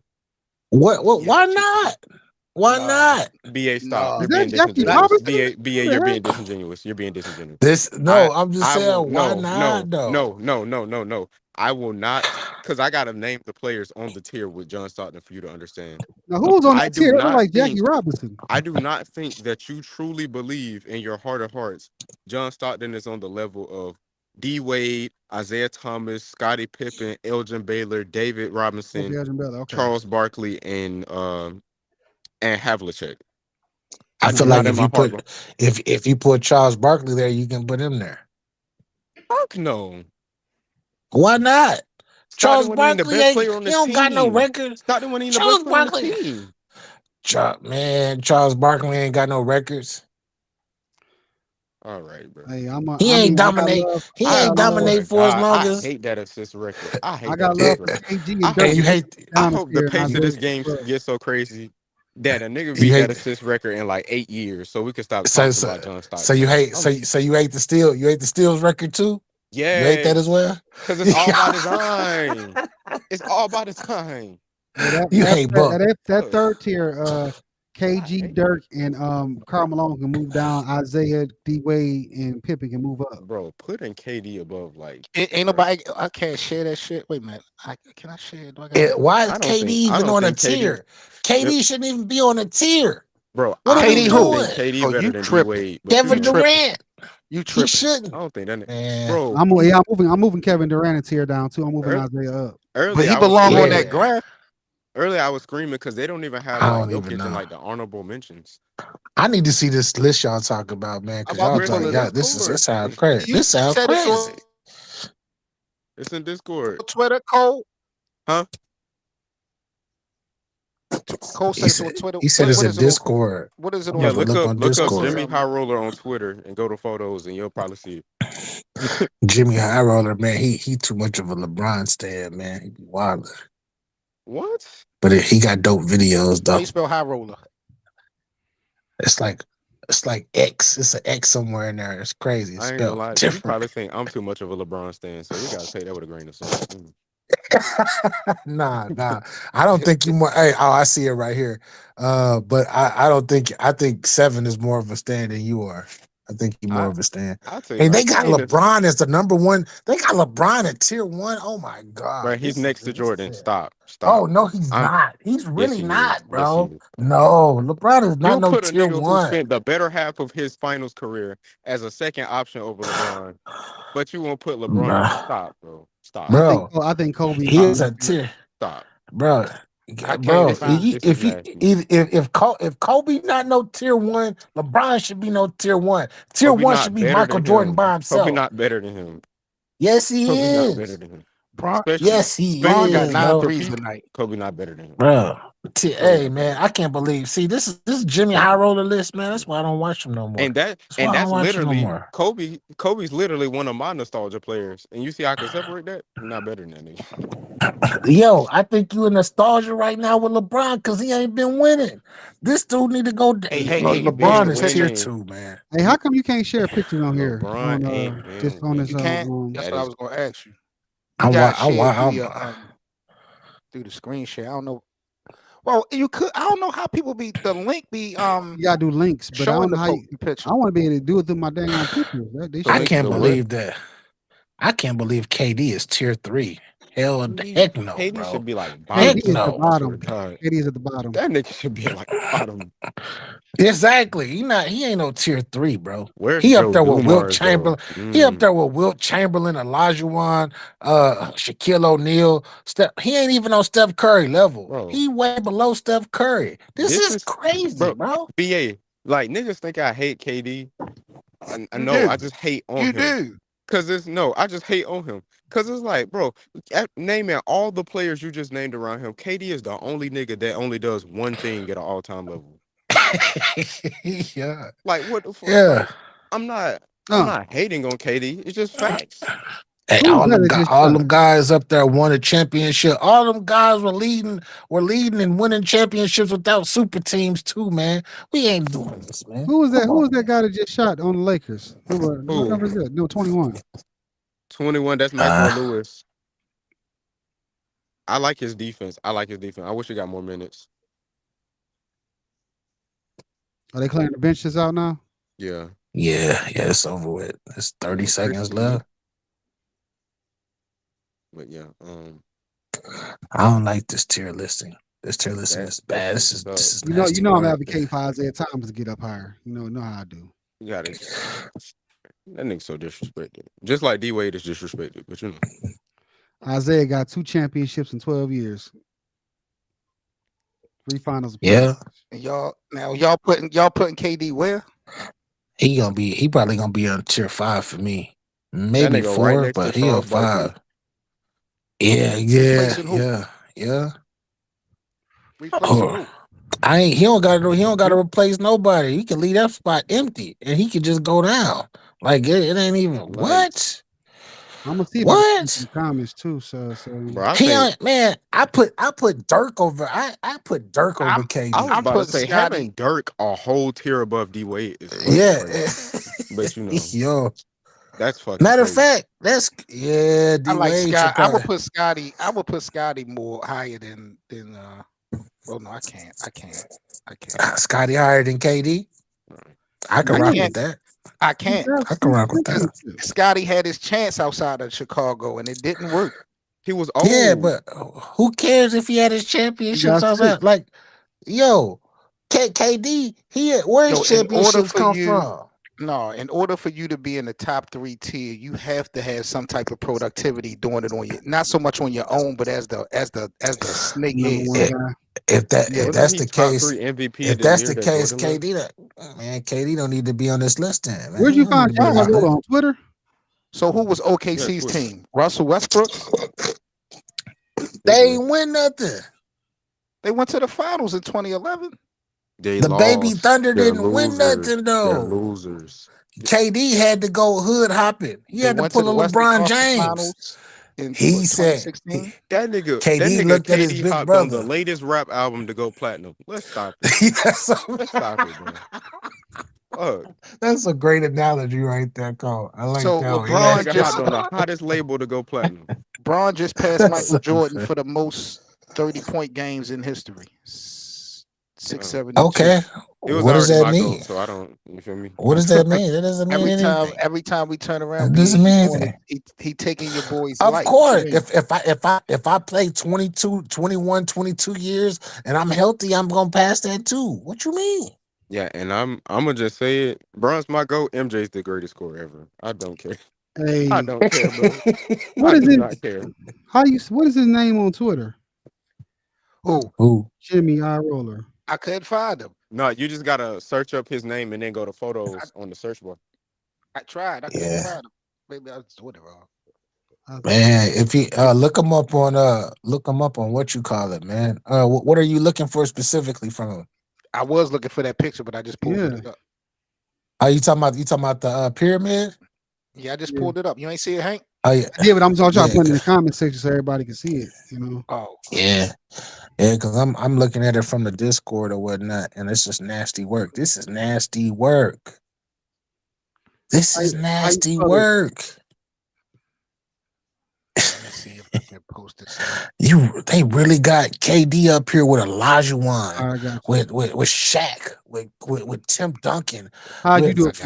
What? Why not? Why Nah. not? BA, stop. No. You're Is being that Jackie disingenuous. Robinson? BA, you're being disingenuous. You're being disingenuous. This no, I'm just saying, why no, not though? No. I will not because I gotta name the players on the tier with John Stockton for you to understand. Now, who's on I that do tier? It look not like Jackie think Robinson. I do not think that you truly believe in your heart of hearts John Stockton is on the level of D Wade, Isaiah Thomas, Scottie Pippen, Elgin Baylor, David Robinson, Okay, Elgin Baylor, okay. Charles Barkley, and Havlicek. I do feel not like in if my you heart put if you put Charles Barkley there, you can put him there. Fuck no. Why not? Charles Stockton wasn't even the Barkley best ain't player on he the don't got no team. records. Stockton wasn't even the Charles best player on the Barkley, team. Charles Barkley ain't got no records. All right, bro. Hey, He ain't dominate. He I ain't dominate for as God, long I as. hate that assist record. I hate I that got assist love for record. KG I and Dirk. And you hate. I hope the pace of this and game Isaiah. gets so crazy that a nigga You beat that hate. assist record in like 8 years, so we can stop So talking about John Stockton. so you hate. So you hate the steal. You hate the steals record too. Yeah, You hate that as well. because it's all by design. It's all by design. You hate Buck. That third tier, KG, Dirk, and Karl Malone can move down. Isaiah, D Wade, and Pippen can move up. Bro, putting KD above like Ain't nobody. I can't share that shit. Wait a minute. Can I share it? Why is I don't KD think- I even don't on a think KD tier? KD shouldn't even be on a tier. bro. What I are don't we even doing? think KD Oh, better you than D tripping. Wade. but Kevin you know, Durant. You He tripping. shouldn't. I don't think that Man. bro. I'm moving Kevin Durant a tier down too. I'm moving Isaiah up. But Earlier, he I was belong on screaming- that graph. Earlier, I was screaming because they don't even have I like don't even Jokic in know. like the honorable mentions. I need to see this list y'all talk about, man. Because I'm y'all about to pull talking, it y'all, up. this sounds crazy. You This sounds said it's on crazy. It's in Discord. Twitter, Cole. Huh? Cole said it's on Twitter. He said What it's in is it on- Discord. What is it I'm on? Yeah, gonna look on up Discord. Jimmy High Roller on Twitter and go to photos, and you'll probably see it. Jimmy High Roller, man, he too much of a LeBron stan, man. He be wild. What? But he got dope videos How though. you spell high roller? It's like X. It's an X somewhere in there. It's crazy. It's I ain't gonna spelled lie. You different. probably think I'm too much of a LeBron stan, so we gotta take that with a grain of salt. Nah. I don't think you more. Hey, I see it right here. But I don't think. I think 7 is more of a stand than you are. I think you're more of a stand. I'll tell Hey, you, they got LeBron as the number 1. They got LeBron at tier 1. Oh my god, bro. He's next to Jordan. Stop. Oh no, he's not. He's really he not, is. bro. Yes, he is. No, LeBron is not You no put a tier nigga who 1. spent the better half of his finals career as a second option over LeBron, but you won't put LeBron. Bruh. Stop, bro. Stop. Bro, I think Kobe. he is a tier. Stop. Bro, I bro, can't find if Kobe not no tier 1, LeBron should be no tier 1. Tier Kobe 1 not should be better Michael than Jordan him. by himself. Kobe not better than him. Yes, he Kobe is. not better than him. Bron. Yes, he Bron got is, 9 bro. threes tonight. Kobe not better than him. Bro, hey man, I can't believe. See, this is Jimmy High Roller list, man. That's why I don't watch him no more. And that's literally Kobe's literally one of my nostalgia players. And you see how I can separate that? I'm not better than that nigga. Yo, I think you in nostalgia right now with LeBron because he ain't been winning. This dude need to go. Hey, LeBron is tier winning. 2, man. Hey, how come you can't share pictures on here? LeBron ain't On winning. this You can't. That's what I was going to ask you. I'm through the screen share. I don't know. Well, you could. I don't know how people be. The link be. You gotta do links, but I don't know how you. Picture. I want to be able to do it through my dang on pictures. I can't believe that. I can't believe KD is tier 3. Hell, heck no, KD bro. should be like KD is no. the bottom. KD is at the bottom. That nigga should be like bottom. Exactly. He ain't no tier 3, bro. Where's he Joe up there with Wilt Dumars, Chamberlain. He up there with Wilt Chamberlain, Olajuwon, Shaquille O'Neal. He ain't even on Steph Curry level. Bro. He way below Steph Curry. This is crazy, bro. BA, like niggas think I hate KD. I know. I just hate on him. You do. Cause I just hate on him. Cause it's like, bro, naming all the players you just named around him, KD is the only nigga that only does one thing at an all-time level. Yeah. Like what the fuck? Yeah. I'm not hating on KD. It's just facts. Hey, all them guys up there won a championship. All them guys were leading and winning championships without super teams too, man. We ain't doing this, man. Who was that? Who was that guy that just shot on the Lakers? What number is that? No, 21. 21. That's Michael Lewis. I like his defense. I wish he got more minutes. Are they clearing the benches out now? Yeah. Yeah, it's over with. It's 30 seconds left. But yeah, I don't like this tier listing. This tier listing is bad. This is You nasty know I'm work. advocating for Isaiah Thomas to get up higher. You know how I do. You got it. That nigga so disrespected. Just like D Wade is disrespected, but you know. Isaiah got 2 championships in 12 years. 3 finals. Yeah. And y'all putting KD where? He probably gonna be on tier 5 for me. Maybe 4, right but he on 5. Yeah. Replacing He don't gotta replace nobody. He can leave that spot empty and he can just go down. Like it ain't even what? I'm gonna see what some comments too. So Bro, I put Dirk over. I put Dirk over KD. I was about to say Scotty. having Dirk a whole tier above D Wade is but you know, yo, that's fucking. Matter of crazy. fact, that's D I like Wade. Scott. I would put Scotty. I would put Scotty more higher than. Well, no, I can't. Scotty higher than KD. I can rock with that. I can't. I can rock with that. Scotty had his chance outside of Chicago, and it didn't work. He was old. Yeah, but who cares if he had his championships outside? Like, yo, KD, where his championships come from? No, in order for you to be in the top 3 tier, you have to have some type of productivity doing it on your, not so much on your own, but as the snake is. If that's the case, MVP if that's the case, KD don't need to be on this list. Then, man. Where'd you find Chicago on Twitter? So who was OKC's team? Russell Westbrook. They ain't win nothing. They went to the finals in 2011. The Baby Thunder didn't win nothing though. They're losers. KD had to go hood hopping. He had to pull a LeBron James. He said that nigga KD looked at his big brother. On the latest rap album to go platinum. Let's stop it. Let's stop it, bro. That's a great analogy right there, Cole. I like that. LeBron just on the hottest label to go platinum. LeBron just passed Michael Jordan for the most 30-point games in history. 672. Okay. What does that mean? So I don't. You feel me? What does that mean? That doesn't mean anything. Every time we turn around, it doesn't mean anything. He taking your boy's life. Of course. If I play 21, 22 years and I'm healthy, I'm gonna pass that too. What you mean? Yeah, and I'm gonna just say it. Bron's my GOAT. MJ's the greatest scorer ever. I don't care. Hey, I don't care, bro. What is it? Not care. What is his name on Twitter? Who? Jimmy Eye Roller. I couldn't find him. No, you just gotta search up his name and then go to photos on the search bar. I tried. I couldn't find him. Maybe I was doing it wrong. Man, if you look him up on what you call it, man. What are you looking for specifically from him? I was looking for that picture, but I just pulled it up. Are you talking about the pyramid? Yeah, I just pulled it up. You ain't see it, Hank? Oh yeah. Yeah, but I'm trying to put it in the comment section so everybody can see it. You know. Oh. Yeah. Yeah, because I'm looking at it from the Discord or whatnot, and it's just nasty work. This is nasty work. This is nasty work. Let me see if I can post this. They really got KD up here with Olajuwon, with Shaq, with Tim Duncan. How you do it?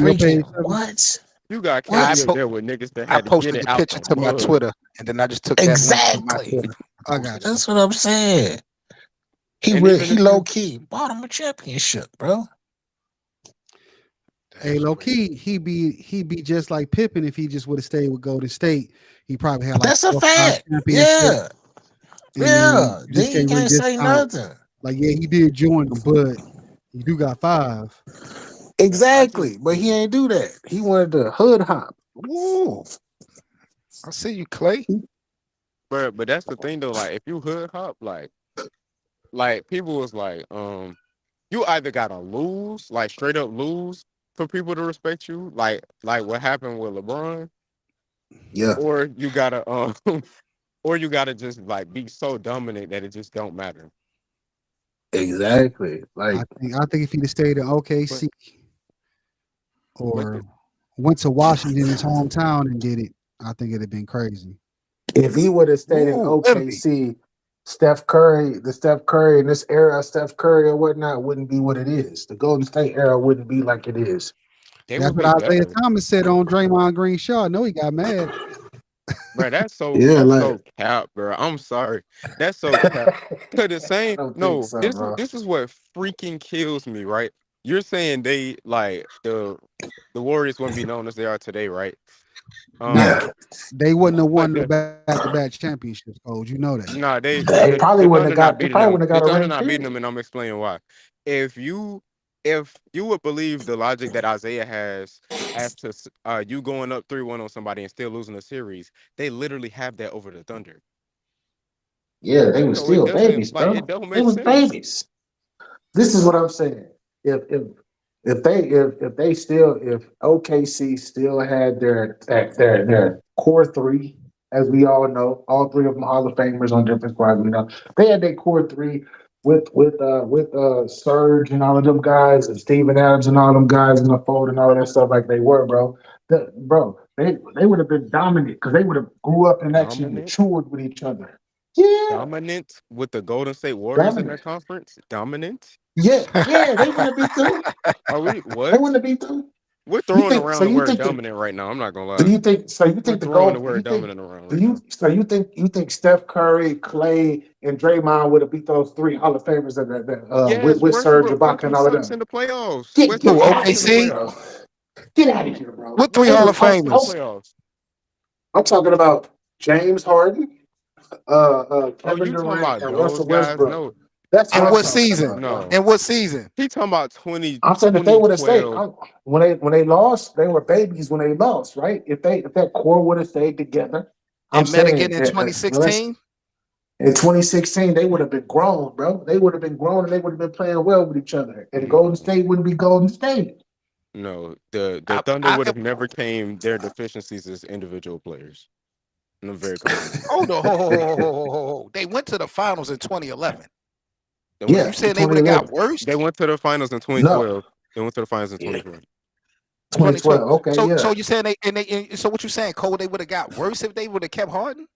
What? You got KD up there with niggas that had I posted to get it the out picture to my Twitter, and then I just took that exactly. I got That's what I'm saying. He low key bought him a championship, bro. Hey, low key, he be just like Pippen if he just would have stayed with Golden State. He probably had like that's a fact. Yeah, yeah. Then you can't say nothing. Like he did join them, but you do got 5. Exactly, but he ain't do that. He wanted to hood hop. Woo. I see you, Clay. But that's the thing though. Like if you hood hop, like people was like, you either gotta lose, like straight up lose for people to respect you, like what happened with LeBron. Yeah. Or you gotta just like be so dominant that it just don't matter. Exactly. Like I think if he'd have stayed in OKC or went to Washington, his hometown, and did it, I think it'd have been crazy. If he would have stayed in OKC, Steph Curry in this era of Steph Curry or whatnot wouldn't be what it is. The Golden State era wouldn't be like it is. That's what Isaiah Thomas said on Draymond Green's show. I know he got mad. bro. That's Yeah, like so cap, bro. I'm sorry. That's so cap. Cause the I same. don't think No, so, bro. this is what freaking kills me, right? You're saying they like the Warriors wouldn't be known as they are today, right? Nah, Um, they wouldn't have but won no back-to-back championships, Coach. You know that. nah, they probably the wouldn't Thunder have not got. They beating probably them. wouldn't have The got a Thunder ring. not beating them, Period. and I'm explaining why. If you would believe the logic that Isaiah has as to you going up 3-1 on somebody and still losing a series, they literally have that over the Thunder. Yeah, they were So it still doesn't babies, like it bro. don't They make was sense. babies. This is what I'm saying. If OKC still had their core three, as we all know, all three of them Hall of Famers on different squads. We know they had their core three with Serge and all of them guys and Steven Adams and all them guys in the fold and all of that stuff like they were, bro. They would have been dominant because they would have grew up and actually Dominant, matured with each other. Yeah, dominant with the Golden State Warriors in their dominant. conference. Dominant. Yeah, they wouldn't have beat them. Are we They what? wouldn't have beat them. We're You throwing think so? around the You word think the dominant right now. I'm not gonna do lie. you think so? You We're think the throwing the gold? Do you word think dominant around do right now. you so you think Steph Curry, Clay, and Draymond would have beat those three Hall of Famers Yes, with Serge Westbrook Ibaka fucked them and all of sucks them? in the playoffs. Get Westbrook Who, fucked us in the out of here, OKC? bro! playoffs. Get out of here, bro! What three They Hall was of Fucked us in the Famers? playoffs. I'm talking about James Harden, Oh, Kevin you talking Durant, about and those Russell guys? Westbrook. No, That's what In I I'm what talking season? about, bro. no. In what season? He talking about I'm saying if they would have stayed 2012. when they lost, they were babies when they lost, right? If that core would have stayed together, I'm And met saying again in let's 2016? in 2016 they would have been grown, bro. They would have been grown and they would have been playing well with each other. And Golden No, State wouldn't be Golden State. no. The I, Thunder I, would have never came their deficiencies as individual players. And I'm very confident. hold on. Hold. They went to the finals in 2011. They went You Yeah, saying they would have got 2011. worse? they went to the finals in No, 2012. They went to the finals in yeah, 2012. 2012. 2012. Okay, So yeah. you saying so what you saying, Cole? They would have got worse if they would have kept Harden?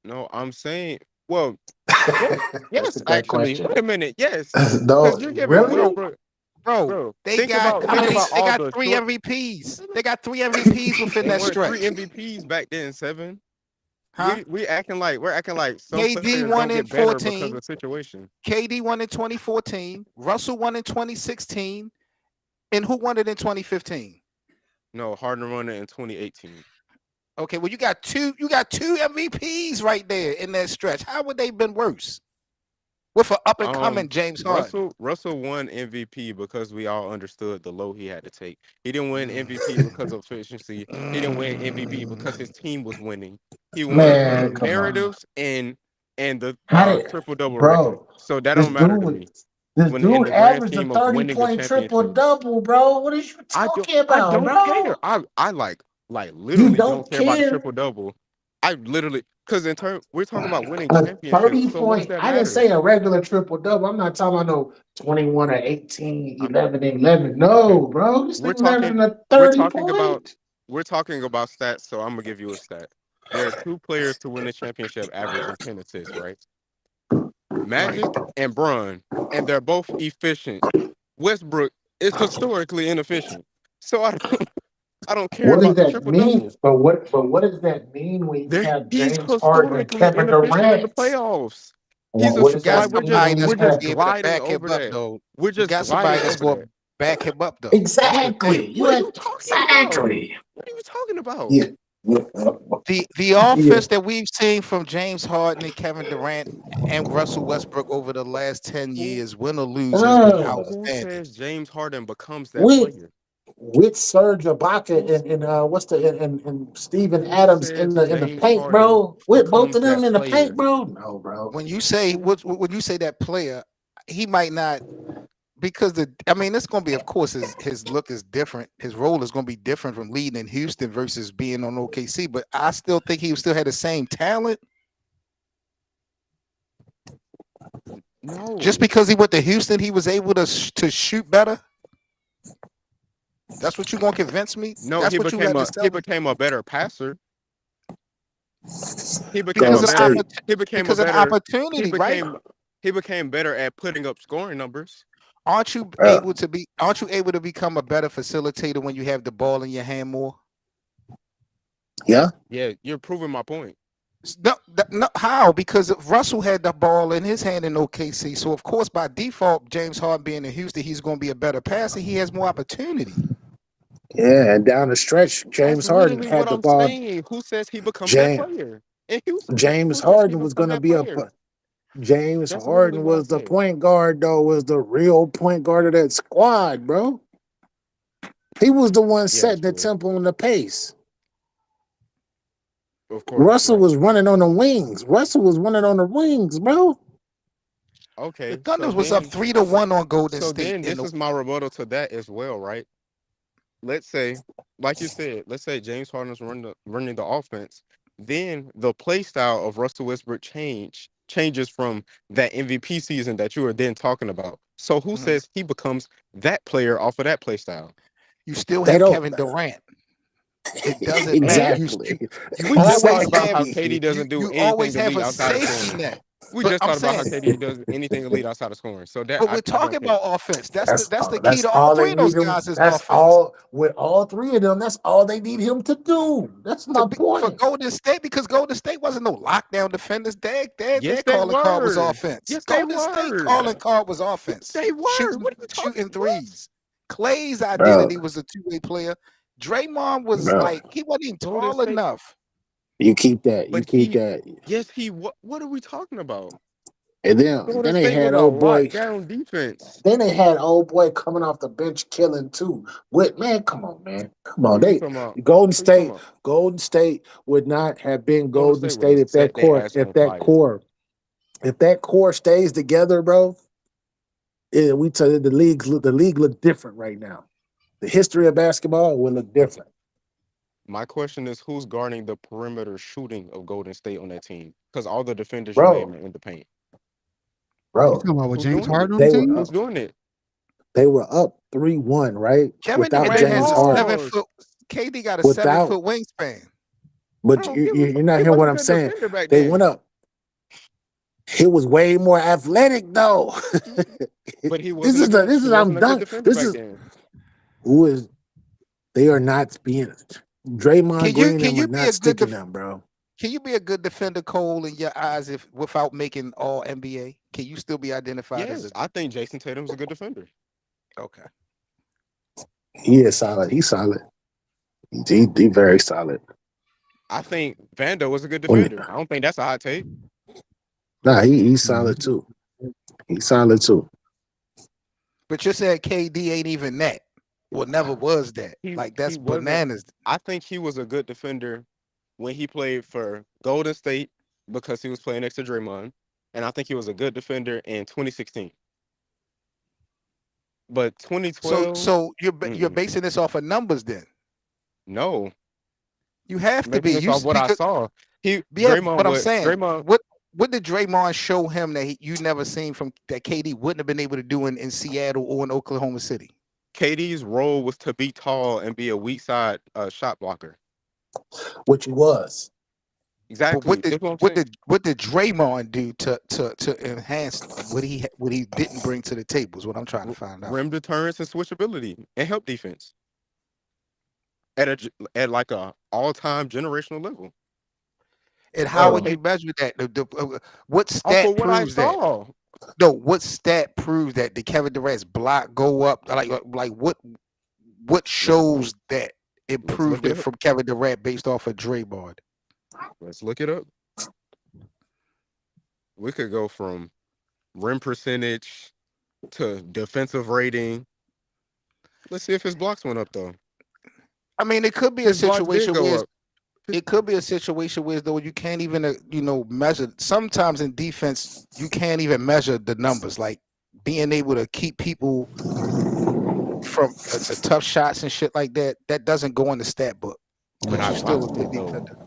No, I'm saying, well, That's a yes, great actually. question. Wait a minute. Yes. No, Because you're giving really? Westbrook, Bro, bro. they Think got about how many? They all got the three short MVPs. They got three MVPs within they that weren't three stretch. MVPs back then, seven. Huh? We're acting like some KD players won don't in get better because 14. of situation. KD won in 2014. Russell won in 2016. And who won it in 2015? No, Harden won it in 2018. Okay, well, you got two MVPs right there in that stretch. How would they been worse? With an up and coming James Harden. Russell won MVP because we all understood the low he had to take. He didn't win MVP because of efficiency. He didn't win MVP because his team was winning. He won because Man, of come on. narratives and the How did triple double record. bro? So that This don't matter to dude me this when in dude the grand averaged a scheme of 30 winning a point triple championship. double, bro. What are you talking I about, don't care. bro? I like You literally don't don't care about the care? triple double. I literally because in turn we're talking about winning A championships. 30 So what does point. that I didn't matter? say a regular triple double. I'm not talking about no 21 or 18, I'm 11, and 11. okay. No, bro. This We're nigga talking averaging a we're 30 talking about point. we're talking about stats, so I'm gonna give you a stat. There are two players to win a championship averaging 10 assists, right? Right. Magic and Bron, and they're both efficient. Westbrook is historically inefficient. So I don't care What does about the that triple mean? double. But what does that mean when you have He's James Harden and historically Kevin inefficient in the Durant? playoffs. What You does got that Like mean somebody when that's you going to have be able to gliding back him over up, that. though. We're You just got somebody gliding that's over going to that. back him up, though. That's the thing. exactly? You What are have you talking about? exactly. What are you talking about? Yeah. The Yeah. offense that we've seen from James Harden and Kevin Durant and Russell Westbrook over the last 10 Who years, win or lose, has been Uh, who outstanding. says James Harden becomes that with player? with Serge Ibaka Who's and what's the and Steven who Adams says in the James paint, Harden bro. With both becomes of them that in the paint, player? bro. No, bro. Who When you say that player, he might not because it's going to be, of course, his look is different. His role is going to be different from leading in Houston versus being on OKC. But I still think he still had the same talent. Just no. because he went to Houston, he was able to shoot better. That's what you're going to convince me. No, That's what you had to he sell me. became a better passer. He became Golden a Because of better State. he became a because of the better he opportunity, right? became better at putting up scoring numbers. Aren't you able to become a better facilitator when you have the ball in your hand more? Yeah. Yeah, you're proving my point. No, how? Because Russell had the ball in his hand in OKC, so of course by default, James Harden being in Houston, he's going to be a better passer. He has more opportunity. Yeah, and down the stretch, That's James Harden literally had what the I'm ball. saying. Who says he becomes that James player in Houston? James Who says he Harden was becomes gonna that be player? James That's literally Harden what I was the said. point guard, though, was the real point guard of that squad, bro. He was the one Yeah, setting the true. tempo and the pace. Of course. Russell Like, was running on the wings. Russell was running on the wings, bro. The okay, Thunder was up 3-1 on Golden so State. then this is my rebuttal to that as well, right? Let's say, like you said, let's say James Harden is running the offense. Then the play style of Russell Westbrook changes from that MVP season that you were then talking about. So who says he becomes that player off of that play style? You still They have don't Kevin Durant. It doesn't matter. exactly. You We just talked always about have how KD doesn't do you anything always have elite a outside of safety scoring. net. We But just I'm talked about how saying, KD does anything elite outside of scoring. So that but we're I don't talking care. about offense. That's That's the key that's to all all they three of those need him. guys is That's offense. all with all three of them. That's all they need him to do. That's my For point. Golden State, because Golden State wasn't no lockdown defenders. Their Yes, they calling card was were. offense. Yes, they Golden State calling were. card was offense. They were. What are you talking Shooting about? threes. Clay's Bro, identity was a two-way player. Draymond was bro. like, he wasn't even Golden tall State, enough. You keep that. You but keep that. what are we talking about? And then Golden they State was had a old boy. lockdown defense. Then they had old boy coming off the bench killing too. With man, come on, man. Come Who on. are you They talking about? Golden Who you talking State, about? Golden State would not have been Golden Golden State would have State set their ass on fire. if that core stays together, bro. We tell you the league look different right now. The history of basketball will look different. My question is, who's guarding the perimeter shooting of Golden State on that team? Because all the defenders you name Bro, are in the paint. You bro. talking about with Who's James doing it? Harden on the They were team? Who's up. doing it? They were up 3-1, right? Kevin Without And Durant they has James a Harden. 7-foot. KD got a Without 7-foot wingspan. I But don't give a fuck. you're not He hearing what wasn't a I'm good saying. defender back They then. went up. He was way more athletic though. But he this wasn't is he I'm wasn't a good done. defender This back is then. who is they are not being Draymond Green and Can we're you be a not good sticking them, bro. can you be a good defender, Cole, in your eyes if without making all NBA? Can you still be identified as Yes, a I think Jason Tatum's a good defender. okay? He is solid. He's solid. He very solid. I think Vando was a good When, defender. I don't think that's a hot take. nah, he's Mhm. solid too. He's solid too. But you said KD ain't even that. Well, never was that. Like that's He wasn't. bananas. I think he was a good defender when he played for Golden State because he was playing next to Draymond, and I think he was a good defender in 2016. But 2012, So you're mm-mm. basing this off of numbers then. No, You have to be. making this off what I saw. But I'm saying, Draymond. what did Draymond show him that you never seen from that KD wouldn't have been able to do in Seattle or in Oklahoma City? KD's role was to be tall and be a weak side shot blocker. Which he was. Exactly. But what did Draymond do to enhance what he didn't bring to the table is what I'm trying to find out. Rim deterrence and switchability and help defense at like a all-time generational level. And how would you measure that? What stat Off of what I proves that? saw. No, what stat proves that? Did Kevin Durant's block go up? Like what shows that improved it from Kevin Durant based off of Draymond? Let's look it up. We could go from rim percentage to defensive rating. Let's see if his blocks went up though. I mean, it could be a His blocks did situation go where up. it could be a situation where though you can't even measure. Sometimes in defense you can't even measure the numbers, like being able to keep people from tough shots and shit like that. That doesn't go in the stat book. But I still a watched good it though. defender.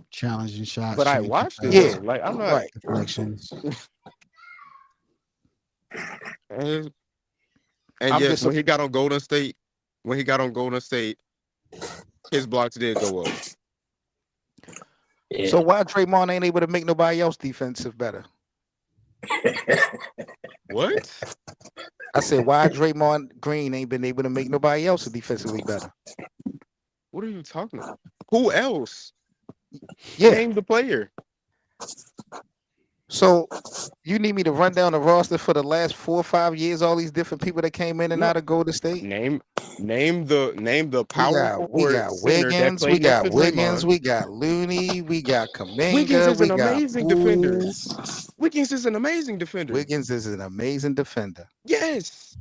Challenging shots. But I changing watched it shots, though. Like I'm not. Right. deflections. And I'm yes, just when he got on Golden State, his blocks did go up. So why Draymond ain't able to make nobody else defensive better? What? I said why Draymond Green ain't been able to make nobody else defensively better? What are you talking about? Who else? Yeah. Name the player. So you need me to run down the roster for the last 4 or 5 years, all these different people that came in and No. out of Golden State? Name the power We forward got center that Wiggins, played next to we Draymond. got Looney, we got Wiggins Kaminga, is an we got amazing defender. Poole. Wiggins is an amazing defender. Wiggins is an amazing defender. Yes.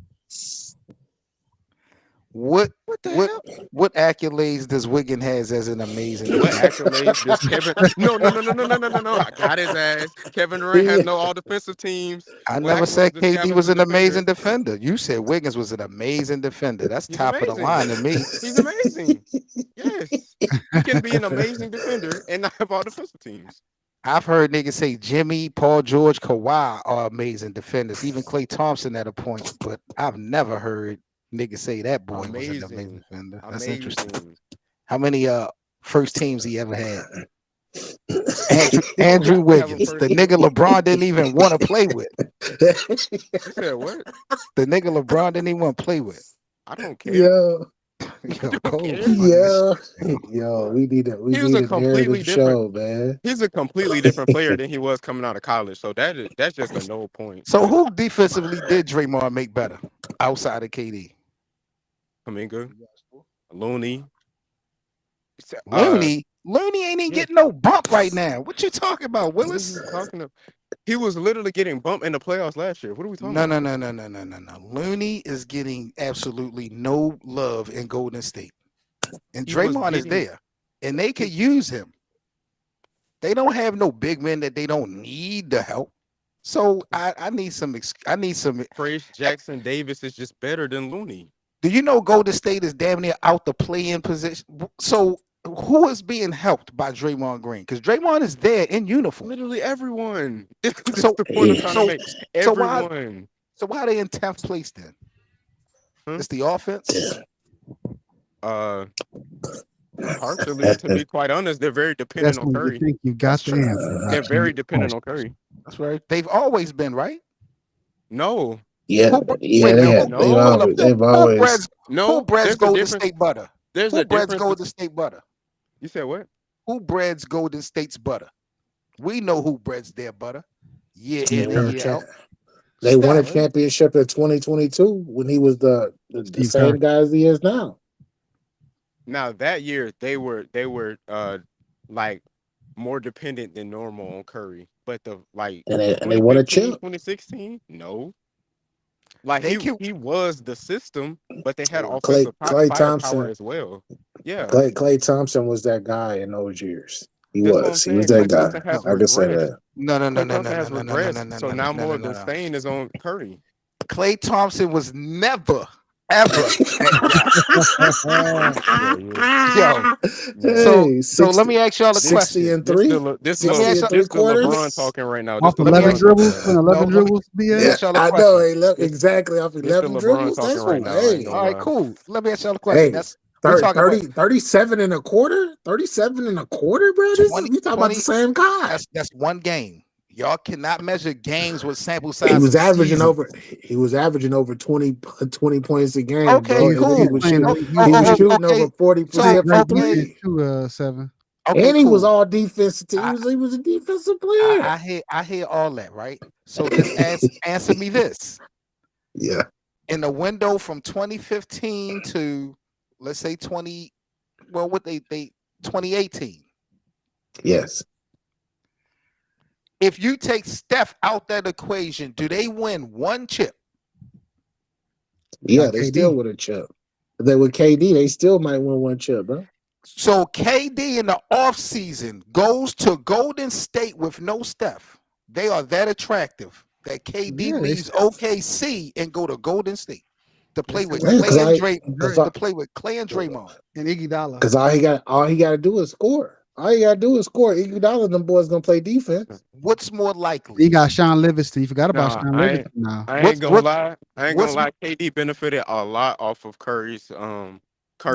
What What the hell? what accolades does Wiggins has as an amazing What defender? accolades does Kevin? No. I got his ass. Kevin Durant has no all defensive teams. I What never accolades said does he have KD as was a an amazing defender? defender. You said Wiggins was an amazing defender. That's He's top of the amazing. line to me. He's amazing. Yes. You can be an amazing defender and not have all defensive teams. I've heard niggas say Jimmy, Paul George, Kawhi are amazing defenders. Even Klay Thompson at a point, but I've never heard niggas say that boy was an amazing Amazing. defender. That's interesting. Amazing. How many first teams he ever had? Andrew Wiggins, the nigga LeBron didn't even want to play with. You said what? The nigga LeBron didn't even want to play with. I don't care. Yo, Yo, cold. yo, we need to He was a completely narrative show, man. He's a completely different player than he was coming out of college. So that's just a no point. So who defensively did Draymond make better outside of KD? Kaminga, Looney. Looney ain't even getting no bump right now. What you talking about, Willis? He was literally getting bumped in the playoffs last year. What are we talking about? No. Looney is getting absolutely no love in Golden State. And Draymond is there. And they could use him. They don't have no big men that they don't need the help. So I need some Trace Jackson Davis is just better than Looney. Do you know Golden State is damn near out the play-in position? So who is being helped by Draymond Green? Because Draymond is there in uniform. Literally everyone. That's So- the point I'm trying to make. so why- Everyone. So why are they in 10th place then? It's the offense? Partially, to be quite honest, they're very dependent That's on when you Curry. think you got the answer. They're very dependent on Curry. That's right. They've always been, right? No. Yeah, they've always. No. Who breads there's a Golden difference. State butter? There's Who a breads difference. Golden State butter? You said what? Who breads Golden State's butter? We know who breads their butter. Year in Yeah, and year out. They won a Steph. championship in 2022 when he was the Steve same Kerr. guy as he is now. Now that year they were like more dependent than normal on Curry. But the And they won a 2015, chip. 2016? No. Like They he was the system, but they had Klay offensive firepower Thompson. as well. Yeah. Klay Thompson was that guy in those years. He That's what I'm was. He saying. was that Klay guy. Thompson has I can say regressed. that. No. Klay Thompson has regressed. So now more of the stain is on Curry. Klay Thompson was never, ever. So let me ask y'all a 60 question. and 3. This 60 is and 3 quarters. LeBron talking right now. Off This 11 LeBron dribbles, talking right now. 11 dribbles, BS. Yeah, y'all a I question. know. Exactly. Off This 11 LeBron dribbles. talking That's right now. I hey, ain't gonna All right, lie. cool. Let me ask y'all a question. Hey, We're talking 37 and a quarter? 37 and a quarter, bro? We talking about the same guy. That's one game. Y'all cannot measure games with sample size. He was of averaging seasons. over 20 points a game. Okay, bro. cool. He was shooting, Okay. over 40% from three. 7. Okay, And he cool. was all defensive. He was a defensive player. I hear all that, right? So just answer me this. Yeah. In the window from 2015 to let's say 2018. Yes. If you take Steph out that equation, do they win one chip? Yeah, Not they KD. still would have chip. If they with KD, they still might win one chip, bro. So KD in the offseason goes to Golden State with no Steph. They are that attractive that KD Yeah, they leaves still- OKC and go to Golden State to play with Yeah, Clay and 'cause to play with Clay and Draymond. And Iggy Dollar. Because all he got to do is score. All you gotta do is score. Iguodala, them boys gonna play defense. What's more likely? You got Sean Livingston. You forgot about Nah, Sean I ain't- Livingston now. I What's- ain't gonna what- lie. I ain't what's- gonna lie. KD benefited a lot off of Curry's Curry's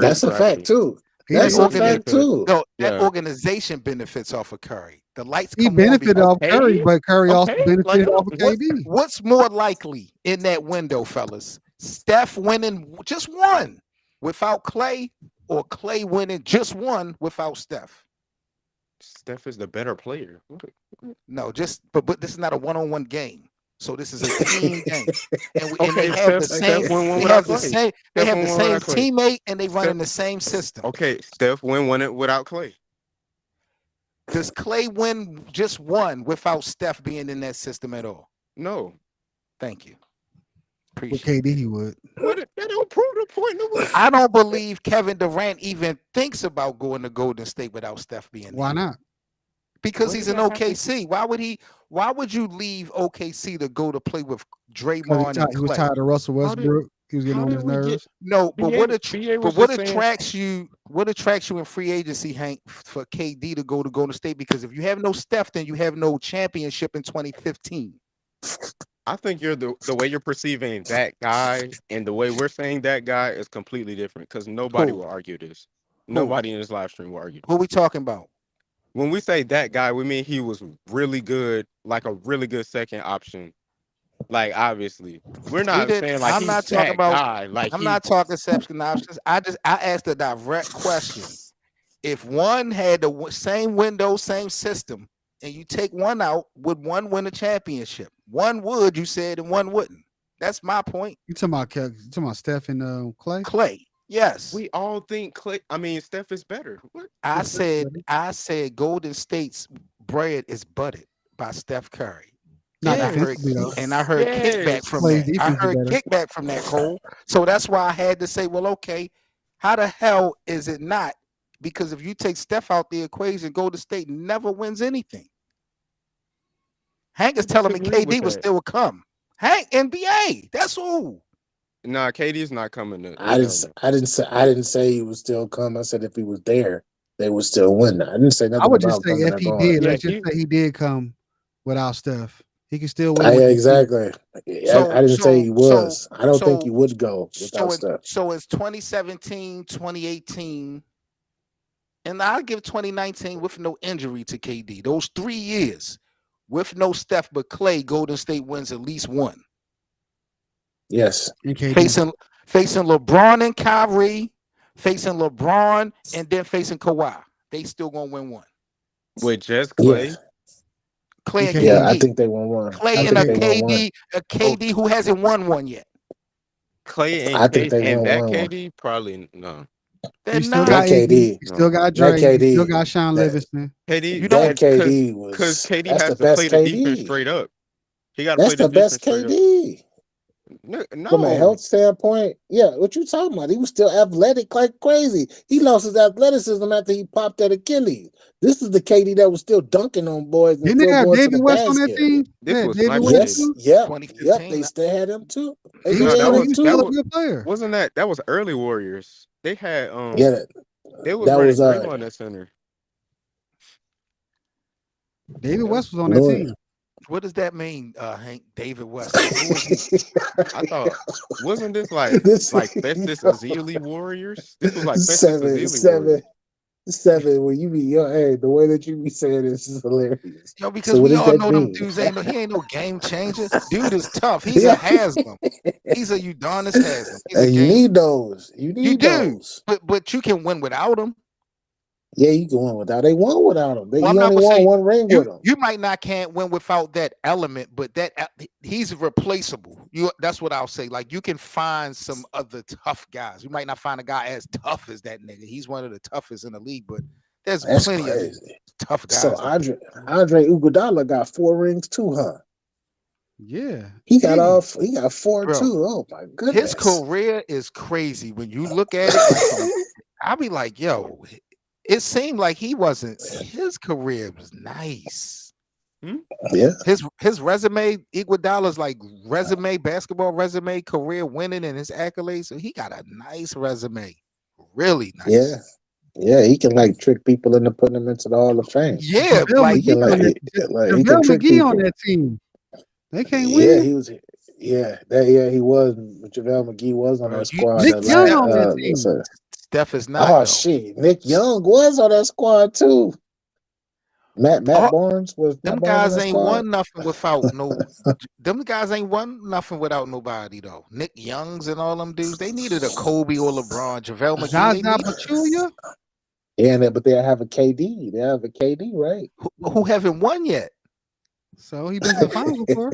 That's a strategy. fact too. Yeah, That's he a organized- fact too. No, that Yeah. organization benefits off of Curry. The lights He come on benefited because- off Curry, but Curry also Okay, benefited like, off of KD. What's more likely in that window, fellas? Steph winning just one without Clay, or Clay winning just one without Steph? Steph is the better player. No, but this is not a one-on-one game. So this is a team game, and they Okay, have the Steph same. won one They without have the Clay. same. They Steph have won the one same without Clay. teammate, and they run Steph- in the same system. Okay, Steph won it without Clay. Does Clay win just one without Steph being in that system at all? No. Thank you. With Appreciate KD, he would. What? That don't prove the point. No. I don't believe Kevin Durant even thinks about going to Golden State without Steph being Why there. not? Because What he's does in that have to- OKC. Why would you leave OKC to go to play with Because Draymond and he was Clay? tired of Russell How did- Westbrook. He was getting how on did his we get- nerves. No, but BA was what just saying- attracts you? What attracts you in free agency, Hank, for KD to go to Golden State? Because if you have no Steph, then you have no championship in 2015. I think you're the way you're perceiving that guy and the way we're saying that guy is completely different because nobody Who? will argue this. Nobody in this live stream will argue. Who are we talking about? When we say that guy, we mean he was really good, like a really good second option. Like obviously, we're not didn't- saying like I'm he's not that talking about- guy. Like I'm not talking exception options. I asked a direct question. If one had the same window, same system, and you take one out, would one win a championship? One would, you said, and one wouldn't. That's my point. You talking about Steph and Clay? Clay, yes. We all think Steph is better. What? I said Golden State's bread is buttered by Steph Curry. Not And I heard, defensively, though. and I heard Yes. kickback from Clay's that. I defense is heard better. kickback from that, Cole. So that's why I had to say, well, okay, how the hell is it not? Because if you take Steph out the equation, Golden State never wins anything. Hank is telling me disagree with KD will that. still come. Hank, NBA, that's who. Nah, KD's not coming to. I didn't say he would still come. I said if he was there, they would still win. I didn't say nothing I would about just say coming if or he going. did, Yeah, let's just say he did come without Steph. He can still win. Yeah, with the team. exactly. I didn't say he was. I don't think so- he would go without So, stuff. so it's 2017, 2018, and I'll give 2019 with no injury to KD. Those 3 years with no Steph but Clay, Golden State wins at least one. Yes. And KD. Facing LeBron and Kyrie, facing LeBron, and then facing Kawhi. They still gonna win one. with just Clay. Yeah. Clay and Okay. Yeah, I KD. think they won one. Clay I and a think they won one. KD who hasn't won one yet. Clay and I think KD, they and won that one. KD probably no. They're You still not. got That AD, KD. you still got That Dre, you KD. still got Sean That- Livingston. KD, You That don't- KD was because KD that's has the to best play the defense KD. straight up. He got to That's play the best defense straight up. KD. No, From a health standpoint, yeah. What you talking about? He was still athletic like crazy. He lost his athleticism after he popped that Achilles. This is the KD that was still dunking on boys and Didn't they still have going to David the West on that basket. team? This Yeah, was David sniper West shit. Yes, too? yep, 2015. they still had him too. They He still was, that had was- him he was too. still that a was- good player. Wasn't that was early Warriors? They had Yeah, they was that running was, Draymond at center. David West was on that Lord. team. What does that mean, Hank? David West. Who is he? I thought wasn't this like This- Festus Ezeli Warriors? This was like Festus Ezeli Warriors. seven. When you be hey, the way that you be saying this is hilarious. Yo, because So what we does all that know them mean? dudes he ain't no game changer. Dude is tough. He's Yeah. a Haslam. He's a Udonis Haslam. He's a And you game- need those. You need do. those. but you can win without him. Yeah, you can win without. They won without him. Well, I'm He not only gonna won say one ring with him. You might not can't win without that element, but he's replaceable. That's what I'll say. Like you can find some other tough guys. You might not find a guy as tough as that nigga. He's one of the toughest in the league, but there's That's plenty of crazy. tough guys. So Andre Iguodala got 4 rings too, huh? Yeah. He got Yeah. He got 4 Bro, too. Oh my goodness. His career is crazy. When you look at it, like, I'll be like, yo, it seemed like his career was nice. Yeah. His resume, Iguodala's like basketball resume, career winning and his accolades. So he got a nice resume. Really nice. Yeah. Yeah, he can like trick people into putting them into the Hall of Fame. Yeah, JaVale like He can like, he JaVale can trick McGee on people. that team. They can't Yeah, win. he was. He was. JaVale McGee was on Bro, that squad. Nick that Young last- on that team. so- Steph is not. Oh though. shit, Nick Young was on that squad too. Matt Barnes was. Them Matt Barnes guys on that ain't squad? won nothing without no. Them guys ain't won nothing without nobody though. Nick Youngs and all them dudes. They needed a Kobe or LeBron. JaVale McGee. Zaza they needed- Pachulia? And but they have a KD. They have a KD, right? Who haven't won yet. So he been to the finals before.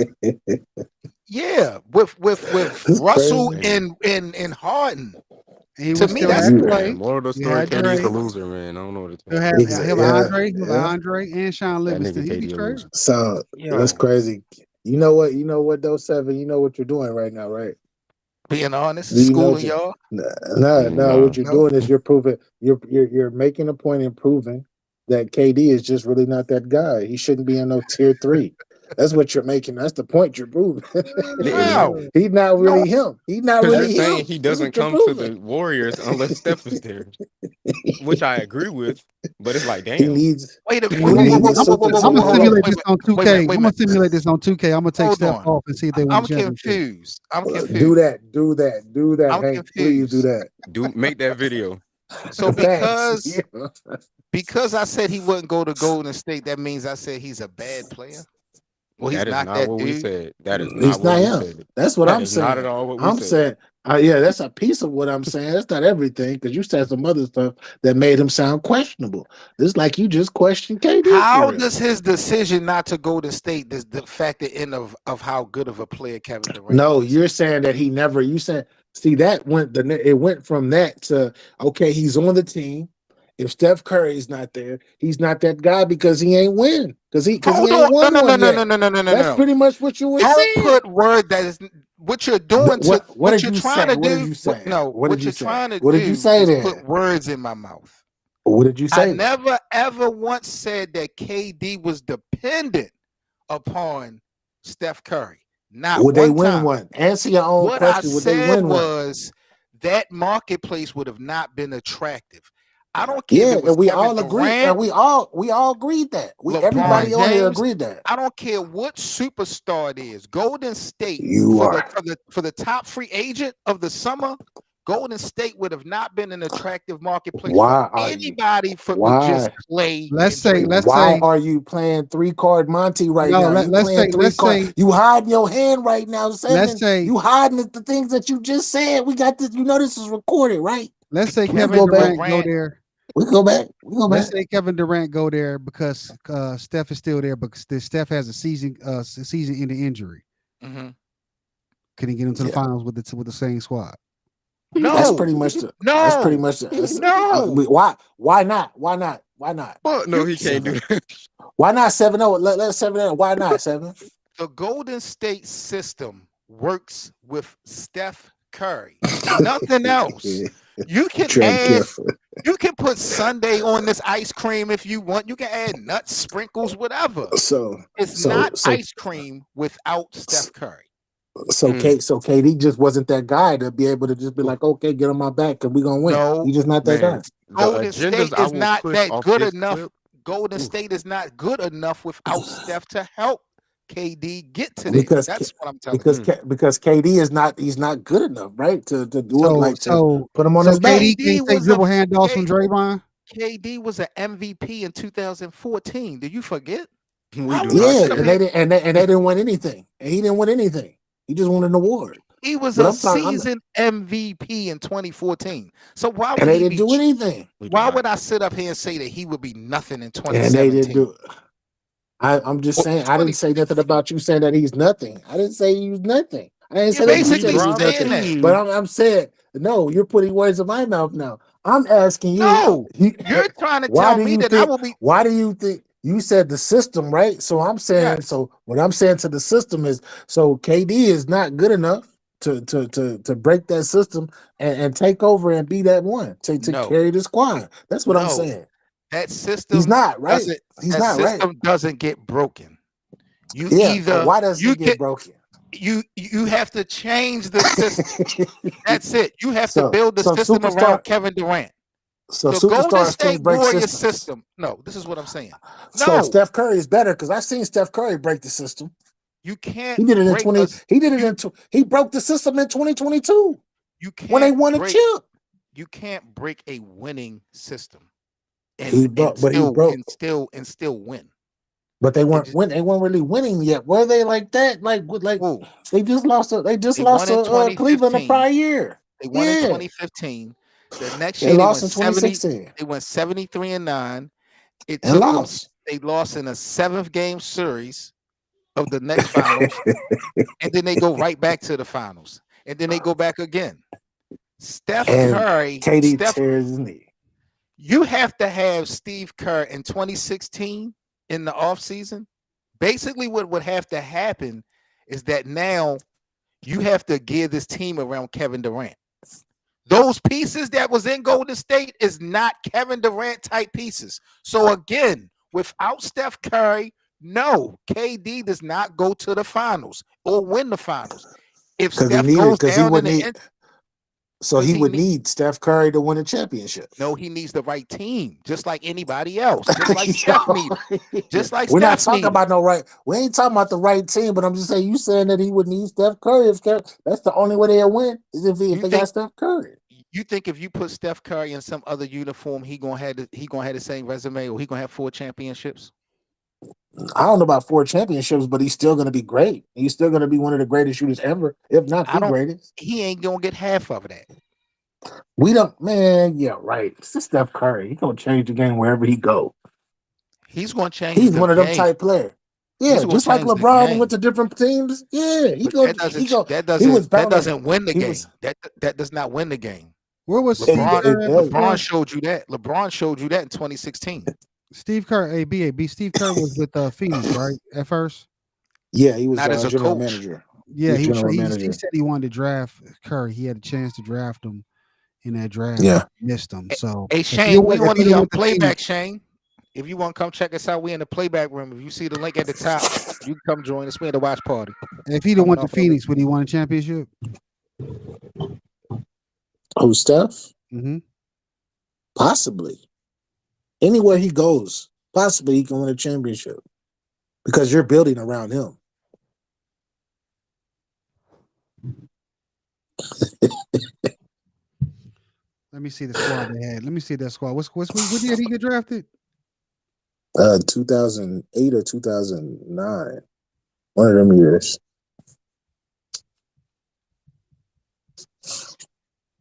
Yeah, with That's Russell crazy. and Harden. And he To was me, still that's had the Dre. Man, moral of the You story, had KD's a Dre. loser, man. I don't know what to You tell have Andre. You have Yeah. Andre and Sean That nigga Livingston. He'd be KD a straight. loser. So that's Yo, crazy. You know what? You know what though, Seven? You know what you're doing right now, right? being honest, Do you know what schooling y'all. No. Nah. What you're No. doing is you're proving you're making a point and proving that KD is just really not that guy. He shouldn't be in no tier 3. That's what you're making. That's the point you're proving. How? He's not No. really him. He's not Because you're really saying him. he That's doesn't what you're come to proving. the Warriors unless Steph is there, which I agree with. But it's like, He damn. needs Wait a he minute. needs a I'm super gonna team. Hold on. simulate Wait this on 2K. a minute. I'm gonna simulate this on 2K. I'm gonna take Hold Steph on. off and see if they win I'm the championship. confused. I'm Do confused. that. Do that, I'm Hank. Please do confused. that. Make that video. So Facts. Yeah. because I said he wouldn't go to Golden State, that means I said he's a bad player. Well, he's That is not not that what we dude. said. That is He's not what not we him. said. That's what That I'm is not saying. at all what we I'm said. saying, yeah, that's a piece of what I'm saying. That's not everything because you said some other stuff that made him sound questionable. It's like you just questioned KD. How for real. does his decision not to go to State the factor in of how good of a player Kevin Durant No, is? you're saying that he never. You said, see, that it went from that to okay, he's on the team. If Steph Curry's not there, he's not that guy because he ain't win. Because he Hold ain't on. won No. one yet. That's pretty much what you were Don't saying. put word that is what you're doing to What did you're you trying say? to What do. did you say? What you're trying to What did you do say is then? put words in my mouth. What did you I say? never ever once said that KD was dependent upon Steph Curry. Not Would they one win time. one? Answer your own What I question. Would they said win one? was that marketplace would have not been attractive. I don't care if Yeah, it was and we Kevin all agreed. Durant, And we all agreed that. Everybody LeBron on here James. agreed that. I don't care what superstar it is. Golden State You are. for the top free agent of the summer. Golden State would have not been an attractive marketplace Why for are you? anybody to just Why? play. Let's and say, dribble. Why are you playing 3-card Monty right no. now? You Let's playing say, 3-card. You hiding your hand right now, Seven. let's say, You hiding the things that you just said. We got this. You know this is recorded, right? let's say Kevin Kevin go back. Durant go there. We go back. We go Let's back. say Kevin Durant go there because Steph is still there, because Steph has a season-ending injury. Mm-hmm. Can he get into the Yeah. finals with the same squad? No, That's pretty much. That's pretty much. No. Why not? Why not? Why not? Well, no, he can't do that. Why not 7-0? Let 7-0. Why not 7? The Golden State system works with Steph Curry. Nothing else. You can add. You can put Sunday on this ice cream if you want. You can add nuts, sprinkles, whatever. So It's not ice cream without Steph Curry. So KD just wasn't that guy to be able to just be like, okay, get on my back and we're gonna win. No, He's just not that guy. Golden State is not that good enough. Clip. Golden State is not good enough without Steph to help KD get to Because this. That's what I'm telling you. Because KD is not, he's not good enough, right? To do it like so put him on his back. KD can't take dribble handoffs from Draymond. KD was an MVP in 2014. Did you forget? We do Yeah, not. and they didn't win anything. And he didn't win anything. He just won an award. He was a season MVP in 2014. So why would and they he didn't do anything? Why would I sit up here and say that he would be nothing in 2017? And they didn't do it. I'm just saying, I didn't say nothing about you saying that he's nothing. I didn't say he was nothing. I didn't say that you said he was nothing. But I'm saying, no, you're putting words in my mouth now. I'm asking you. No, you're trying to tell me that I will be. Why do you think you said the system, right? So I'm saying, so what I'm saying to the system is, so KD is not good enough to break that system and take over and be that one to carry the squad. That's what I'm saying. That system, he's not right. He's not right. System doesn't get broken. You why does it get broken? You have to change the system. That's it. You have to build the system around Kevin Durant. So the Golden State break system. No, this is what I'm saying. No. So Steph Curry is better because I've seen Steph Curry break the system. You can't. He did it in 20. He did it in. He broke the system in 2022. You can't when they won a chip. You can't break a winning system and still win. But they weren't win. They weren't really winning yet. Were they like that? Like Ooh. They just lost. They just lost to Cleveland the prior year. They won in 2015. The next They year lost in they went 2016 They went 73-9. It and took them. lost. They lost in a 7th-game series of the next finals, and then they go right back to the finals, and then they go back again. Steph And Curry, KD tears his knee. you have to have Steve Kerr in 2016 in the offseason. Basically, what would have to happen is that now you have to gear this team around Kevin Durant. Those pieces that was in Golden State is not Kevin Durant type pieces. So again, without Steph Curry, no, KD does not go to the finals or win the finals. If Steph goes down in the end, so he would need Steph Curry to win a championship. No, he needs the right team, just like anybody else. Just like Steph needed. Just like we're Steph not talking needed. about no right. We ain't talking about the right team, but I'm just saying you saying that he would need Steph Curry. That's the only way they'll win is if they got Steph Curry. You think if you put Steph Curry in some other uniform, he gonna have the same resume, or he gonna have 4 championships? I don't know about 4 championships, but he's still gonna be great. He's still gonna be one of the greatest shooters ever, if not the greatest. He ain't gonna get half of that. We don't, man. Yeah, right. It's Steph Curry. He's gonna change the game wherever he go. He's gonna change. He's one of them type players. Yeah, just like LeBron went to different teams. Yeah, that doesn't win the game. That does not win the game. Where was LeBron showed you that? LeBron showed you that in 2016. Steve Kerr, AB. Steve Kerr was with Phoenix, right? At first. Yeah, he was not as a general coach. manager. Yeah, he said he wanted to draft Curry. He had a chance to draft him in that draft. Yeah, missed him. So hey Shane, we want to playback. Shane, if you want to come check us out, we in the playback room. If you see the link at the top, you can come join us. We in the watch party. If he'd have went to Phoenix, would he won a championship? Who, Steph? Mm-hmm. Possibly. Anywhere he goes, possibly he can win a championship because you're building around him. Let me see the squad they had. Let me see that squad. What year did he get drafted? 2008 or 2009. One of them years.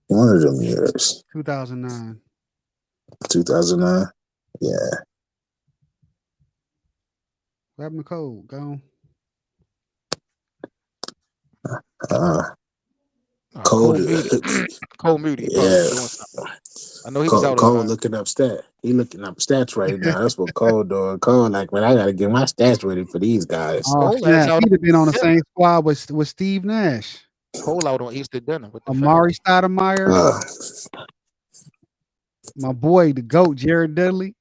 One of them years. 2009. 2009? Yeah. What happened to Cole? Gone. Cole Moody. Yeah. I know he was out. Cole looking up stats. He looking up stats right now. That's what Cole doing. Cole like, man, I gotta get my stats ready for these guys. Oh, he'd have been on the same squad with Steve Nash. Cole out on Easter dinner with Amari Stoudemire. My boy, the GOAT, Jared Dudley.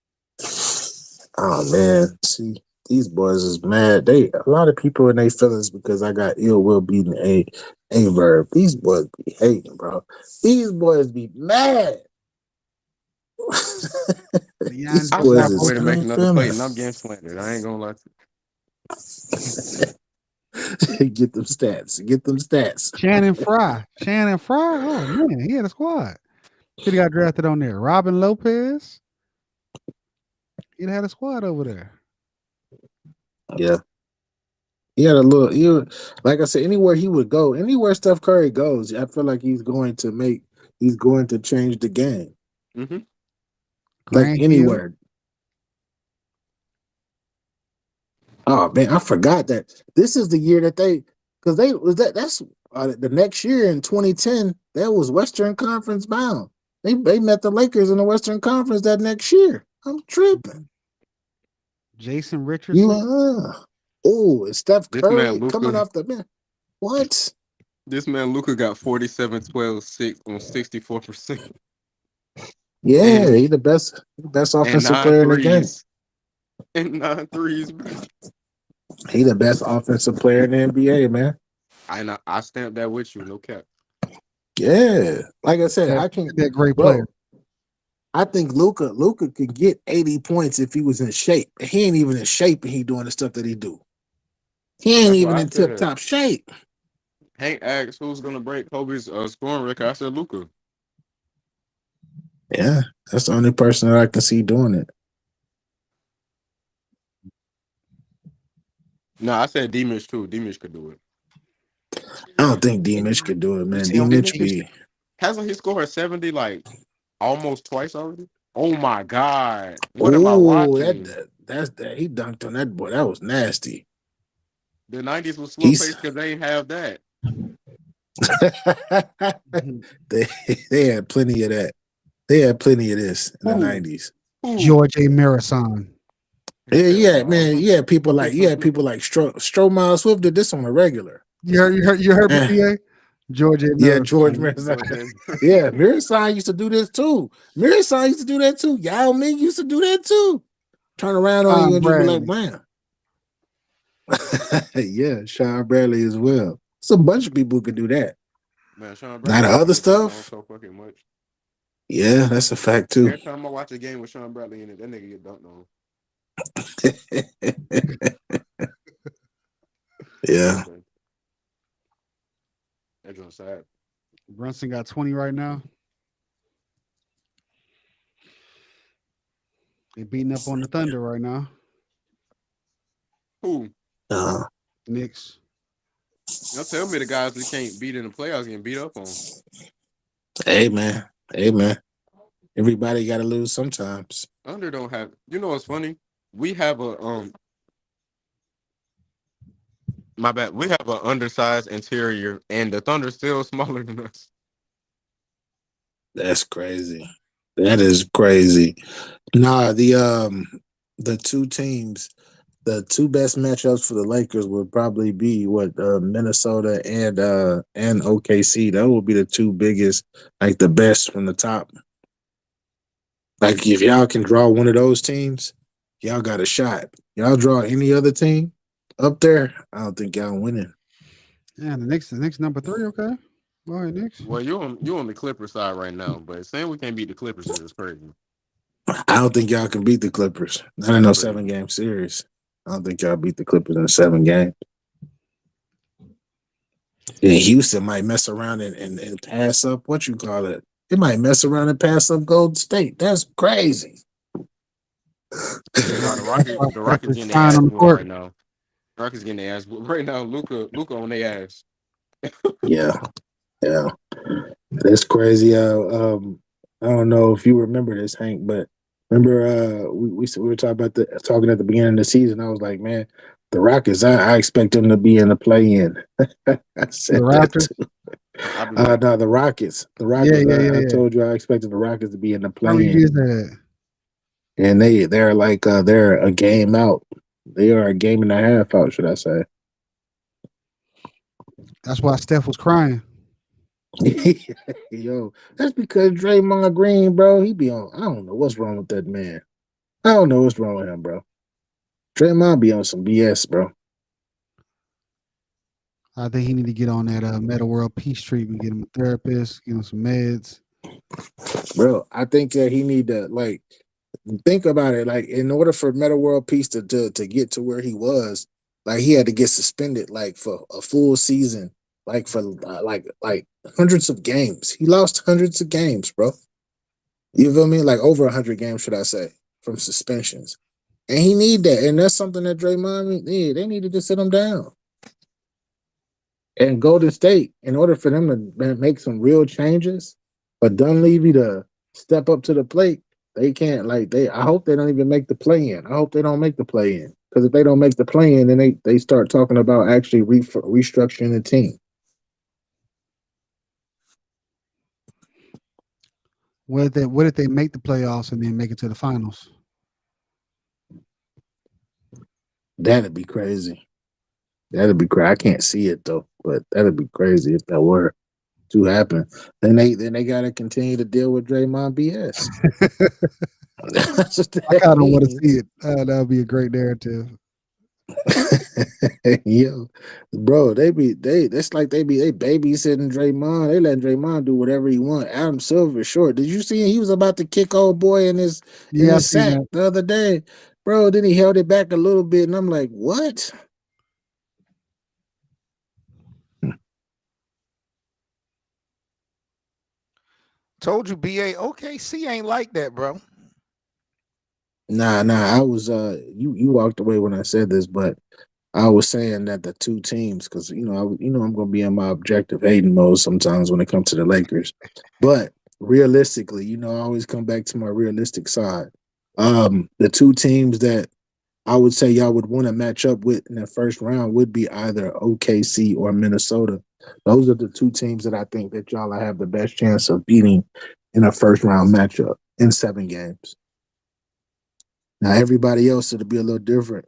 Oh man, see, these boys is mad. A lot of people in their feelings because I got ill will beating a verb. These boys be hating, bro. These boys be mad. These boys is to make another play, and I'm getting slandered. I ain't gonna lie to you. Get them stats. Shannon Fry. Oh man, he had a squad. He got drafted on there. Robin Lopez. He had a squad over there. Yeah. He had a little. Like I said, anywhere he would go, anywhere Steph Curry goes, I feel like he's going to change the game. Mm-hmm. Like anywhere. Oh man, I forgot that this is the year that that's the next year in 2010. That was Western Conference bound. They met the Lakers in the Western Conference that next year. I'm tripping. Jason Richardson. Oh, Steph Curry coming off the bench. What? This man Luka got 47, 12, 6 on 64%. Yeah, he's the best offensive player in the game. And 9 threes. He the best offensive player in the NBA, man. I stamp that with you, no cap. Yeah, like I said, I can. That great player. I think Luka could get 80 points if he was in shape. He ain't even in shape, and he doing the stuff that he do. He ain't even in tip-top shape. Hank asked who's gonna break Kobe's scoring record. I said Luka. Yeah, that's the only person that I can see doing it. No, I said D-Mitch too. D-Mitch could do it. I don't think D-Mitch could do it, man. D-Mitch be. Hasn't he scored 70 like almost twice already. Oh my God. What am I Oh, watching? that's that he dunked on that boy. That was nasty. The 90s was slow He's paced because they ain't have that. they they had plenty of that. They had plenty of this in the Ooh. 90s. Ooh. George A. Marathon. Yeah, man. You had people like Stro Miles Swift did this on a regular. You heard me, PA? George A. Yeah, Marathon. George Marathon. Yeah, Marathon used to do this too. Marathon used to do that too. Yao Ming used to do that too. Turn around on you and just be like, man. Yeah, Sean Bradley as well. It's a bunch of people who could do that. Man, Sean Bradley. Now the other stuff. So fucking much. Yeah, that's a fact too. Every time I watch a game with Sean Bradley in it, that nigga get dunked on. Yeah. That's just sad. Brunson got 20 right now. They beating up on the Thunder right now. Who? Knicks. Don't tell me the guys that can't beat in the playoffs getting beat up on. Hey man. Everybody got to lose sometimes. Thunder don't have. You know what's funny? We have a My bad. We have an undersized interior, and the Thunder's still smaller than us. That's crazy. That is crazy. Nah, the two teams, the two best matchups for the Lakers would probably be Minnesota and OKC. That would be the two biggest, like the best from the top. Like if y'all can draw one of those teams, y'all got a shot. Y'all draw any other team up there, I don't think y'all winning. Yeah, the Knicks number 3. Okay, go ahead, Knicks. Well, you're on the Clippers side right now, but saying we can't beat the Clippers is crazy. I don't think y'all can beat the Clippers. Not in no 7-game series. I don't think y'all beat the Clippers in 7 games. And Houston might mess around and pass up, what you call it? They might mess around and pass up Golden State. That's crazy. The Rockets getting their ass whooped right now. Rockets getting their ass whooped right now. Luka on their ass. Yeah. That's crazy. I don't know if you remember this, Hank, but remember we were talking at the beginning of the season. I was like, man, the Rockets, I expect them to be in the play-in. I said the Raptors? No, the Rockets. The Rockets. Yeah. I told you I expected the Rockets to be in the play-in. And they're like they're a game out. They are a game and a half out, should I say? That's why Steph was crying. Yo, that's because Draymond Green, bro, he be on. I don't know what's wrong with that man. I don't know what's wrong with him, bro. Draymond be on some BS, bro. I think he need to get on that Meta World Peace treatment, get him a therapist, get him some meds. Bro, I think that he need to think about it. Like, in order for Meta World Peace to get to where he was, like he had to get suspended for a full season, for hundreds of games. He lost hundreds of games, bro. You feel me? Like over 100 games, should I say, from suspensions. And he need that. And that's something that Draymond need. They needed to sit him down. And Golden State, in order for them to make some real changes, for Dunleavy to step up to the plate, they can't. I hope they don't even make the play-in. I hope they don't make the play-in. Because if they don't make the play-in, then they start talking about actually restructuring the team. What if they make the playoffs and then make it to the finals? That'd be crazy. I can't see it though, but that'd be crazy if that were to happen. Then they gotta continue to deal with Draymond BS. I kind of want to see it. That would be a great narrative. Yo, bro, they babysitting Draymond. They letting Draymond do whatever he want. Adam Silver is short. Did you see he was about to kick old boy in his sack the other day, bro? Then he held it back a little bit, and I'm like, what? Told you, BA. OKC ain't like that, bro. Nah. I was you walked away when I said this, but I was saying that the two teams, because I'm gonna be in my objective hating mode sometimes when it comes to the Lakers. But realistically, I always come back to my realistic side. The two teams that I would say y'all would want to match up with in the first round would be either OKC or Minnesota. Those are the two teams that I think that y'all have the best chance of beating in a first round matchup in 7 games. Now, everybody else, it'll be a little different.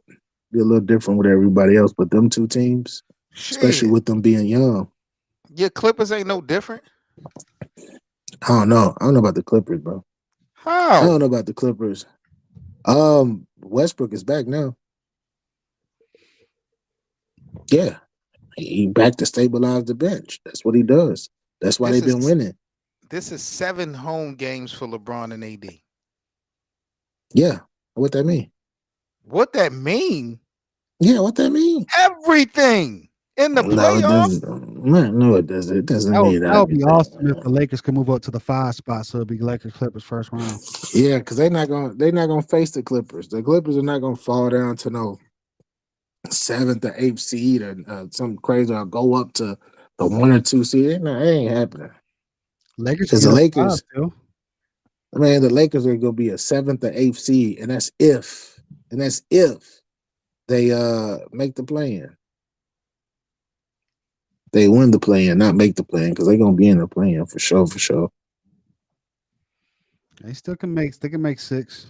Be a little different with everybody else, but them two teams, especially with them being young. Your Clippers ain't no different. I don't know. I don't know about the Clippers, bro. How? I don't know about the Clippers. Westbrook is back now. Yeah. He back to stabilize the bench. That's what he does. That's why they've been winning. This is 7 home games for LeBron and AD. Yeah. What that mean? What that mean? Yeah, what that mean? Everything in the playoffs. No, it doesn't. It doesn't mean that. That would be awesome if the Lakers could move up to the 5 spot, so it'd be Lakers Clippers first round. Yeah, because they're not gonna face the Clippers. The Clippers are not gonna fall down to no 7th or 8th seed or something crazy, or go up to the 1 or 2 seed. No, it ain't happening. Lakers, because the Lakers. I mean, the Lakers are gonna be a 7th or 8th seed, and that's if they make the play-in. They win the play-in, not make the play-in, because they're gonna be in the play-in for sure, for sure. They still can make 6.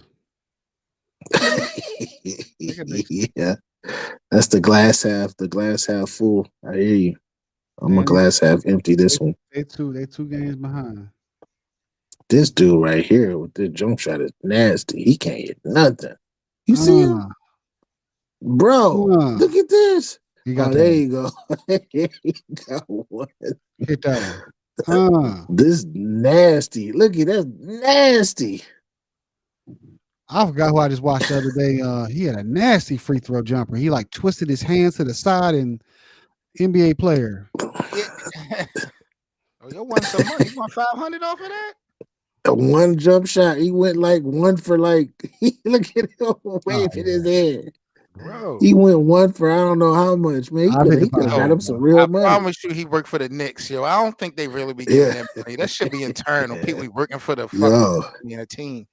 Yeah. That's the glass half full. I hear you. I'm a glass half empty this one. They two games behind. This dude right here with the jump shot is nasty. He can't hit nothing. You see him? Bro, look at this. There you go. He got one. Hit that one. This nasty. Look at that. Nasty. I forgot who I just watched the other day. He had a nasty free throw jumper. He like twisted his hands to the side, and NBA player. You won some money. You won 500 off of that? One jump shot. He went like 1 for like. Look at him waving his head. Bro, he went 1 for I don't know how much, man. He could have got him some real money. I promise you, he worked for the Knicks, yo. I don't think they really be giving that money. That should be internal. People be working for the fucking team.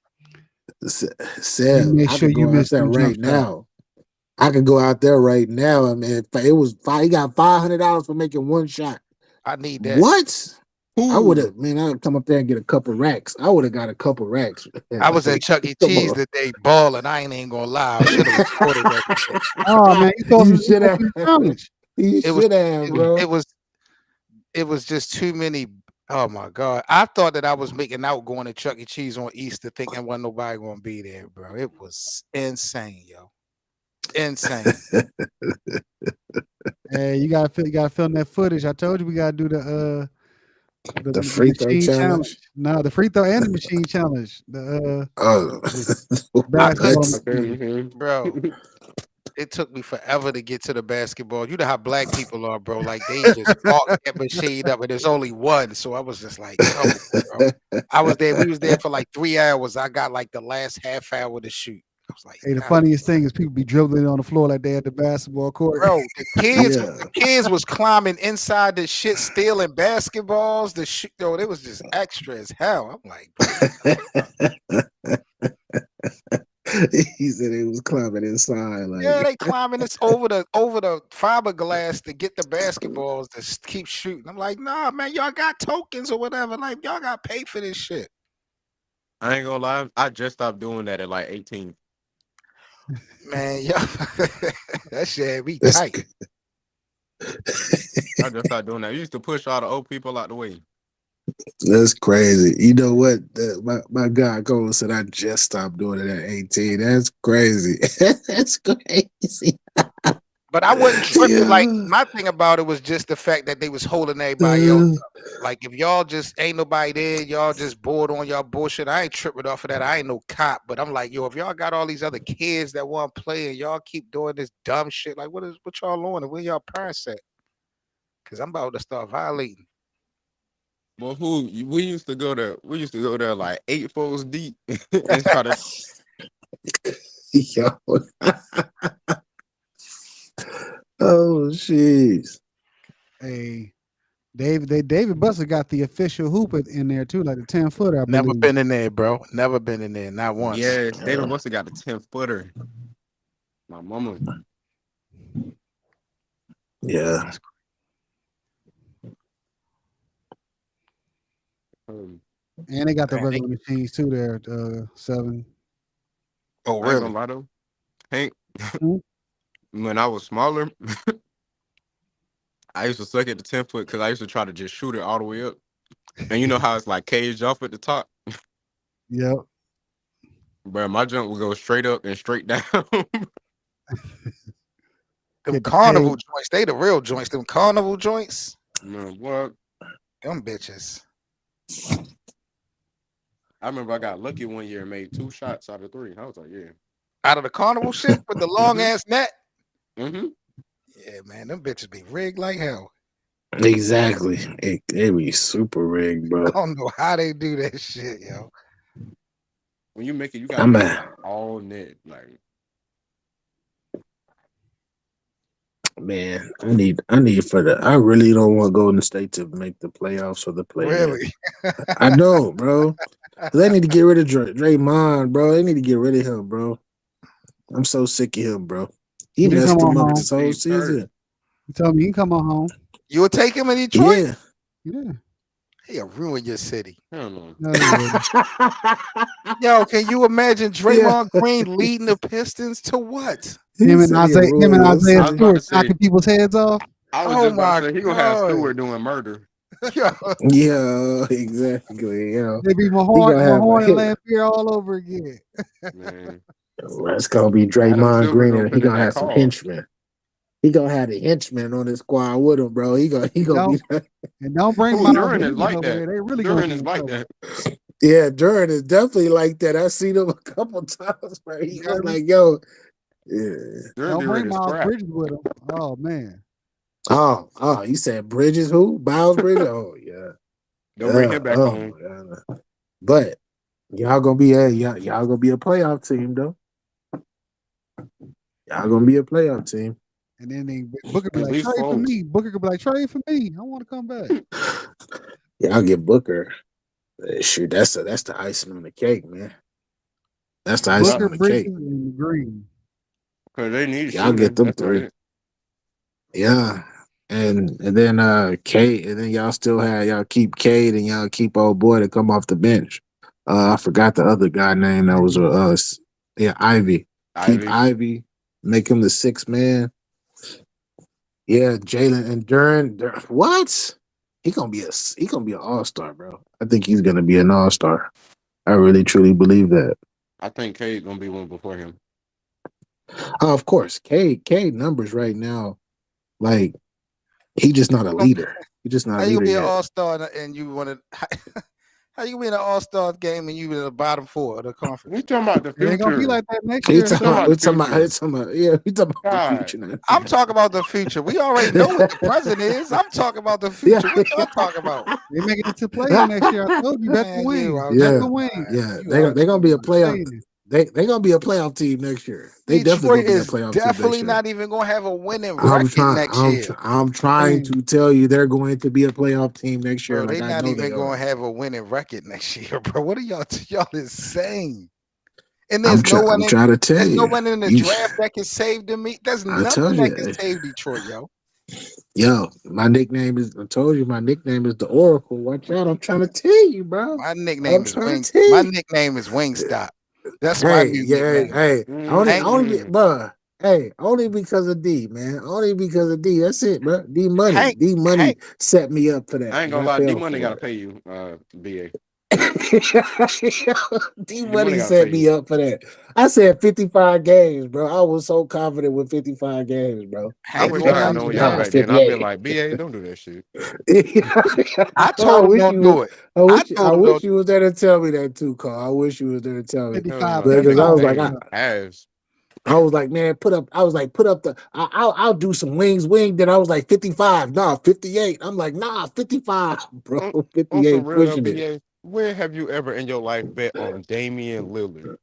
Sam, I could go out there right now. I could go out there right now. I mean, it was he got $500 for making 1 shot. I need that. What? I would have, I'd come up there and get a couple racks. I would have got a couple racks. I was at Chuck E. Cheese today balling. I ain't gonna lie. I should have recorded that. Oh man, you should have. You should have, bro. It was just too many. Oh my God. I thought that I was making out going to Chuck E. Cheese on Easter thinking wasn't nobody gonna be there, bro. It was insane, yo. Insane. Hey, you gotta film that footage. I told you we gotta do the free throw challenge. No, the free throw and the machine challenge. The bro. It took me forever to get to the basketball. You know how black people are, bro. Like they just walk that machine up, and there's only one. So I was just like, oh, bro. I was there. We was there for like 3 hours. I got like the last half hour to shoot. I was like, hey, the funniest thing is people be dribbling on the floor like they at the basketball court. Bro, the kids was climbing inside the shit, stealing basketballs. The shit, yo, it was just extra as hell. I'm like, he said he was climbing inside. Like, yeah, they climbing this over the fiberglass to get the basketballs to keep shooting. I'm like, nah, man, y'all got tokens or whatever. Like, y'all got paid for this shit. I ain't gonna lie, I just stopped doing that at like 18. Man, yo, that shit be tight. I just started doing that. I used to push all the old people out the way. That's crazy. You know what? My guy Cole said I just stopped doing it at 18. That's crazy. That's crazy. But I wasn't tripping. Yeah. Like my thing about it was just the fact that they was holding everybody else up. Like if y'all just ain't nobody there, y'all just bored on y'all bullshit. I ain't tripping off of that. I ain't no cop. But I'm like, yo, if y'all got all these other kids that want to play and y'all keep doing this dumb shit, like what y'all on and where y'all parents at? Because I'm about to start violating. Well, we used to go there like 8 folks deep and try to. Yo. Oh, jeez. Hey, David Buster got the official hoop in there too, like the 10-footer. I Never believe. been in there, bro. Never been in there. Not once. Yeah, David Buster got the 10-footer. My mama. Yeah. And they got the regular machines too there, 7. Oh, I ain't really? gonna lie though. Hank, Mhm. when I was smaller, I used to suck at the 10-foot because I used to try to just shoot it all the way up. And you know how it's like caged off at the top? Yep. Bro, my jump would go straight up and straight down. Them carnival joints, they the real joints. Them carnival joints, Man, what? them bitches. I remember I got lucky one year and made 2 shots out of 3. I was like, yeah. Out of the carnival shit with the long ass net. Mm-hmm. Yeah, man, them bitches be rigged like hell. Exactly. It be super rigged, bro. I don't know how they do that shit, yo. When you make it, you gotta make it like all net. Like, man, I need for the. I really don't want Golden State to make the playoffs or the play. Really? I know, bro. They need to get rid of Draymond, bro. They need to get rid of him, bro. I'm so sick of him, bro. He messed him up this whole season. You tell me he can come on home. You would take him in Detroit? Yeah. Yeah. He'll ruin your city. hell no. Yo, can you imagine Draymond Green leading the Pistons to what? Him and Isaiah I was about Stewart to say- knocking people's heads off. I was Oh just about to my say, he gonna have God. Stewart doing murder. Yo, Yeah, exactly. Yeah. They be gonna Mahorn have a and hit. Lampier all over again. Man. That's gonna be Adam Draymond Silver Green, gonna and put he in gonna that have some call. henchmen. He gonna have the henchmen on his squad with him, bro. He gonna be And don't bring Who, Miles Duran is Bridges like over that. there. They really Duran gonna is get like in trouble. that. Yeah, Duran is definitely like that. I seen him a couple times where he was like, yo, yeah. Don't Duran bring is Miles crap. Bridges with him. Oh man. Oh, you said Bridges who? Miles Bridges? Oh, yeah. Don't bring him back home. Yeah. But y'all gonna be y'all gonna be a playoff team though. Y'all gonna be a playoff team. And then Booker be At like, least trade for close. me. Booker could be like, trade for me. I want to come back. Y'all get Booker. Shoot, that's the icing on the cake, man. That's the icing Booker, on the Bridges, cake. and Green. Because they need Y'all shooting. get them That's about 3. it. Yeah. And then Cade, and then y'all keep Cade and y'all keep old boy to come off the bench. I forgot the other guy name that was with us. Yeah, Ivy. Keep Ivy, make him the 6th man. Yeah, Jalen and Duran. What? He gonna be an all-star, bro. I think he's gonna be an all-star. I really truly believe that. I think Cade gonna be one before him. Of course, Cade numbers right now, like he just not a leader. He just not how a you leader be an yet. all-star and you want to? How you be in an all-star game and you in the bottom 4 of the conference? We talking about the It ain't gonna be future. like that next We year. talking about the future now. I'm talking about the future. We already know what the present is. I'm talking about the future. What y'all talking about? They making it to play next year. I told you, bet Man, to win. you out Bet Yeah. to win. Yeah, You they gonna be a playoff. Saying They gonna be a playoff team next year. They Detroit definitely is gonna be a playoff team next definitely year. not even going to have a winning I'm record trying. next year. I'm trying to tell you they're going to be a playoff team next year. Bro, Like they I not know even they going are. to have a winning record next year, bro. What are y'all insane? And I'm there's no one in trying to tell there's you. no one in the You- draft that can save them. There's I nothing told that you. can save Detroit, yo. Yo, my nickname is. I told you my nickname is the Oracle. Watch out! I'm trying to tell you, bro. My nickname is trying Wing. to tell My you. nickname is Wingstop. That's my new nickname. Hey, Mm. only, bro. Hey, only because of D, man. Only because of D. That's it, bro. D money. Hank. Set me up for that. I ain't gonna and lie, fell D for Money that. gotta pay you, BA. D Money Money gotta set pay me you. up for that. I said 55 games, bro. I was so confident with 55 games, bro. I Hank wish go I had down known to y'all down. back then. I'd been 58. like, BA, don't do that shit. I told him don't do it. I told him wish you was there to tell me that too, Carl. I wish you was there to tell me. 55. That Because I was nigga like, name Avs. I was like, man, put up the. I'll do some wing. Then I was like 55. Nah, 58. I'm like, nah, 55, bro. On 58 some real though, pushing it. BA, where have you ever in your life bet on Damian Lillard?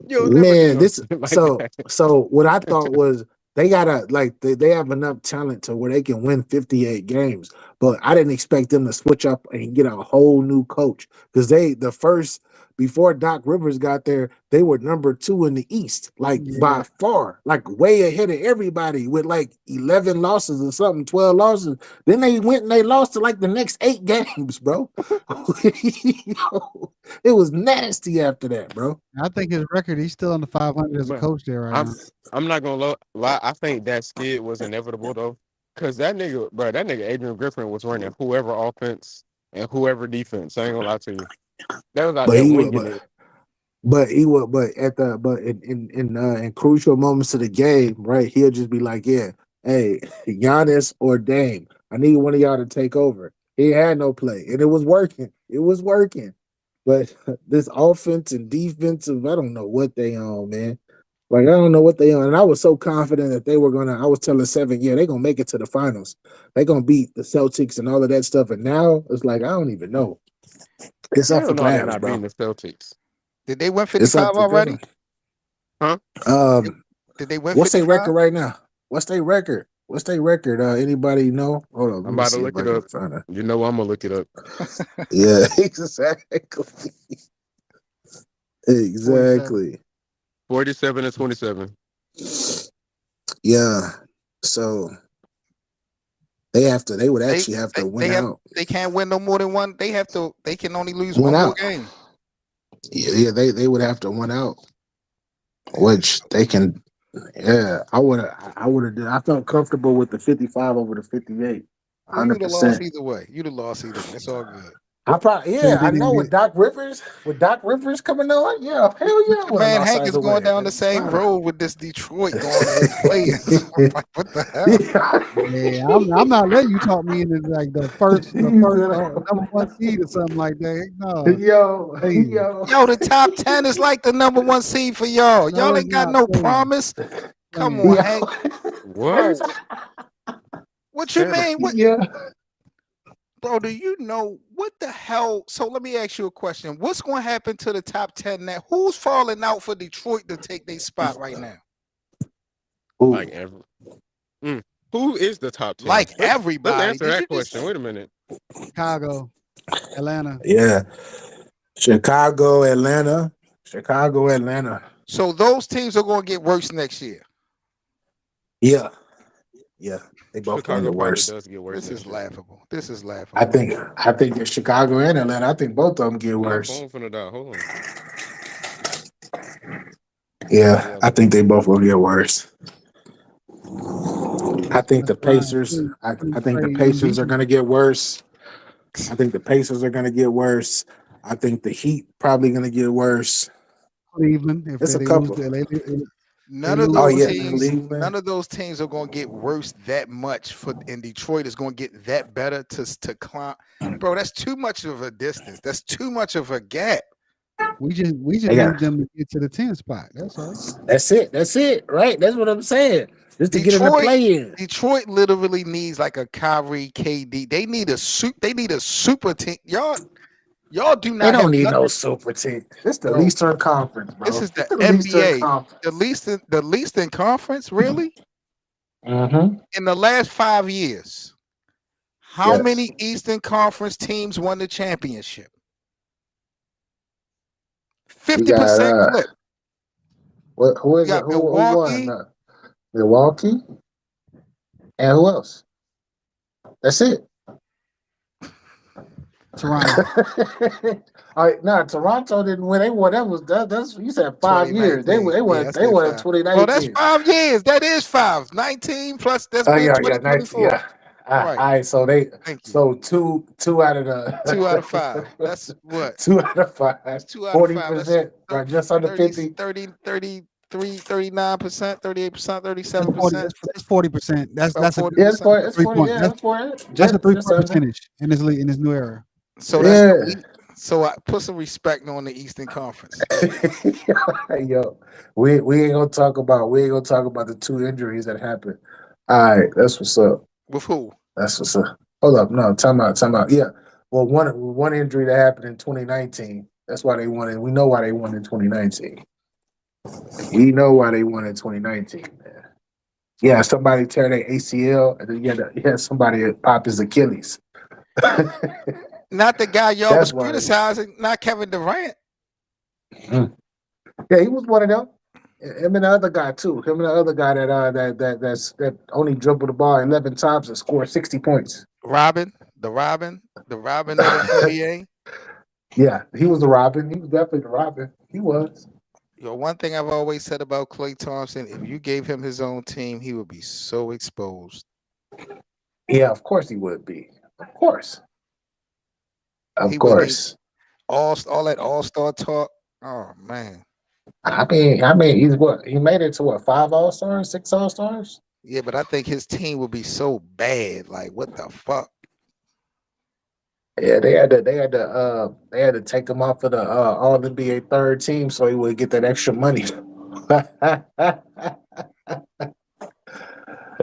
You'll never do Man, no this shit like so that. so what I thought was they gotta like they have enough talent to where they can win 58 games. but I didn't expect them to switch up and get a whole new coach because before Doc Rivers got there, they were number 2 in the East, like by far, like way ahead of everybody with like 11 losses or something, 12 losses. Then they went and they lost to like the next 8 games, bro. It was nasty after that, bro. I think his record, he's still under 500 as a coach there right now. I'm not gonna lie. I think that skid was inevitable though, because that nigga Adrian Griffin was running whoever offense and whoever defense. I ain't gonna lie to you. That was out there winging it. But in crucial moments of the game, right? He'll just be like, "Yeah, hey, Giannis or Dame, I need one of y'all to take over." He had no play, and it was working. It was working. But this offense and defensive, I don't know what they on, man. Like, I don't know what they on. And I was so confident that they were I was telling Seven, yeah, they're gonna make it to the finals. They're gonna beat the Celtics and all of that stuff. And now it's like, I don't even know. It's up for grabs, not bro. beating the Celtics. Did they win 55 already? Huh? Did they win 55? What's their record right now? What's their record? Anybody know? Hold on. I'm about to look it up. You know I'm gonna look it up. Yeah, exactly. Exactly. 47-27. Yeah. So they would actually have to win out. They can't win no more than one. They can only lose one more game. Yeah, they would have to win out. Which they can. Yeah, I would have. I felt comfortable with the 55 over the 58. 100%. You'd have lost either way. It's all good. I know with Doc Rivers coming on, yeah, hell yeah. Man, Hank is going down the same road with this Detroit going playing. What the hell? Yeah, I'm not letting you talk me into like the first number 1 seed or something like that. No. Yo, the top 10 is like the number 1 seed for y'all. Y'all ain't got no promise. Come on, Hank. What? What you mean? What? Yeah. Bro, do you know what the hell? So let me ask you a question. What's going to happen to the top 10 now? Who's falling out for Detroit to take their spot right now? Like who is the top 10? Like everybody. Let's answer that question. Wait a minute. Chicago, Atlanta. Yeah. Chicago, Atlanta. So those teams are going to get worse next year. Yeah. Yeah. They both going to get worse. Does get worse. This is laughable. I think it's Chicago and Atlanta. I think both of them get worse. Hold on. Yeah, I think they both will get worse. I think the Pacers. I think the Pacers are going to get worse. I think the Heat probably going to get worse. Cleveland. It's a couple. None of those teams are going to get worse that much. In Detroit is going to get that better to climb. Bro, that's too much of a distance. That's too much of a gap. We just need them to get to the 10 spot. That's all. That's it. Right? That's what I'm saying. Just to get in the play-in. Detroit literally needs like a Kyrie, KD. They need a super team. Y'all do not. They don't need no super team. This is the Eastern Conference, bro. This is the NBA. The least in conference, really? Mm-hmm. In the last 5 years, how many Eastern Conference teams won the championship? 50% clip. Who is it? Who won? Milwaukee. And who else? That's it. Toronto. All right, Toronto didn't win. They won. That's you said 5 years. They won in 2019. Well, that's 5 years. That is 5. 19 plus that's 2024. Yeah. All right, so two out of the 2 out of 5. That's what? 2 out of 5. That's 40%, right? Just under 50. 39%, 38%, 37%. That's 40%. That's 40%. That's 40%. Just a 3-point percentage in this new era. So I put some respect on the Eastern Conference. Yo, we ain't gonna talk about the 2 injuries that happened. All right, that's what's up. With who? That's what's up. Hold up, no, time out. Yeah, well, one injury that happened in 2019. That's why they won it. We know why they won in 2019. We know why they won in 2019, man. Yeah, somebody tear their ACL, and then you had somebody pop his Achilles. Not the guy y'all That's was why. criticizing, not Kevin Durant. Yeah, he was one of them. Him and the other guy too. Him and the other guy that only dribbled the ball 11 times and scored 60 points. The Robin of the NBA. Yeah, he was the Robin. He was definitely the Robin. He was. Yo, one thing I've always said about Klay Thompson, if you gave him his own team, he would be so exposed. Yeah, of course he would be. Of course. Of He course. All that all-star talk. Oh man. I mean, he's what? He made it to what? 5 All-Stars, 6 All-Stars? Yeah, but I think his team would be so bad. Like, what the fuck? Yeah, they had to take him off of the All NBA third team so he would get that extra money.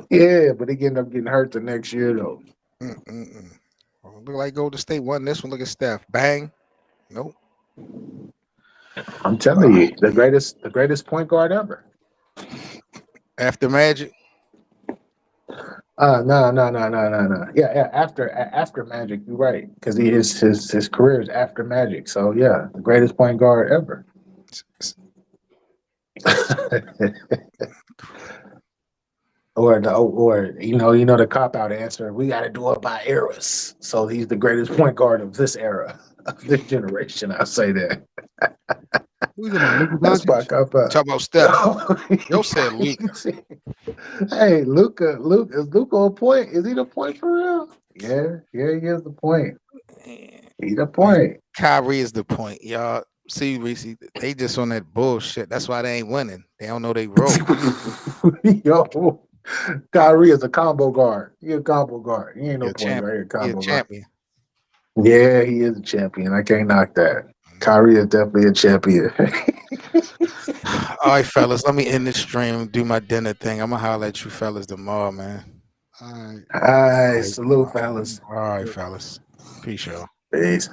Yeah, but he ended up getting hurt the next year though. Well, look like Golden State won this one. Look at Steph. Bang. Nope. I'm telling you, the greatest point guard ever. After Magic. No. Yeah. After Magic, you're right, because his career is after Magic. So yeah, the greatest point guard ever. or the cop out answer. We got to do it by eras. So he's the greatest point guard of this era, of this generation. I'll say that. Who's it? That's my cop out. Talk about Steph. Yo said Luka. Hey, Luka, is Luka a point? Is he the point for real? Yeah, he is the point. He's the point. Kyrie is the point, y'all. See, Reese, they just on that bullshit. That's why they ain't winning. They don't know they roll. Yo, Kyrie is a combo guard. He a combo guard. He ain't no point right here. Combo champion. Guard. Yeah, he is a champion. I can't knock that. Kyrie is definitely a champion. All right, fellas, let me end this stream, do my dinner thing. I'm gonna holler at you fellas tomorrow, man. All right. Salute, fellas. All right, fellas. Peace, y'all. Peace.